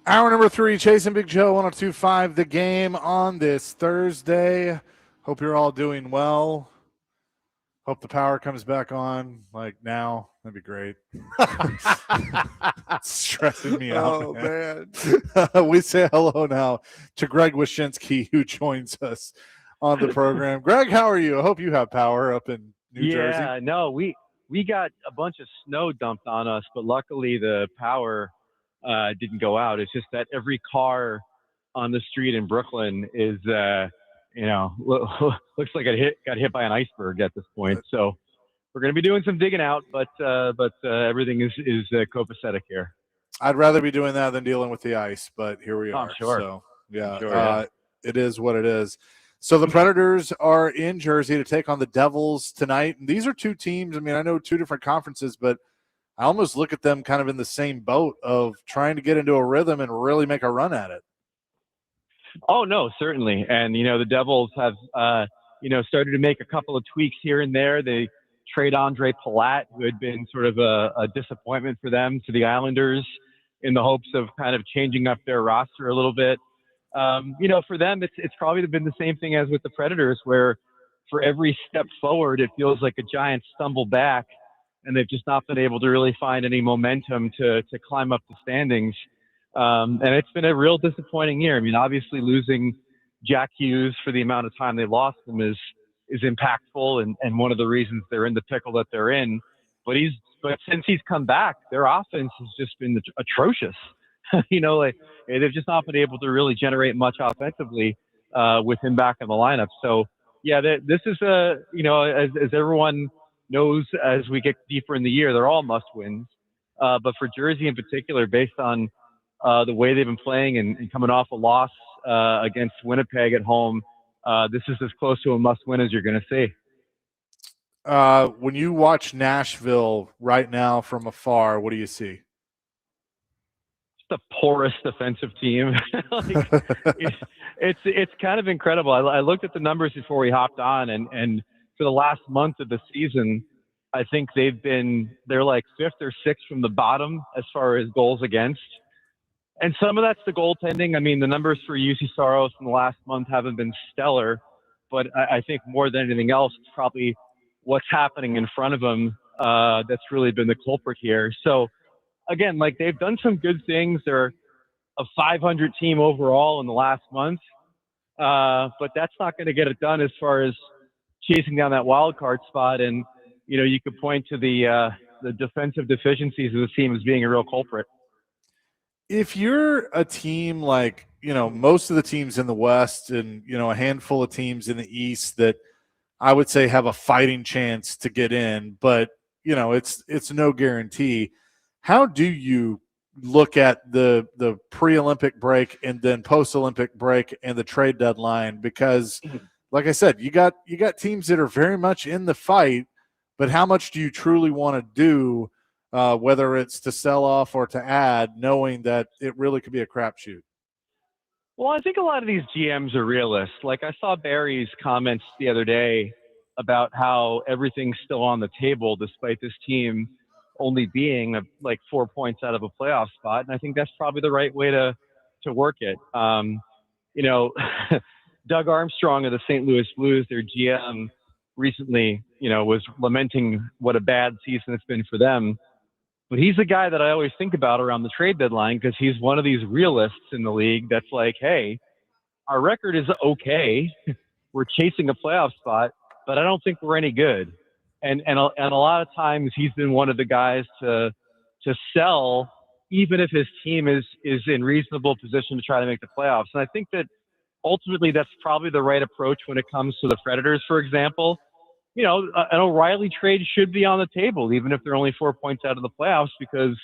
[SPEAKER 1] Hour number 3, Chasing Big Joe, 102.5 The Game on this Thursday. Hope you're all doing well. Hope the power comes back on like now. That'd be great. It's stressing me out.
[SPEAKER 2] Oh, man.
[SPEAKER 1] We say hello now to Greg Wyshynski, who joins us on the program. Greg, how are you? I hope you have power up in New Jersey.
[SPEAKER 10] Yeah, no, we got a bunch of snow dumped on us, but luckily the power didn't go out. It's just that every car on the street in Brooklyn is, looks like it got hit by an iceberg at this point. So we're going to be doing some digging out, but everything is copacetic here.
[SPEAKER 1] I'd rather be doing that than dealing with the ice, but here we are.
[SPEAKER 10] I'm sure.
[SPEAKER 1] So, yeah,
[SPEAKER 10] Sure, yeah.
[SPEAKER 1] It is what it is. So the Predators are in Jersey to take on the Devils tonight. And these are two teams. I mean, I know two different conferences, but I almost look at them kind of in the same boat of trying to get into a rhythm and really make a run at it.
[SPEAKER 10] Oh, no, certainly. And, the Devils have, started to make a couple of tweaks here and there. They trade Andre Palat, who had been sort of a disappointment for them, to the Islanders in the hopes of kind of changing up their roster a little bit. For them, it's probably been the same thing as with the Predators, where for every step forward, it feels like a giant stumble back, and they've just not been able to really find any momentum to climb up the standings. And it's been a real disappointing year. I mean, obviously losing Jack Hughes for the amount of time they lost him is impactful and one of the reasons they're in the pickle that they're in. But since he's come back, their offense has just been atrocious. They've just not been able to really generate much offensively with him back in the lineup. So, yeah, this is as everyone knows, as we get deeper in the year, they're all must-wins. But for Jersey in particular, based on the way they've been playing and coming off a loss against Winnipeg at home, this is as close to a must-win as you're going to see.
[SPEAKER 1] When you watch Nashville right now from afar, what do you see?
[SPEAKER 10] The poorest defensive team. It's kind of incredible. I looked at the numbers before we hopped on, and for the last month of the season, I think they're like 5th or 6th from the bottom as far as goals against. And some of that's the goaltending. I mean, the numbers for UC Saros in the last month haven't been stellar, but I think more than anything else, it's probably what's happening in front of them that's really been the culprit here. So, again, like, they've done some good things. They're a 500 team overall in the last month, but that's not going to get it done as far as chasing down that wild card spot. And you could point to the defensive deficiencies of the team as being a real culprit.
[SPEAKER 1] If you're a team like most of the teams in the West and a handful of teams in the East that I would say have a fighting chance to get in, but it's no guarantee. How do you look at the pre-Olympic break and then post-Olympic break and the trade deadline? Because, like I said, you got teams that are very much in the fight, but how much do you truly want to do, whether it's to sell off or to add, knowing that it really could be a crapshoot?
[SPEAKER 10] Well, I think a lot of these GMs are realists. Like, I saw Barry's comments the other day about how everything's still on the table despite this team only being like 4 points out of a playoff spot. And I think that's probably the right way to work it. Doug Armstrong of the St. Louis Blues, their GM, recently, was lamenting what a bad season it's been for them. But he's the guy that I always think about around the trade deadline, because he's one of these realists in the league that's like, hey, our record is okay. We're chasing a playoff spot, but I don't think we're any good. And a lot of times he's been one of the guys to sell, even if his team is in reasonable position to try to make the playoffs. And I think that ultimately that's probably the right approach when it comes to the Predators, for example. An O'Reilly trade should be on the table, even if they're only 4 points out of the playoffs, because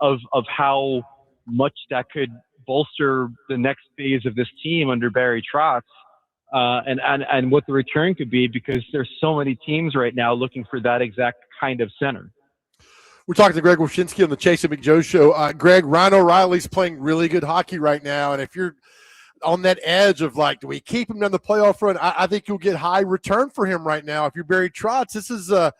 [SPEAKER 10] of how much that could bolster the next phase of this team under Barry Trotz, and what the return could be, because there's so many teams right now looking for that exact kind of center.
[SPEAKER 2] We're talking to Greg Wyshynski on the Chasing Big Joe show. Greg, Ryan O'Reilly's playing really good hockey right now, and if you're on that edge of like, do we keep him down the playoff run? I think you'll get high return for him right now. If you're Barry Trotz, this is a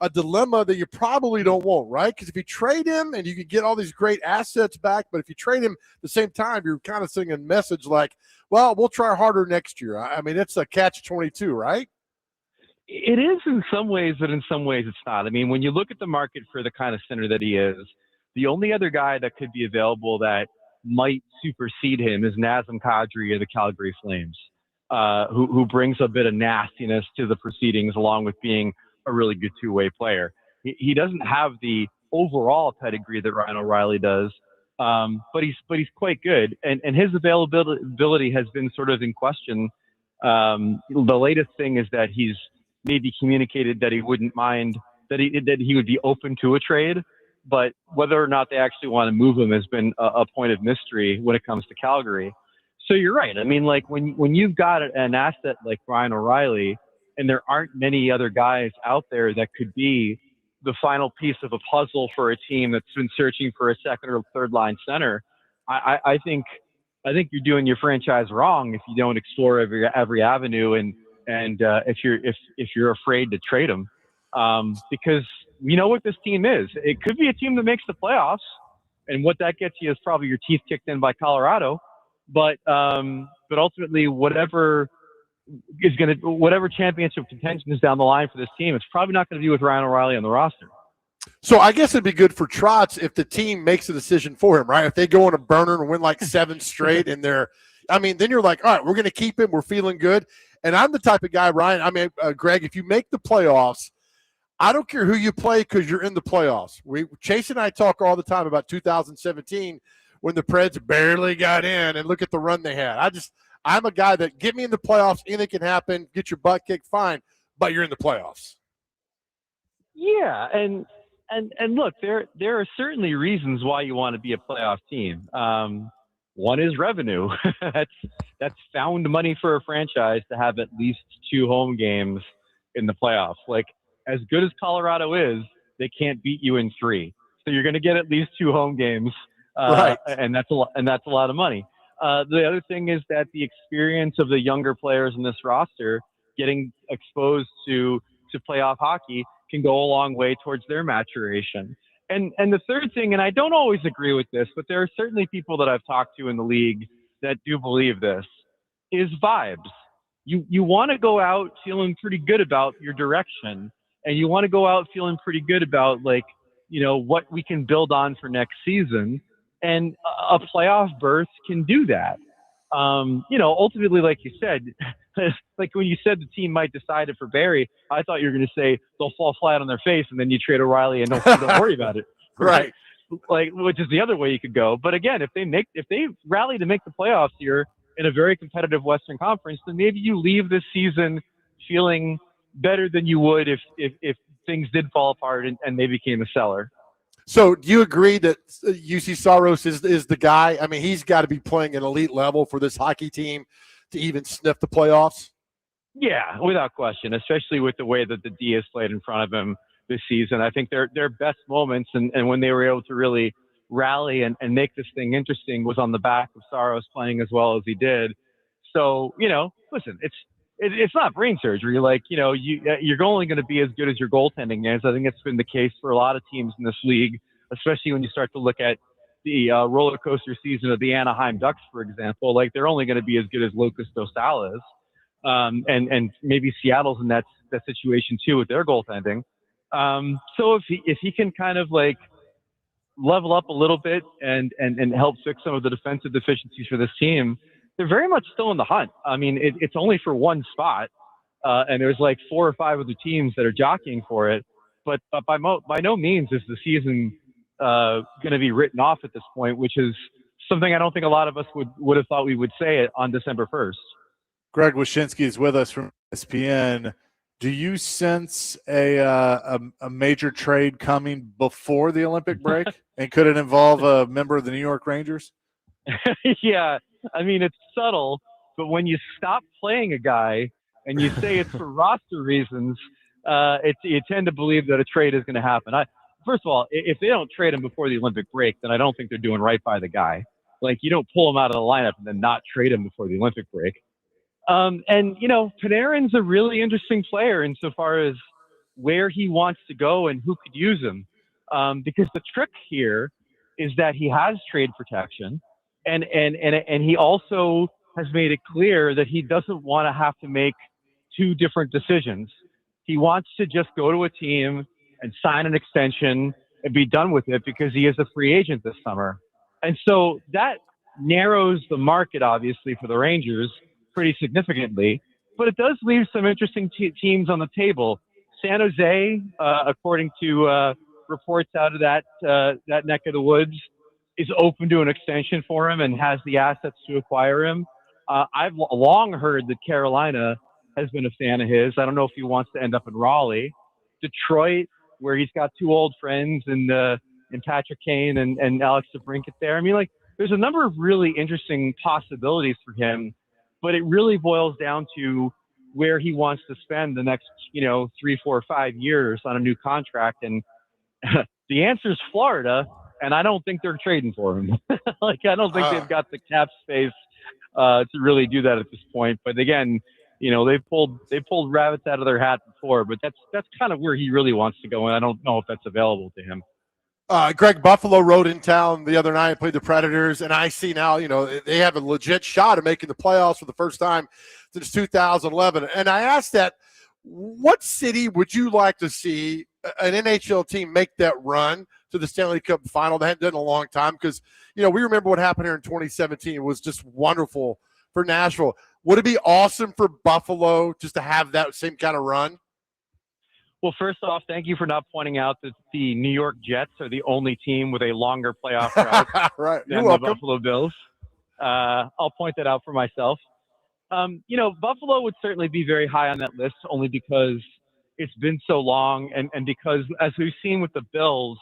[SPEAKER 2] a dilemma that you probably don't want, right? Because if you trade him and you can get all these great assets back, but if you trade him at the same time, you're kind of sending a message like, well, we'll try harder next year. I mean, it's a catch-22, right?
[SPEAKER 10] It is in some ways, but in some ways it's not. I mean, when you look at the market for the kind of center that he is, the only other guy that could be available that might supersede him is Nazem Kadri of the Calgary Flames, who brings a bit of nastiness to the proceedings along with being a really good two-way player. He doesn't have the overall pedigree that Ryan O'Reilly does, but he's quite good, and his availability has been sort of in question. The latest thing is that he's maybe communicated that he wouldn't mind that he would be open to a trade, but whether or not they actually want to move him has been a point of mystery when it comes to Calgary. So you're right. I mean, like when you've got an asset like Ryan O'Reilly, and there aren't many other guys out there that could be the final piece of a puzzle for a team that's been searching for a second or third line center, I think you're doing your franchise wrong if you don't explore every avenue and if you're afraid to trade them, because we know what this team is. It could be a team that makes the playoffs, and what that gets you is probably your teeth kicked in by Colorado. But ultimately, whatever championship contention is down the line for this team, it's probably not going to be with Ryan O'Reilly on the roster.
[SPEAKER 2] So I guess it'd be good for Trotz if the team makes a decision for him, right? If they go on a burner and win like 7 straight and then you're like, all right, we're going to keep him. We're feeling good. And I'm the type of guy, Ryan, Greg, if you make the playoffs, I don't care who you play because you're in the playoffs. Chase and I talk all the time about 2017 when the Preds barely got in, and look at the run they had. I'm a guy that get me in the playoffs, anything can happen, get your butt kicked, fine, but you're in the playoffs.
[SPEAKER 10] Yeah, and look, there are certainly reasons why you want to be a playoff team. One is revenue. That's found money for a franchise to have at least 2 home games in the playoffs. Like, as good as Colorado is, they can't beat you in 3. So you're going to get at least 2 home games,
[SPEAKER 2] right?
[SPEAKER 10] And that's a lot of money. The other thing is that the experience of the younger players in this roster getting exposed to playoff hockey can go a long way towards their maturation. And the third thing, and I don't always agree with this, but there are certainly people that I've talked to in the league that do believe this, is vibes. You want to go out feeling pretty good about your direction, and you want to go out feeling pretty good about, like, what we can build on for next season. And a playoff berth can do that. Ultimately, like you said, like when you said the team might decide it for Barry, I thought you were going to say they'll fall flat on their face and then you trade O'Reilly and don't worry about it.
[SPEAKER 2] Right.
[SPEAKER 10] Like, which is the other way you could go. But again, if they rally to make the playoffs here in a very competitive Western Conference, then maybe you leave this season feeling better than you would if things did fall apart and they became a seller.
[SPEAKER 2] So do you agree that UC Saros is the guy? I mean, he's got to be playing an elite level for this hockey team to even sniff the playoffs?
[SPEAKER 10] Yeah, without question, especially with the way that the D has played in front of him this season. I think their best moments and when they were able to really rally and make this thing interesting was on the back of Saros playing as well as he did. So, listen, it's not brain surgery. Like, you're only going to be as good as your goaltending is. I think it's been the case for a lot of teams in this league, especially when you start to look at the roller coaster season of the Anaheim Ducks, for example. Like, they're only going to be as good as Lucas Dostal is. And maybe Seattle's in that situation too with their goaltending. So if he can kind of like level up a little bit and help fix some of the defensive deficiencies for this team, they're very much still in the hunt. I mean, it's only for one spot, and there's like 4 or 5 other teams that are jockeying for it. But by no means is the season going to be written off at this point, which is something I don't think a lot of us would have thought we would say it on December 1st.
[SPEAKER 1] Greg Wyshynski is with us from ESPN. Do you sense a major trade coming before the Olympic break? And could it involve a member of the New York Rangers?
[SPEAKER 10] Yeah, I mean, it's subtle, but when you stop playing a guy and you say it's for roster reasons, you tend to believe that a trade is going to happen. First of all, if they don't trade him before the Olympic break, then I don't think they're doing right by the guy. Like, you don't pull him out of the lineup and then not trade him before the Olympic break. And Panarin's a really interesting player insofar as where he wants to go and who could use him. Because the trick here is that he has trade protection, and he also has made it clear that he doesn't want to have to make two different decisions. He wants to just go to a team and sign an extension and be done with it because he is a free agent this summer. And so that narrows the market, obviously, for the Rangers pretty significantly. But it does leave some interesting teams on the table. San Jose, according to reports out of that neck of the woods, is open to an extension for him and has the assets to acquire him. I've long heard that Carolina has been a fan of his. I don't know if he wants to end up in Raleigh. Detroit, where he's got two old friends in Patrick Kane and Alex DeBrincat there. I mean, like, there's a number of really interesting possibilities for him, but it really boils down to where he wants to spend the next, 3, 4, 5 years on a new contract. And the answer is Florida, and I don't think they're trading for him. I don't think they've got the cap space to really do that at this point. But again, they've pulled rabbits out of their hat before, but that's kind of where he really wants to go, and I don't know if that's available to him.
[SPEAKER 2] Greg, Buffalo rode in town the other night, played the Predators, and I see now, they have a legit shot of making the playoffs for the first time since 2011. And I asked that, what city would you like to see an NHL team make that run to the Stanley Cup final? That hadn't done in a long time because, we remember what happened here in 2017. It was just wonderful for Nashville. Would it be awesome for Buffalo just to have that same kind of run?
[SPEAKER 10] Well, first off, thank you for not pointing out that the New York Jets are the only team with a longer playoff route
[SPEAKER 2] right.
[SPEAKER 10] than the Buffalo Bills. I'll point that out for myself. Buffalo would certainly be very high on that list only because it's been so long and because, as we've seen with the Bills,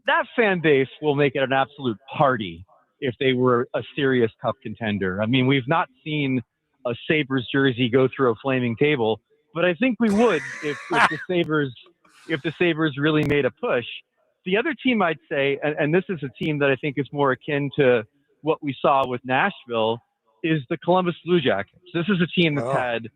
[SPEAKER 10] that fan base will make it an absolute party if they were a serious cup contender. I mean, we've not seen a Sabres jersey go through a flaming table, but I think we would if the Sabres really made a push. The other team I'd say, and this is a team that I think is more akin to what we saw with Nashville, is the Columbus Blue Jackets. This is a team that's had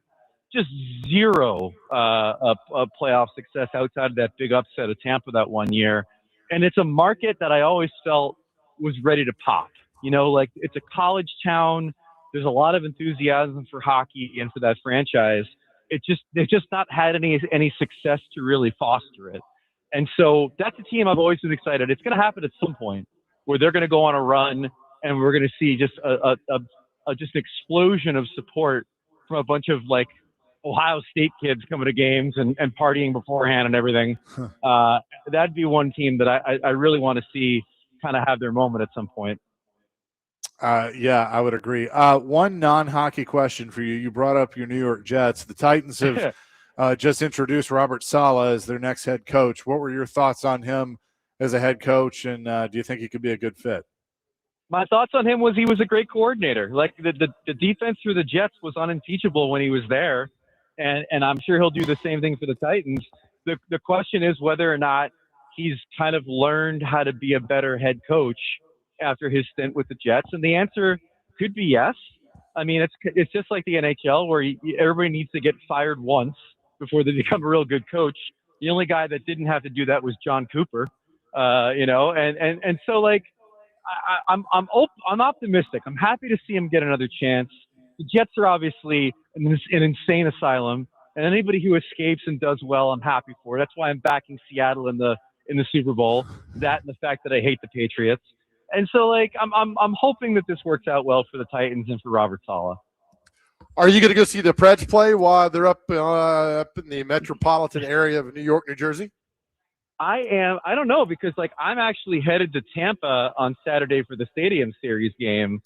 [SPEAKER 10] just zero playoff success outside of that big upset of Tampa that one year. And it's a market that I always felt was ready to pop. It's a college town. There's a lot of enthusiasm for hockey and for that franchise. They've just not had any success to really foster it. And so that's a team I've always been excited. It's going to happen at some point where they're going to go on a run and we're going to see just just an explosion of support from a bunch of Ohio State kids coming to games and partying beforehand and everything. That'd be one team that I really want to see kind of have their moment at some point.
[SPEAKER 1] Yeah, I would agree. One non-hockey question for you. You brought up your New York Jets. The Titans have just introduced Robert Saleh as their next head coach. What were your thoughts on him as a head coach, and do you think he could be a good fit?
[SPEAKER 10] My thoughts on him was he was a great coordinator. The defense for the Jets was unimpeachable when he was there, and I'm sure he'll do the same thing for the Titans. The question is whether or not he's kind of learned how to be a better head coach after his stint with the Jets, and the answer could be yes. I mean, it's just like the NHL where everybody needs to get fired once before they become a real good coach. The only guy that didn't have to do that was John Cooper, and so I'm optimistic. I'm happy to see him get another chance. The Jets are obviously an insane asylum, and anybody who escapes and does well, I'm happy for. That's why I'm backing Seattle in the Super Bowl. That and the fact that I hate the Patriots. And so, I'm hoping that this works out well for the Titans and for Robert Saleh.
[SPEAKER 2] Are you going to go see the Preds play while they're up in the metropolitan area of New York, New Jersey?
[SPEAKER 10] I am. I don't know because I'm actually headed to Tampa on Saturday for the Stadium Series game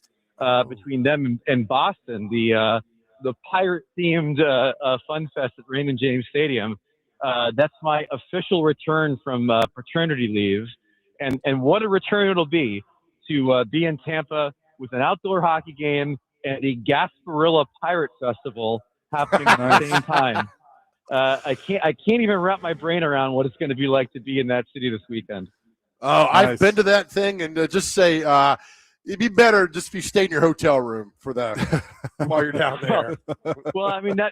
[SPEAKER 10] between them and Boston, the pirate-themed fun fest at Raymond James Stadium. That's my official return from paternity leave, and what a return it'll be to be in Tampa with an outdoor hockey game and the Gasparilla Pirate Festival happening at the same time. I can't even wrap my brain around what it's going to be like to be in that city this weekend.
[SPEAKER 2] Oh, nice. I've been to that thing, and just say it'd be better just if you stayed in your hotel room for the while you're down there.
[SPEAKER 10] Well, I mean, that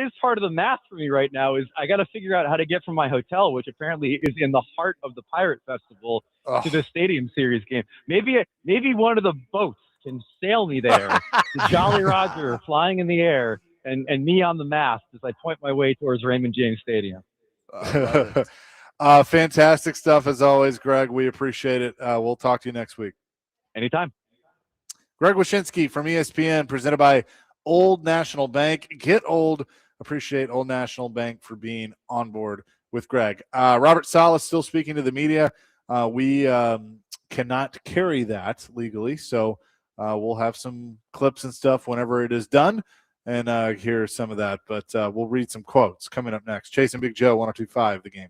[SPEAKER 10] is part of the math for me right now is I got to figure out how to get from my hotel, which apparently is in the heart of the Pirate Festival, to the Stadium Series game. Maybe one of the boats can sail me there. The Jolly Roger flying in the air and me on the mast as I point my way towards Raymond James Stadium.
[SPEAKER 1] Fantastic stuff as always, Greg. We appreciate it. We'll talk to you next week.
[SPEAKER 10] Anytime.
[SPEAKER 1] Greg Wyshynski from ESPN, presented by Old National Bank. Get old. Appreciate Old National Bank for being on board with Greg. Robert Saleh still speaking to the media. We cannot carry that legally, so we'll have some clips and stuff whenever it is done and hear some of that. But we'll read some quotes coming up next. Chasing Big Joe, 102.5 The Game.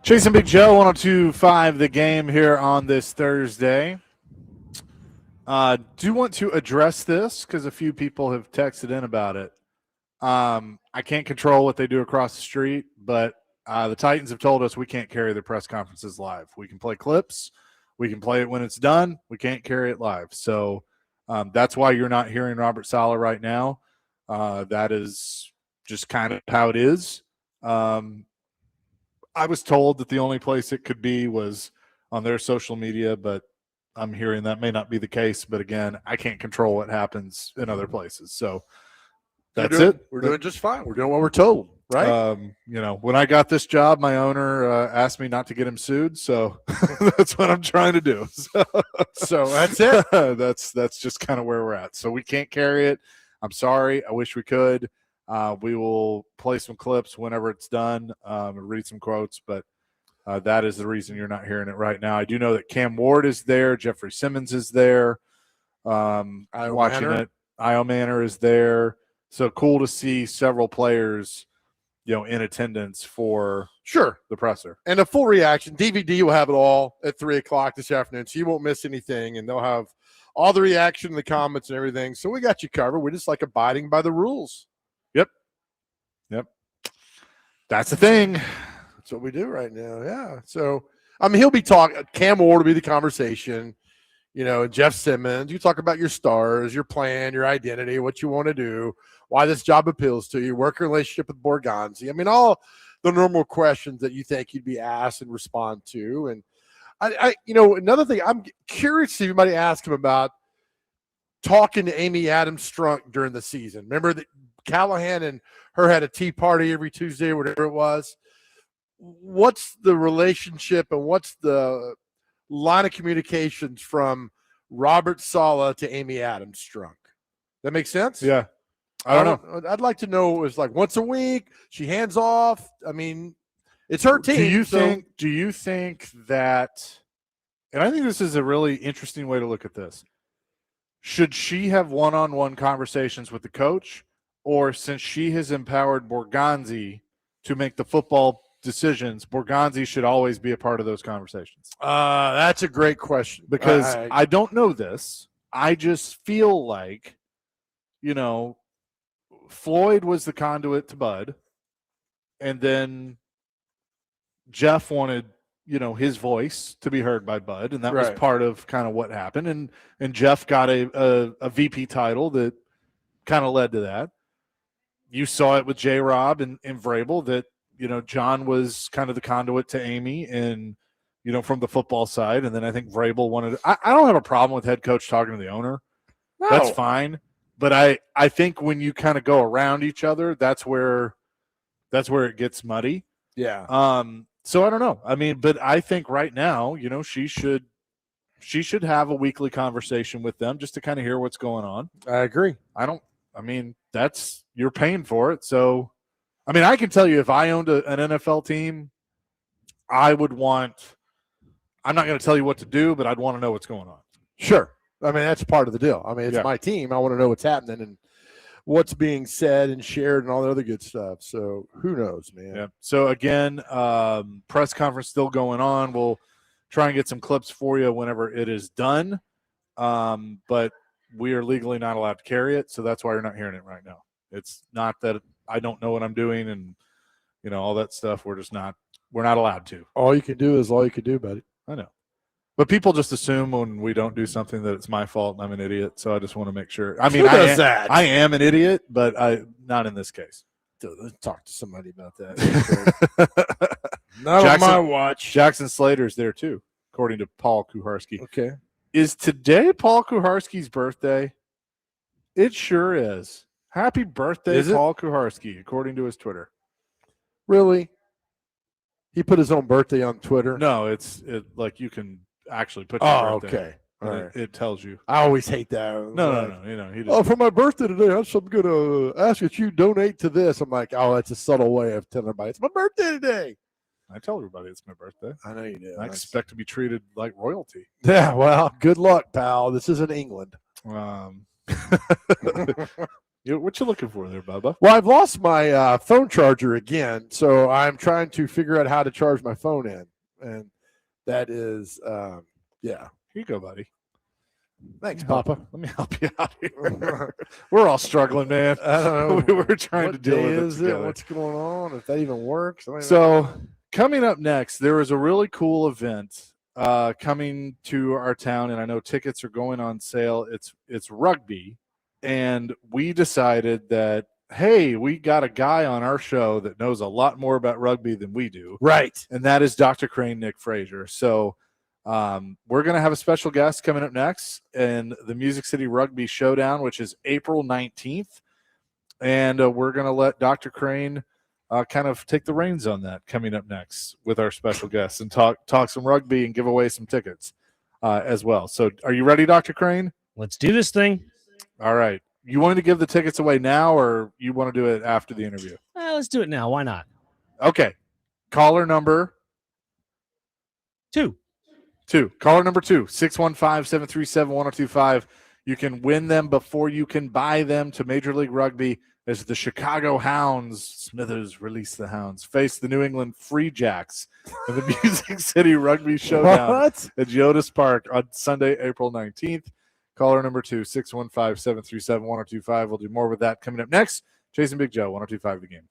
[SPEAKER 1] Chasing Big Joe, 102.5 The Game here on this Thursday. Do want to address this because a few people have texted in about it. I can't control what they do across the street, but The Titans have told us we can't carry their press conferences live. We can play clips. We can play it when it's done. We can't carry it live. So that's why you're not hearing Robert Saleh right now. That is just kind of how it is. I was told that the only place it could be was on their social media, but I'm hearing that may not be the case. But again, I can't control what happens in other places. So that's it.
[SPEAKER 2] We're doing just fine. We're doing what we're told, right?
[SPEAKER 1] When I got this job, my owner asked me not to get him sued. So that's what I'm trying to do.
[SPEAKER 2] So that's it.
[SPEAKER 1] That's just kind of where we're at. So we can't carry it. I'm sorry. I wish we could. We will play some clips whenever it's done, read some quotes, but that is the reason you're not hearing it right now. I do know that Cam Ward is there. Jeffrey Simmons is there. Watching it. Io Manor is there. So cool to see several players, in attendance for the presser.
[SPEAKER 2] And a full reaction. DVD will have it all at 3:00 this afternoon, so you won't miss anything, and they'll have all the reaction, the comments, and everything. So we got you covered. We're just like abiding by the rules.
[SPEAKER 1] Yep. That's the thing.
[SPEAKER 2] That's what we do right now. Yeah. So, he'll be talking. Cam Ward will be the conversation. Jeff Simmons. You talk about your stars, your plan, your identity, what you want to do, why this job appeals to you, work relationship with Borgonzi. All the normal questions that you think you'd be asked and respond to. And another thing, I'm curious if anybody asked him about talking to Amy Adams Strunk during the season. Remember that Callahan and her had a tea party every Tuesday, whatever it was. What's the relationship and what's the line of communications from Robert Saleh to Amy Adams Strunk? That makes sense?
[SPEAKER 1] Yeah. I don't know.
[SPEAKER 2] I'd like to know, it's like once a week, she hands off. It's her team.
[SPEAKER 1] Do you think that, and I think this is a really interesting way to look at this. Should she have one-on-one conversations with the coach, or since she has empowered Borgonzi to make the football decisions, Borgonzi should always be a part of those conversations?
[SPEAKER 2] That's a great question.
[SPEAKER 1] Because I don't know this. I just feel like, Floyd was the conduit to Bud, and then Jeff wanted, his voice to be heard by Bud, and that was part of kind of what happened. And Jeff got a VP title that kind of led to that. You saw it with J-Rob and Vrabel that, John was kind of the conduit to Amy and, from the football side. And then I think Vrabel wanted – I don't have a problem with head coach talking to the owner. No. That's fine. But I think when you kind of go around each other, that's where it gets muddy.
[SPEAKER 2] Yeah.
[SPEAKER 1] So I don't know. But I think right now, she should have a weekly conversation with them just to kind of hear what's going on.
[SPEAKER 2] I agree.
[SPEAKER 1] That's – you're paying for it. So, I can tell you if I owned an NFL team, I would want – I'm not going to tell you what to do, but I'd want to know what's going on.
[SPEAKER 2] Sure. That's part of the deal. It's my team. I want to know what's happening and what's being said and shared and all the other good stuff. So who knows, man?
[SPEAKER 1] Yeah. So again, press conference still going on. We'll try and get some clips for you whenever it is done. But we are legally not allowed to carry it, so that's why you're not hearing it right now. It's not that I don't know what I'm doing and all that stuff. We're not allowed to.
[SPEAKER 2] All you can do is all you can do, buddy.
[SPEAKER 1] I know. But people just assume when we don't do something that it's my fault and I'm an idiot. So I just want to make sure.
[SPEAKER 2] Who does that?
[SPEAKER 1] I am an idiot, but not in this case.
[SPEAKER 2] Let's talk to somebody about that. Not on my watch.
[SPEAKER 1] Jackson Slater's there too, according to Paul Kuharski.
[SPEAKER 2] Okay.
[SPEAKER 1] Is today Paul Kuharski's birthday? It sure is. Happy birthday, Paul Kuharski, according to his Twitter.
[SPEAKER 2] Really? He put his own birthday on Twitter?
[SPEAKER 1] No, it's like you can actually put your birthday.
[SPEAKER 2] Okay. All right.
[SPEAKER 1] It tells you.
[SPEAKER 2] I always hate that.
[SPEAKER 1] No. He doesn't.
[SPEAKER 2] For my birthday today, I'm going to ask that you donate to this. I'm like, that's a subtle way of telling everybody, it's my birthday today.
[SPEAKER 1] I tell everybody it's my birthday.
[SPEAKER 2] I know you do.
[SPEAKER 1] I expect to be treated like royalty.
[SPEAKER 2] Yeah, well, good luck, pal. This isn't England.
[SPEAKER 1] What you looking for there, Bubba?
[SPEAKER 2] Well, I've lost my phone charger again, so I'm trying to figure out how to charge my phone in. And that is,
[SPEAKER 1] Here you go, buddy.
[SPEAKER 2] Thanks,
[SPEAKER 1] Help-
[SPEAKER 2] Papa.
[SPEAKER 1] Let me help you out here. We're all struggling, man.
[SPEAKER 2] I don't know.
[SPEAKER 1] We were trying
[SPEAKER 2] What
[SPEAKER 1] to deal
[SPEAKER 2] day
[SPEAKER 1] with it
[SPEAKER 2] is
[SPEAKER 1] together.
[SPEAKER 2] What's going on? If that even works. I don't even
[SPEAKER 1] So
[SPEAKER 2] know.
[SPEAKER 1] coming up next, there is a really cool event coming to our town, and I know tickets are going on sale. It's rugby, and we decided that hey, we got a guy on our show that knows a lot more about rugby than we do,
[SPEAKER 2] Right.
[SPEAKER 1] and that is Dr. Crane Nick Frazier. So we're going to have a special guest coming up next in the Music City Rugby Showdown, which is April 19th, and we're going to let Dr. Crane kind of take the reins on that coming up next with our special guests and talk some rugby and give away some tickets as well. So are you ready, Dr. Crane?
[SPEAKER 3] Let's do this thing.
[SPEAKER 1] All right. You wanted to give the tickets away now, or you want to do it after the interview?
[SPEAKER 3] Let's do it now. Why not?
[SPEAKER 1] Okay. Caller number
[SPEAKER 3] 2.
[SPEAKER 1] Caller number 2, 615-737-1025. You can win them before you can buy them to Major League Rugby as the Chicago Hounds, Smithers release the Hounds, face the New England Free Jacks in the Music City Rugby Showdown
[SPEAKER 2] What?
[SPEAKER 1] at Geodis Park on Sunday, April 19th. Caller number 2, 615-737-1025. We'll do more with that coming up next. Jason Big Joe, 1025 The Game.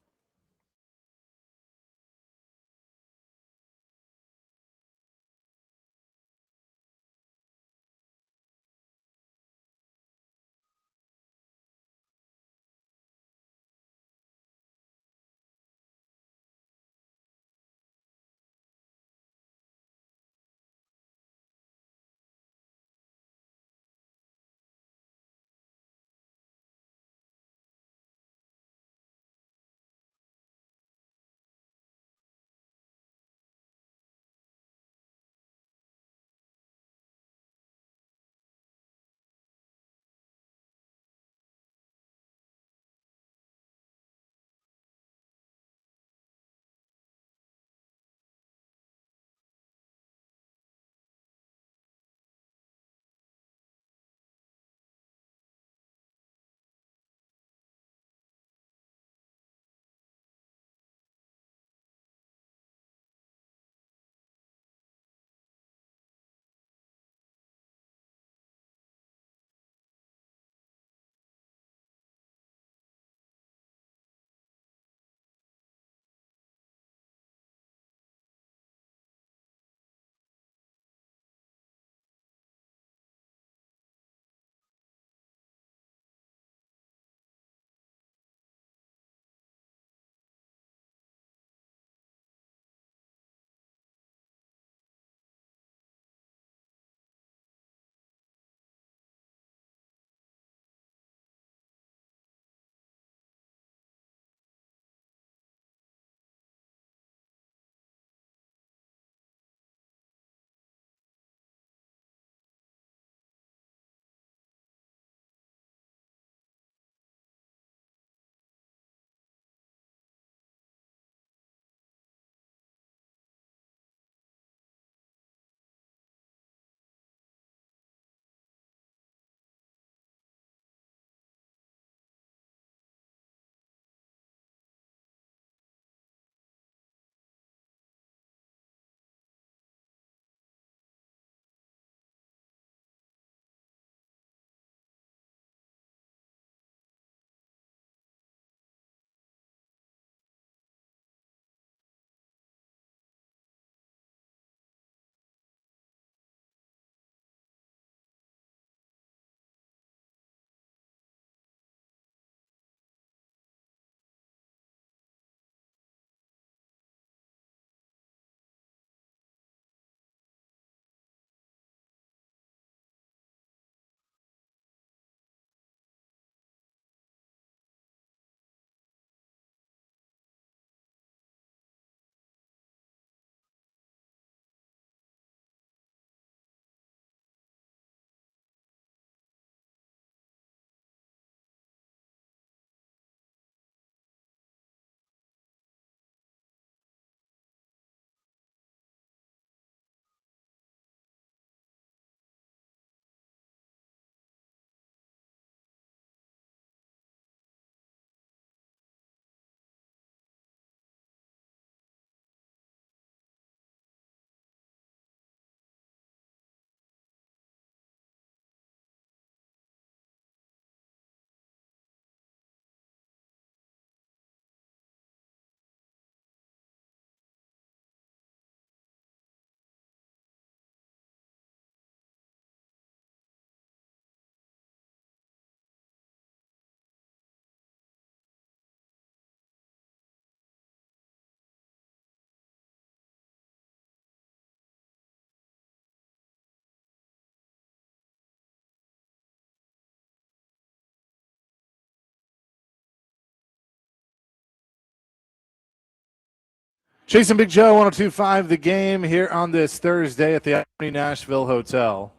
[SPEAKER 1] Chasing Big Joe, 102.5 The Game here on this Thursday at the Omni Nashville Hotel.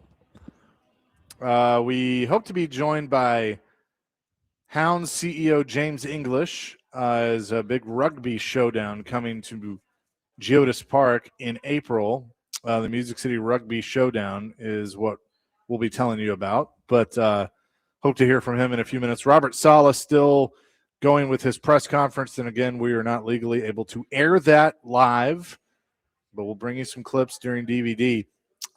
[SPEAKER 1] We hope to be joined by Hounds CEO James English as a big rugby showdown coming to Geodis Park in April. The Music City Rugby Showdown is what we'll be telling you about, but hope to hear from him in a few minutes. Robert Saleh still going with his press conference, and again, we are not legally able to air that live, but we'll bring you some clips during DVD.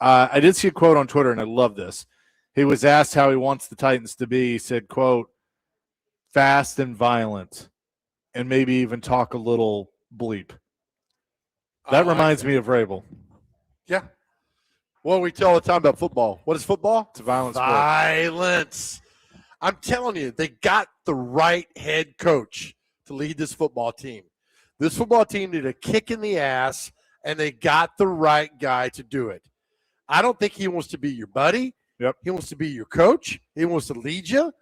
[SPEAKER 1] I did see a quote on Twitter, and I love this. He was asked how he wants the Titans to be. He said, quote, fast and violent, and maybe even talk a little bleep. That reminds me of Vrabel.
[SPEAKER 2] Yeah. Well, we tell all the time about football. What is football?
[SPEAKER 1] It's a violent sport.
[SPEAKER 2] Violence. I'm telling you, they got the right head coach to lead this football team. This football team needed a kick in the ass, and they got the right guy to do it. I don't think he wants to be your buddy.
[SPEAKER 1] Yep.
[SPEAKER 2] He wants to be your coach. He wants to lead you,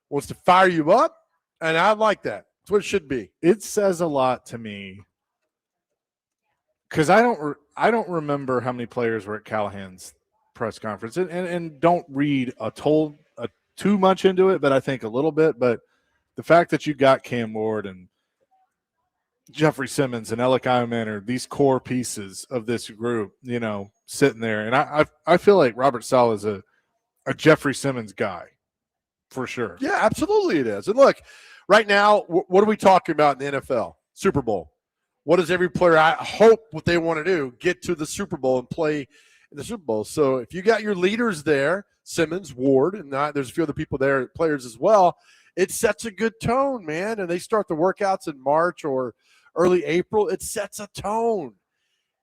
[SPEAKER 2] wants to fire you up, and I like that. That's what it should be.
[SPEAKER 1] It says a lot to me because I don't remember how many players were at Callahan's press conference, and don't read too much into it, but I think a little bit. But the fact that you got Cam Ward and Jeffrey Simmons and Alec Iman, these core pieces of this group, sitting there, and I feel like Robert Saleh is a Jeffrey Simmons guy for sure.
[SPEAKER 2] Yeah, absolutely it is. And look, right now, what are we talking about in the NFL? Super Bowl. What does every player, I hope what they want to do, get to the Super Bowl and play in the Super Bowl. So if you got your leaders there, Simmons, Ward, and there's a few other people there, players as well, it sets a good tone, man. And they start the workouts in March or early April. It sets a tone.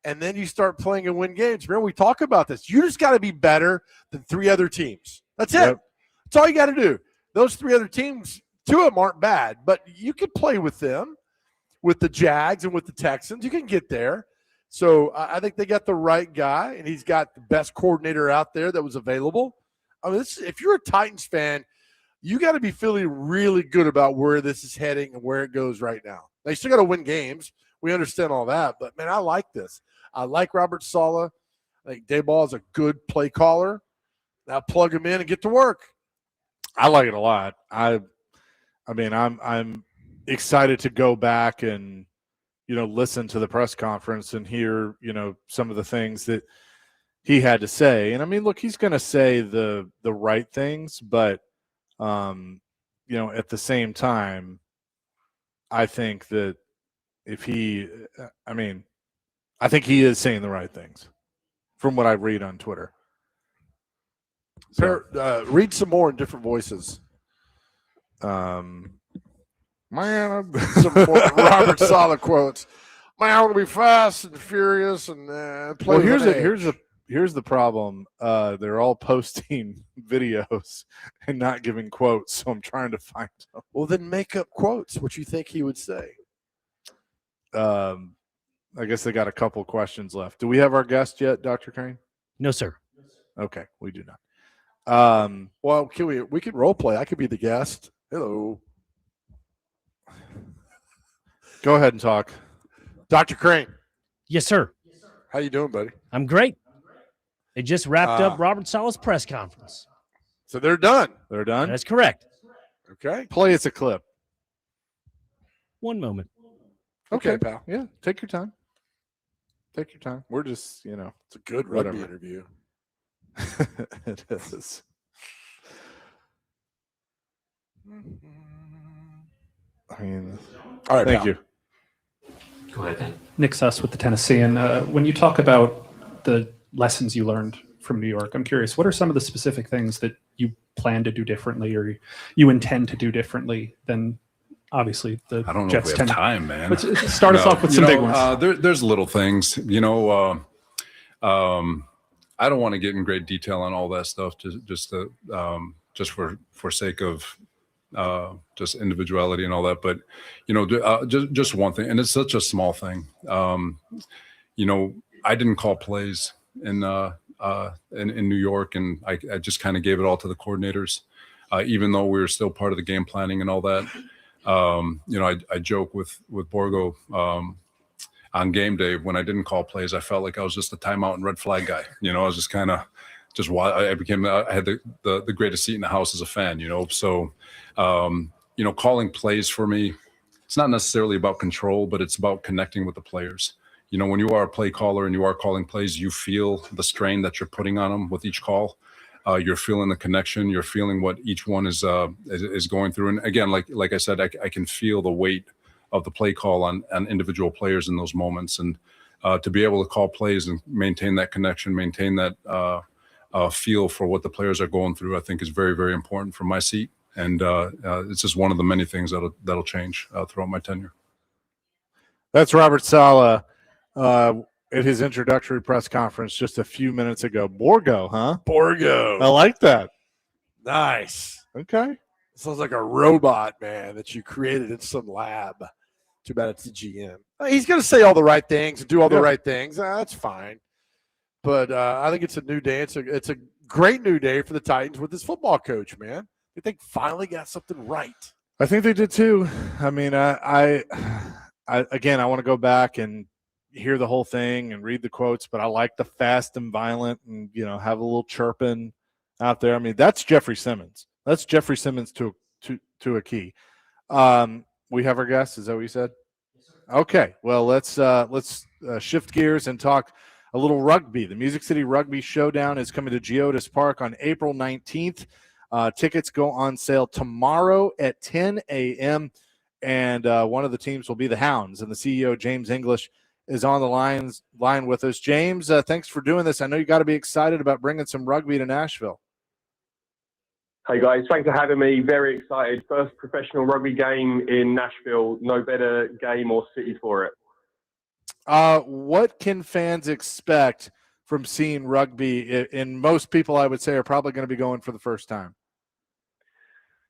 [SPEAKER 2] And then you start playing and win games. Remember, we talk about this. You just got to be better than 3 other teams. That's it.
[SPEAKER 1] Yep.
[SPEAKER 2] That's all you got to do. Those 3 other teams, 2 of them aren't bad, but you could play with them, with the Jags and with the Texans. You can get there. So I think they got the right guy, and he's got the best coordinator out there that was available. I mean, if you're a Titans fan, you got to be feeling really good about where this is heading and where it goes right now. They still got to win games. We understand all that, but, man, I like this. I like Robert Saleh. I think Dayball is a good play caller. Now plug him in and get to work.
[SPEAKER 1] I like it a lot. I mean, I'm excited to go back and listen to the press conference and hear some of the things that he had to say. And I mean, look, he's going to say the right things, but at the same time, I think that I think he is saying the right things from what I read on Twitter.
[SPEAKER 2] So, read some more in different voices.
[SPEAKER 1] Man,
[SPEAKER 2] some more Robert Saleh quotes. Man, I want to be fast and furious and play.
[SPEAKER 1] Well, here's the problem. They're all posting videos and not giving quotes, so I'm trying to find them.
[SPEAKER 2] Well, then make up quotes. What you think he would say?
[SPEAKER 1] I guess they got a couple questions left. Do we have our guest yet, Dr. Crane?
[SPEAKER 3] No, sir.
[SPEAKER 1] Okay, we do not.
[SPEAKER 2] Well, we can role play. I could be the guest. Hello.
[SPEAKER 1] Go ahead and talk.
[SPEAKER 2] Dr. Crane.
[SPEAKER 3] Yes, sir.
[SPEAKER 2] How you doing, buddy?
[SPEAKER 3] I'm great. They just wrapped up Robert Saleh's press conference.
[SPEAKER 2] So they're done.
[SPEAKER 1] They're done?
[SPEAKER 3] That's correct.
[SPEAKER 2] Okay.
[SPEAKER 1] Play us a clip.
[SPEAKER 3] One moment.
[SPEAKER 2] Okay, pal.
[SPEAKER 1] Yeah, take your time. Take your time. We're just,
[SPEAKER 2] It's a good rugby interview.
[SPEAKER 1] It is. I mean,
[SPEAKER 2] all right,
[SPEAKER 1] thank
[SPEAKER 2] pal.
[SPEAKER 1] you.
[SPEAKER 11] Go ahead, then.
[SPEAKER 12] Nick Suss with the Tennessean. When you talk about the lessons you learned from New York, I'm curious, what are some of the specific things that you plan to do differently or you intend to do differently than obviously the
[SPEAKER 11] I don't know
[SPEAKER 12] Jets
[SPEAKER 11] if we have time, man.
[SPEAKER 12] Let's start us off with some big ones.
[SPEAKER 11] There's little things, I don't want to get in great detail on all that stuff, just for sake of just individuality and all that. But just one thing, and it's such a small thing. I didn't call plays in New York, and I just kind of gave it all to the coordinators, even though we were still part of the game planning and all that. I joke with Borgo. on game day, when I didn't call plays, I felt like I was just a timeout and red flag guy. You know, I was just kind of I had the greatest seat in the house as a fan, you know. So, you know, calling plays for me, it's not necessarily about control, but it's about connecting with the players. You know, when you are a play caller and you are calling plays, you feel the strain that you're putting on them with each call. You're feeling the connection. You're feeling what each one is going through. And again, like I said, I can feel the weight of the play call on individual players in those moments. And to be able to call plays and maintain that connection, maintain that feel for what the players are going through, I think is very, very important from my seat. And it's just one of the many things that'll change throughout my tenure.
[SPEAKER 1] That's Robert Saleh at his introductory press conference just a few minutes ago. Borgo, huh?
[SPEAKER 2] Borgo.
[SPEAKER 1] I like that.
[SPEAKER 2] Nice.
[SPEAKER 1] Okay.
[SPEAKER 2] Sounds like a robot, man, that you created in some lab. Too bad it's the GM. He's going to say all the right things and do all the right things. That's fine. But I think it's a new day. It's a great new day for the Titans with this football coach, man. They think finally got something right.
[SPEAKER 1] I think they did too. I mean, I again, I want to go back and hear the whole thing and read the quotes, but I like the fast and violent and, you know, have a little chirping out there. I mean, that's Jeffrey Simmons. That's Jeffrey Simmons to a key. We have our guest. Is that what you said? Okay. Well, let's shift gears and talk a little rugby. The Music City Rugby Showdown is coming to Geodis Park on April 19th. Tickets go on sale tomorrow at 10 a.m. And one of the teams will be the Hounds, and the CEO, James English, is on the line with us. James, thanks for doing this. I know you got to be excited about bringing some rugby to Nashville.
[SPEAKER 13] Hey guys, thanks for having me. Very excited. First professional rugby game in Nashville. No better game or city for it.
[SPEAKER 1] What can fans expect from seeing rugby? And most people, I would say, are probably going to be going for the first time.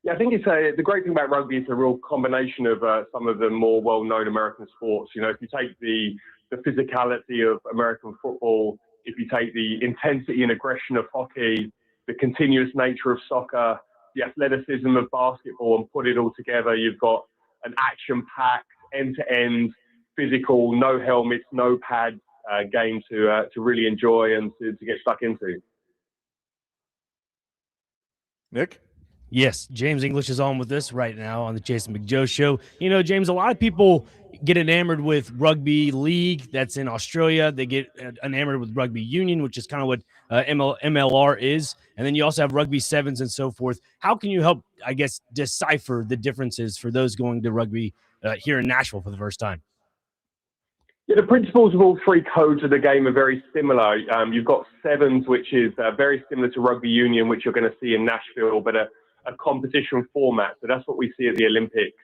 [SPEAKER 13] Yeah, I think the great thing about rugby is a real combination of some of the more well-known American sports. You know, if you take the physicality of American football, if you take the intensity and aggression of hockey, the continuous nature of soccer, the athleticism of basketball, and put it all together, you've got an action-packed, end-to-end, physical, no helmets, no pads game to really enjoy and to get stuck into.
[SPEAKER 1] Nick?
[SPEAKER 3] Yes, James English is on with us right now on the Jason McJoe Show. You know, James, a lot of people get enamored with rugby league that's in Australia. They get enamored with rugby union, which is kind of what MLR is. And then you also have rugby sevens and so forth. How can you help, I guess, decipher the differences for those going to rugby here in Nashville for the first time?
[SPEAKER 13] Yeah, the principles of all three codes of the game are very similar. You've got sevens, which is very similar to rugby union, which you're going to see in Nashville, but a competition format. So that's what we see at the Olympics.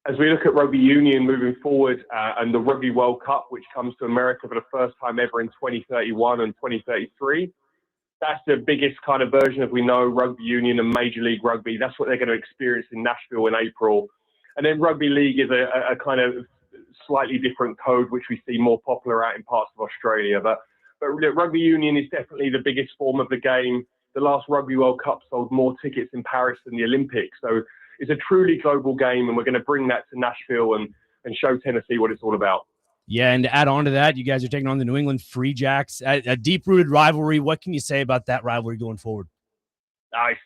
[SPEAKER 13] As we look at rugby union moving forward and the Rugby World Cup, which comes to America for the first time ever in 2031 and 2033, that's the biggest kind of version of, we know, rugby union and Major League Rugby. That's what they're going to experience in Nashville in April. And then rugby league is a kind of slightly different code, which we see more popular out in parts of Australia. But rugby union is definitely the biggest form of the game. The last Rugby World Cup sold more tickets in Paris than the Olympics. So it's a truly global game, and we're going to bring that to Nashville and show Tennessee what it's all about.
[SPEAKER 3] Yeah, and to add on to that, you guys are taking on the New England Free Jacks, a deep-rooted rivalry. What can you say about that rivalry going forward?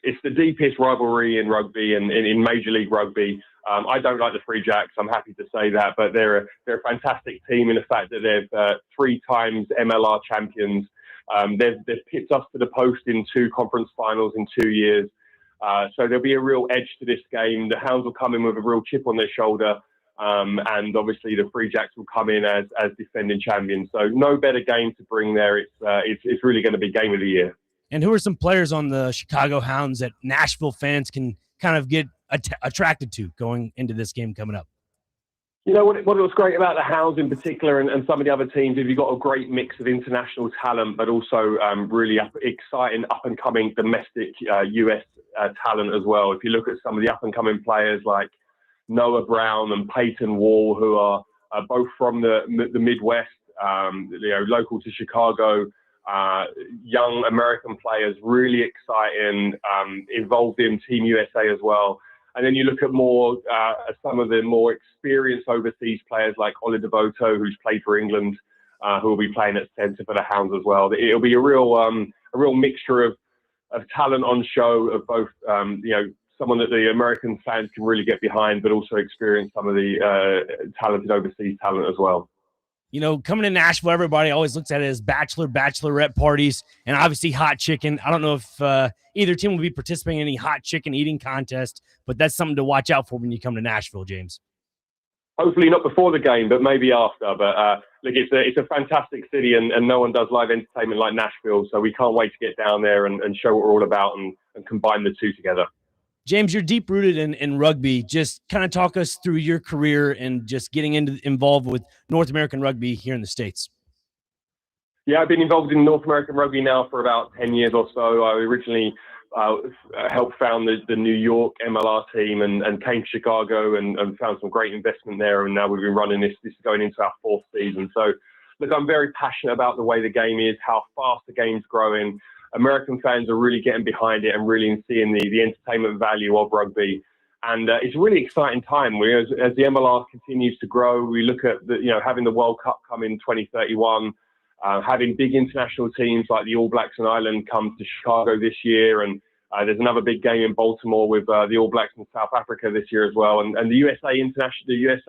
[SPEAKER 13] It's the deepest rivalry in rugby and in Major League Rugby. I don't like the Free Jacks, I'm happy to say that, but they're a fantastic team in the fact that they're 3 times MLR champions. They've picked us to the post in 2 conference finals in 2 years. So there'll be a real edge to this game. The Hounds will come in with a real chip on their shoulder. And obviously the Free Jacks will come in as defending champions. So no better game to bring there. It's really going to be game of the year.
[SPEAKER 3] And who are some players on the Chicago Hounds that Nashville fans can kind of get attracted to going into this game coming up?
[SPEAKER 13] You know, what was great about the Hounds in particular and some of the other teams is you've got a great mix of international talent, but also really exciting up-and-coming domestic US talent as well. If you look at some of the up-and-coming players like Noah Brown and Peyton Wall, who are both from the Midwest, local to Chicago, young American players, really exciting, involved in Team USA as well. And then you look at more some of the more experienced overseas players like Ola Devoto, who's played for England, who will be playing at centre for the Hounds as well. It'll be a real mixture of talent on show, of both someone that the American fans can really get behind, but also experience some of the talented overseas talent as well.
[SPEAKER 3] You know, coming to Nashville, everybody always looks at it as bachelorette parties, and obviously hot chicken. I don't know if either team will be participating in any hot chicken eating contest, but that's something to watch out for when you come to Nashville, James.
[SPEAKER 13] Hopefully not before the game, but maybe after. But look, it's a fantastic city, and no one does live entertainment like Nashville, so we can't wait to get down there and show what we're all about and combine the two together.
[SPEAKER 3] James, you're deep rooted in rugby. Just kind of talk us through your career and just getting involved with North American rugby here in the States.
[SPEAKER 13] Yeah, I've been involved in North American rugby now for about 10 years or so. I originally helped found the New York MLR team and came to Chicago and found some great investment there. And now we've been running this is going into our 4th season. So, look, I'm very passionate about the way the game is, how fast the game's growing. American fans are really getting behind it and really seeing the entertainment value of rugby. And it's a really exciting time. As the MLR continues to grow, we look at having the World Cup come in 2031, having big international teams like the All Blacks in Ireland come to Chicago this year. And there's another big game in Baltimore with the All Blacks in South Africa this year as well. And the USA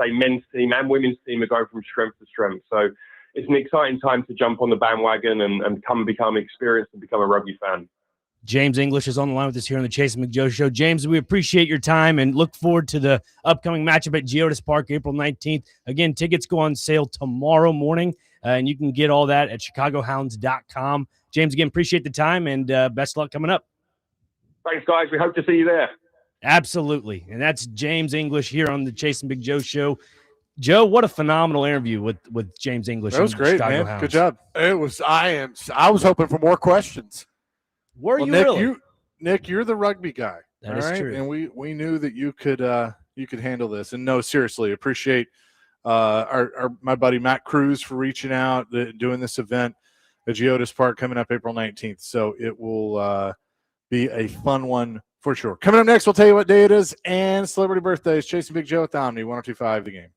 [SPEAKER 13] men's team and women's team are going from strength to strength. So it's an exciting time to jump on the bandwagon and come become experienced and become a rugby fan.
[SPEAKER 3] James English is on the line with us here on the Chase and McJoe Show. James, we appreciate your time and look forward to the upcoming matchup at Geodis Park, April 19th. Again, tickets go on sale tomorrow morning, and you can get all that at chicagohounds.com. James, again, appreciate the time, and best luck coming up.
[SPEAKER 13] Thanks, guys. We hope to see you there. Absolutely.
[SPEAKER 3] And that's James English here on the Chase and Big Joe Show. Joe, what a phenomenal interview with James English.
[SPEAKER 1] That was great,
[SPEAKER 3] Chicago
[SPEAKER 1] man.
[SPEAKER 3] Hounds.
[SPEAKER 1] Good job.
[SPEAKER 2] It was. I was hoping for more questions.
[SPEAKER 3] Were you
[SPEAKER 1] Nick,
[SPEAKER 3] really?
[SPEAKER 1] Nick, you're the rugby guy.
[SPEAKER 3] That is true.
[SPEAKER 1] And we knew that you could handle this. And no, seriously, appreciate my buddy Matt Cruz for reaching out, doing this event at Geodis Park coming up April 19th. So it will be a fun one for sure. Coming up next, we'll tell you what day it is and celebrity birthdays. Chasing Big Joe at the Omni, 102.5 The Game.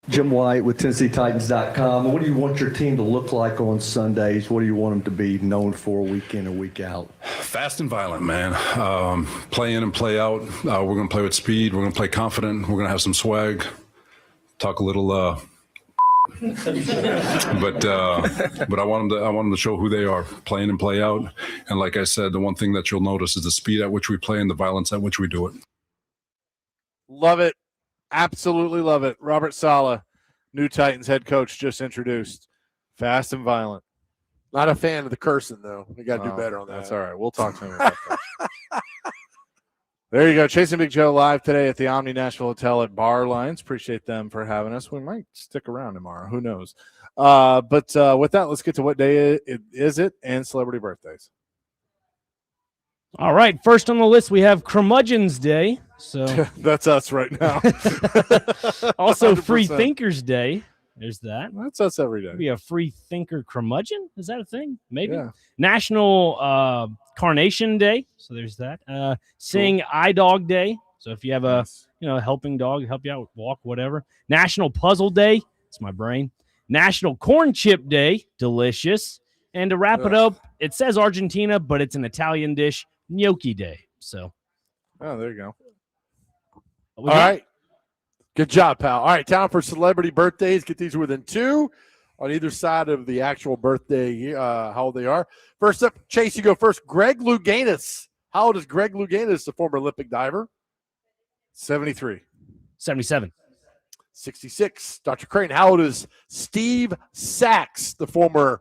[SPEAKER 14] Jim White with TennesseeTitans.com. What do you want your team to look like on Sundays? What do you want them to be known for week in and week out?
[SPEAKER 11] Fast and violent, man. Play in and play out. We're going to play with speed. We're going to play confident. We're going to have some swag. Talk a little, but I want them to show who they are, play in and play out. And like I said, the one thing that you'll notice is the speed at which we play and the violence at which we do it.
[SPEAKER 1] Love it. Absolutely love it. Robert Saleh, new Titans head coach, just introduced. Fast and violent.
[SPEAKER 2] Not a fan of the cursing, though. We got to do better on that.
[SPEAKER 1] That's all right. We'll talk to him about that. There you go. Chasing Big Joe live today at the Omni Nashville Hotel at Bar Lines. Appreciate them for having us. We might stick around tomorrow. Who knows? But with that, let's get to what day is it and celebrity birthdays.
[SPEAKER 3] All right. First on the list, we have Curmudgeon's Day. So
[SPEAKER 1] that's us right now.
[SPEAKER 3] Also,
[SPEAKER 1] 100%.
[SPEAKER 3] Free Thinkers Day. There's that.
[SPEAKER 1] That's us every day.
[SPEAKER 3] Be a free thinker curmudgeon. Is that a thing? Maybe.
[SPEAKER 1] Yeah.
[SPEAKER 3] National Carnation Day. So there's that. Sing Eye Dog Day. So if you have a helping dog, help you out, walk, whatever. National Puzzle Day. It's my brain. National Corn Chip Day. Delicious. And to wrap it up, it says Argentina, but it's an Italian dish. Gnocchi Day. So.
[SPEAKER 1] Oh, there you go.
[SPEAKER 2] All right. Good job, pal. All right, time for celebrity birthdays. Get these within 2 on either side of the actual birthday, how old they are. First up, Chase, you go first. Greg Louganis. How old is Greg Louganis, the former Olympic diver?
[SPEAKER 1] 73.
[SPEAKER 3] 77.
[SPEAKER 2] 66. Dr. Crane, how old is Steve Sachs, the former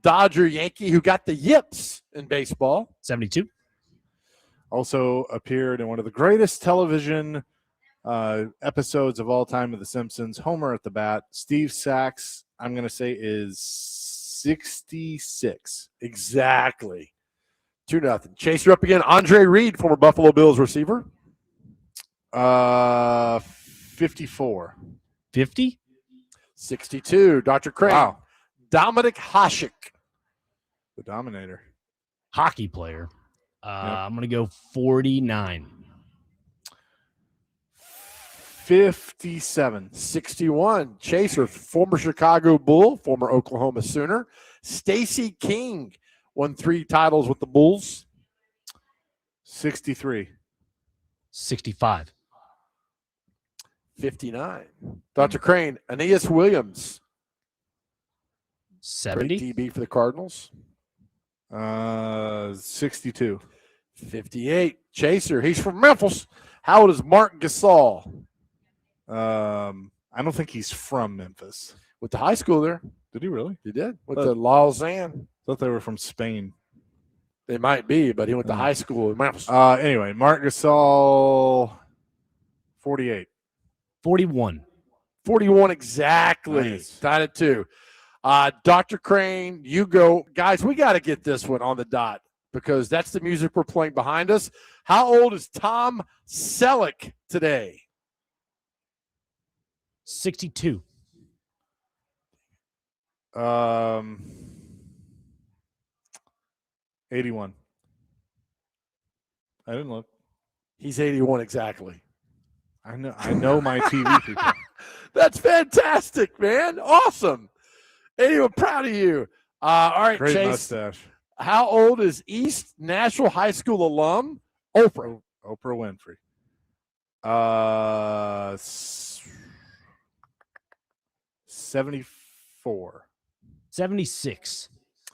[SPEAKER 2] Dodger Yankee who got the yips in baseball?
[SPEAKER 3] 72.
[SPEAKER 1] Also appeared in one of the greatest television episodes of all time of The Simpsons, Homer at the Bat. Steve Sachs, I'm going to say, is 66.
[SPEAKER 2] Exactly. 2-0. Chase, you're up again. Andre Reed, former Buffalo Bills receiver.
[SPEAKER 1] 54.
[SPEAKER 3] 50?
[SPEAKER 2] 62. Dr. Crane.
[SPEAKER 1] Wow.
[SPEAKER 2] Dominic Hasek.
[SPEAKER 1] The Dominator.
[SPEAKER 3] Hockey player. I'm going to go 49.
[SPEAKER 1] 57.
[SPEAKER 2] 61. Chaser, former Chicago Bull, former Oklahoma Sooner. Stacey King won 3 titles with the Bulls.
[SPEAKER 1] 63.
[SPEAKER 3] 65.
[SPEAKER 2] 59. Dr. Crane, Aeneas Williams.
[SPEAKER 3] 70.
[SPEAKER 2] Great DB for the Cardinals.
[SPEAKER 1] 62.
[SPEAKER 2] 58. Chaser, he's from Memphis. How old is Mark Gasol?
[SPEAKER 1] I don't think he's from Memphis.
[SPEAKER 2] With the high school there.
[SPEAKER 1] Did he really?
[SPEAKER 2] He did. With the Lausanne.
[SPEAKER 1] Thought they were from Spain.
[SPEAKER 2] They might be, but he went to high school in Memphis.
[SPEAKER 1] Anyway, Mark Gasol, 48.
[SPEAKER 3] 41.
[SPEAKER 2] 41 exactly.
[SPEAKER 1] Nice.
[SPEAKER 2] Tied at 2. Dr. Crane, you go. Guys, we got to get this one on the dot because that's the music we're playing behind us. How old is Tom Selleck today?
[SPEAKER 3] 62.
[SPEAKER 1] 81. I didn't look.
[SPEAKER 2] He's 81 exactly.
[SPEAKER 1] I know my TV people.
[SPEAKER 2] That's fantastic, man. Awesome. Anyway, proud of you. All right,
[SPEAKER 1] Great
[SPEAKER 2] Chase.
[SPEAKER 1] mustache.
[SPEAKER 2] How old is East Nashville High School alum Oprah?
[SPEAKER 1] Oprah Winfrey. 74.
[SPEAKER 3] 76.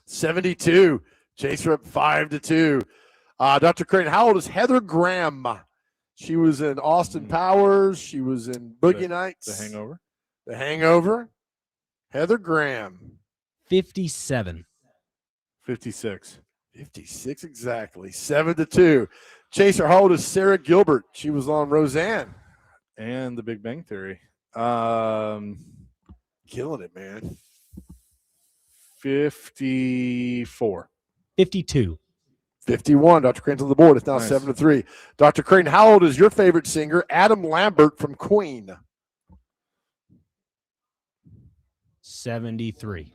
[SPEAKER 2] 72. Chase, we're up 5-2. Dr. Crane, how old is Heather Graham? She was in Austin Powers. She was in Boogie Nights.
[SPEAKER 1] The Hangover.
[SPEAKER 2] The Hangover. Heather Graham.
[SPEAKER 3] 57.
[SPEAKER 1] 56.
[SPEAKER 2] 56 exactly. 7-2. Chaser, how old is Sarah Gilbert? She was on Roseanne.
[SPEAKER 1] And The Big Bang Theory.
[SPEAKER 2] Killing it, man.
[SPEAKER 1] 54.
[SPEAKER 3] 52.
[SPEAKER 2] 51. Dr. Crane's on the board. It's now
[SPEAKER 1] Nice.
[SPEAKER 2] 7-3. Dr. Crane, how old is your favorite singer, Adam Lambert from Queen?
[SPEAKER 3] 73.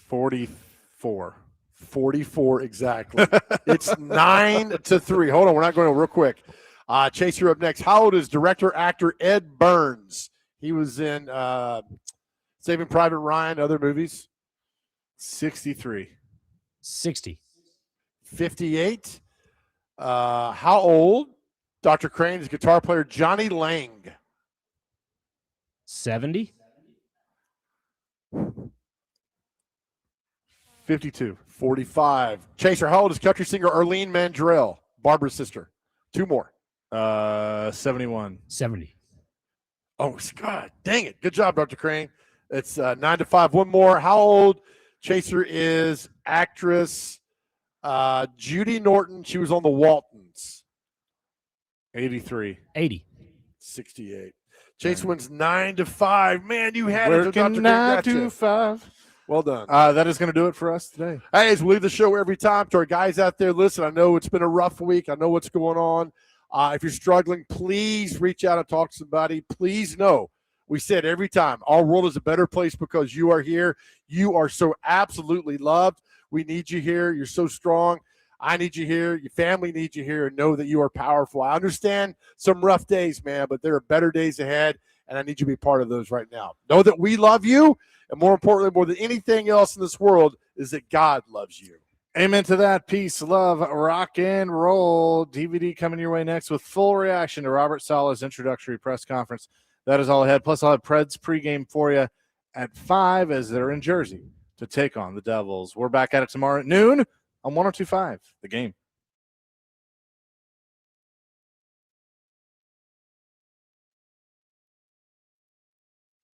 [SPEAKER 1] 44.
[SPEAKER 2] 44 exactly. It's 9-3. Hold on, we're not going real quick. Chaser up next. How old is director actor Ed Burns? He was in Saving Private Ryan, other movies.
[SPEAKER 1] 63.
[SPEAKER 3] 60.
[SPEAKER 2] 58. How old? Dr. Crane's guitar player Johnny Lang.
[SPEAKER 3] 70.
[SPEAKER 1] 52.
[SPEAKER 2] 45. Chaser, how old is country singer Arlene Mandrell, Barbara's sister? 2 more.
[SPEAKER 1] 71.
[SPEAKER 3] 70.
[SPEAKER 2] Oh, God, dang it. Good job, Dr. Crane. It's 9-5. 1 more. How old, Chaser, is actress Judy Norton? She was on the Waltons.
[SPEAKER 1] 83.
[SPEAKER 3] 80.
[SPEAKER 2] 68. Chase wins 9-5. Man, you had
[SPEAKER 1] Working
[SPEAKER 2] it. Dr.
[SPEAKER 1] 9 to 5.
[SPEAKER 2] Well done.
[SPEAKER 1] That is going to do it for us today.
[SPEAKER 2] Hey, as we leave the show every time, to our guys out there, listen, I know it's been a rough week. I know what's going on. If you're struggling, please reach out and talk to somebody. Please know, we said every time, our world is a better place because you are here. You are so absolutely loved. We need you here. You're so strong. I need you here. Your family needs you here, and know that you are powerful. I understand some rough days, man, but there are better days ahead, and I need you to be part of those right now. Know that we love you, and more importantly, more than anything else in this world, is that God loves you.
[SPEAKER 1] Amen to that. Peace, love, rock and roll. DVD coming your way next with full reaction to Robert Saleh's introductory press conference. That is all ahead. Plus, I'll have Preds pregame for you at 5 as they're in Jersey to take on the Devils. We're back at it tomorrow at noon on 102.5, The Game.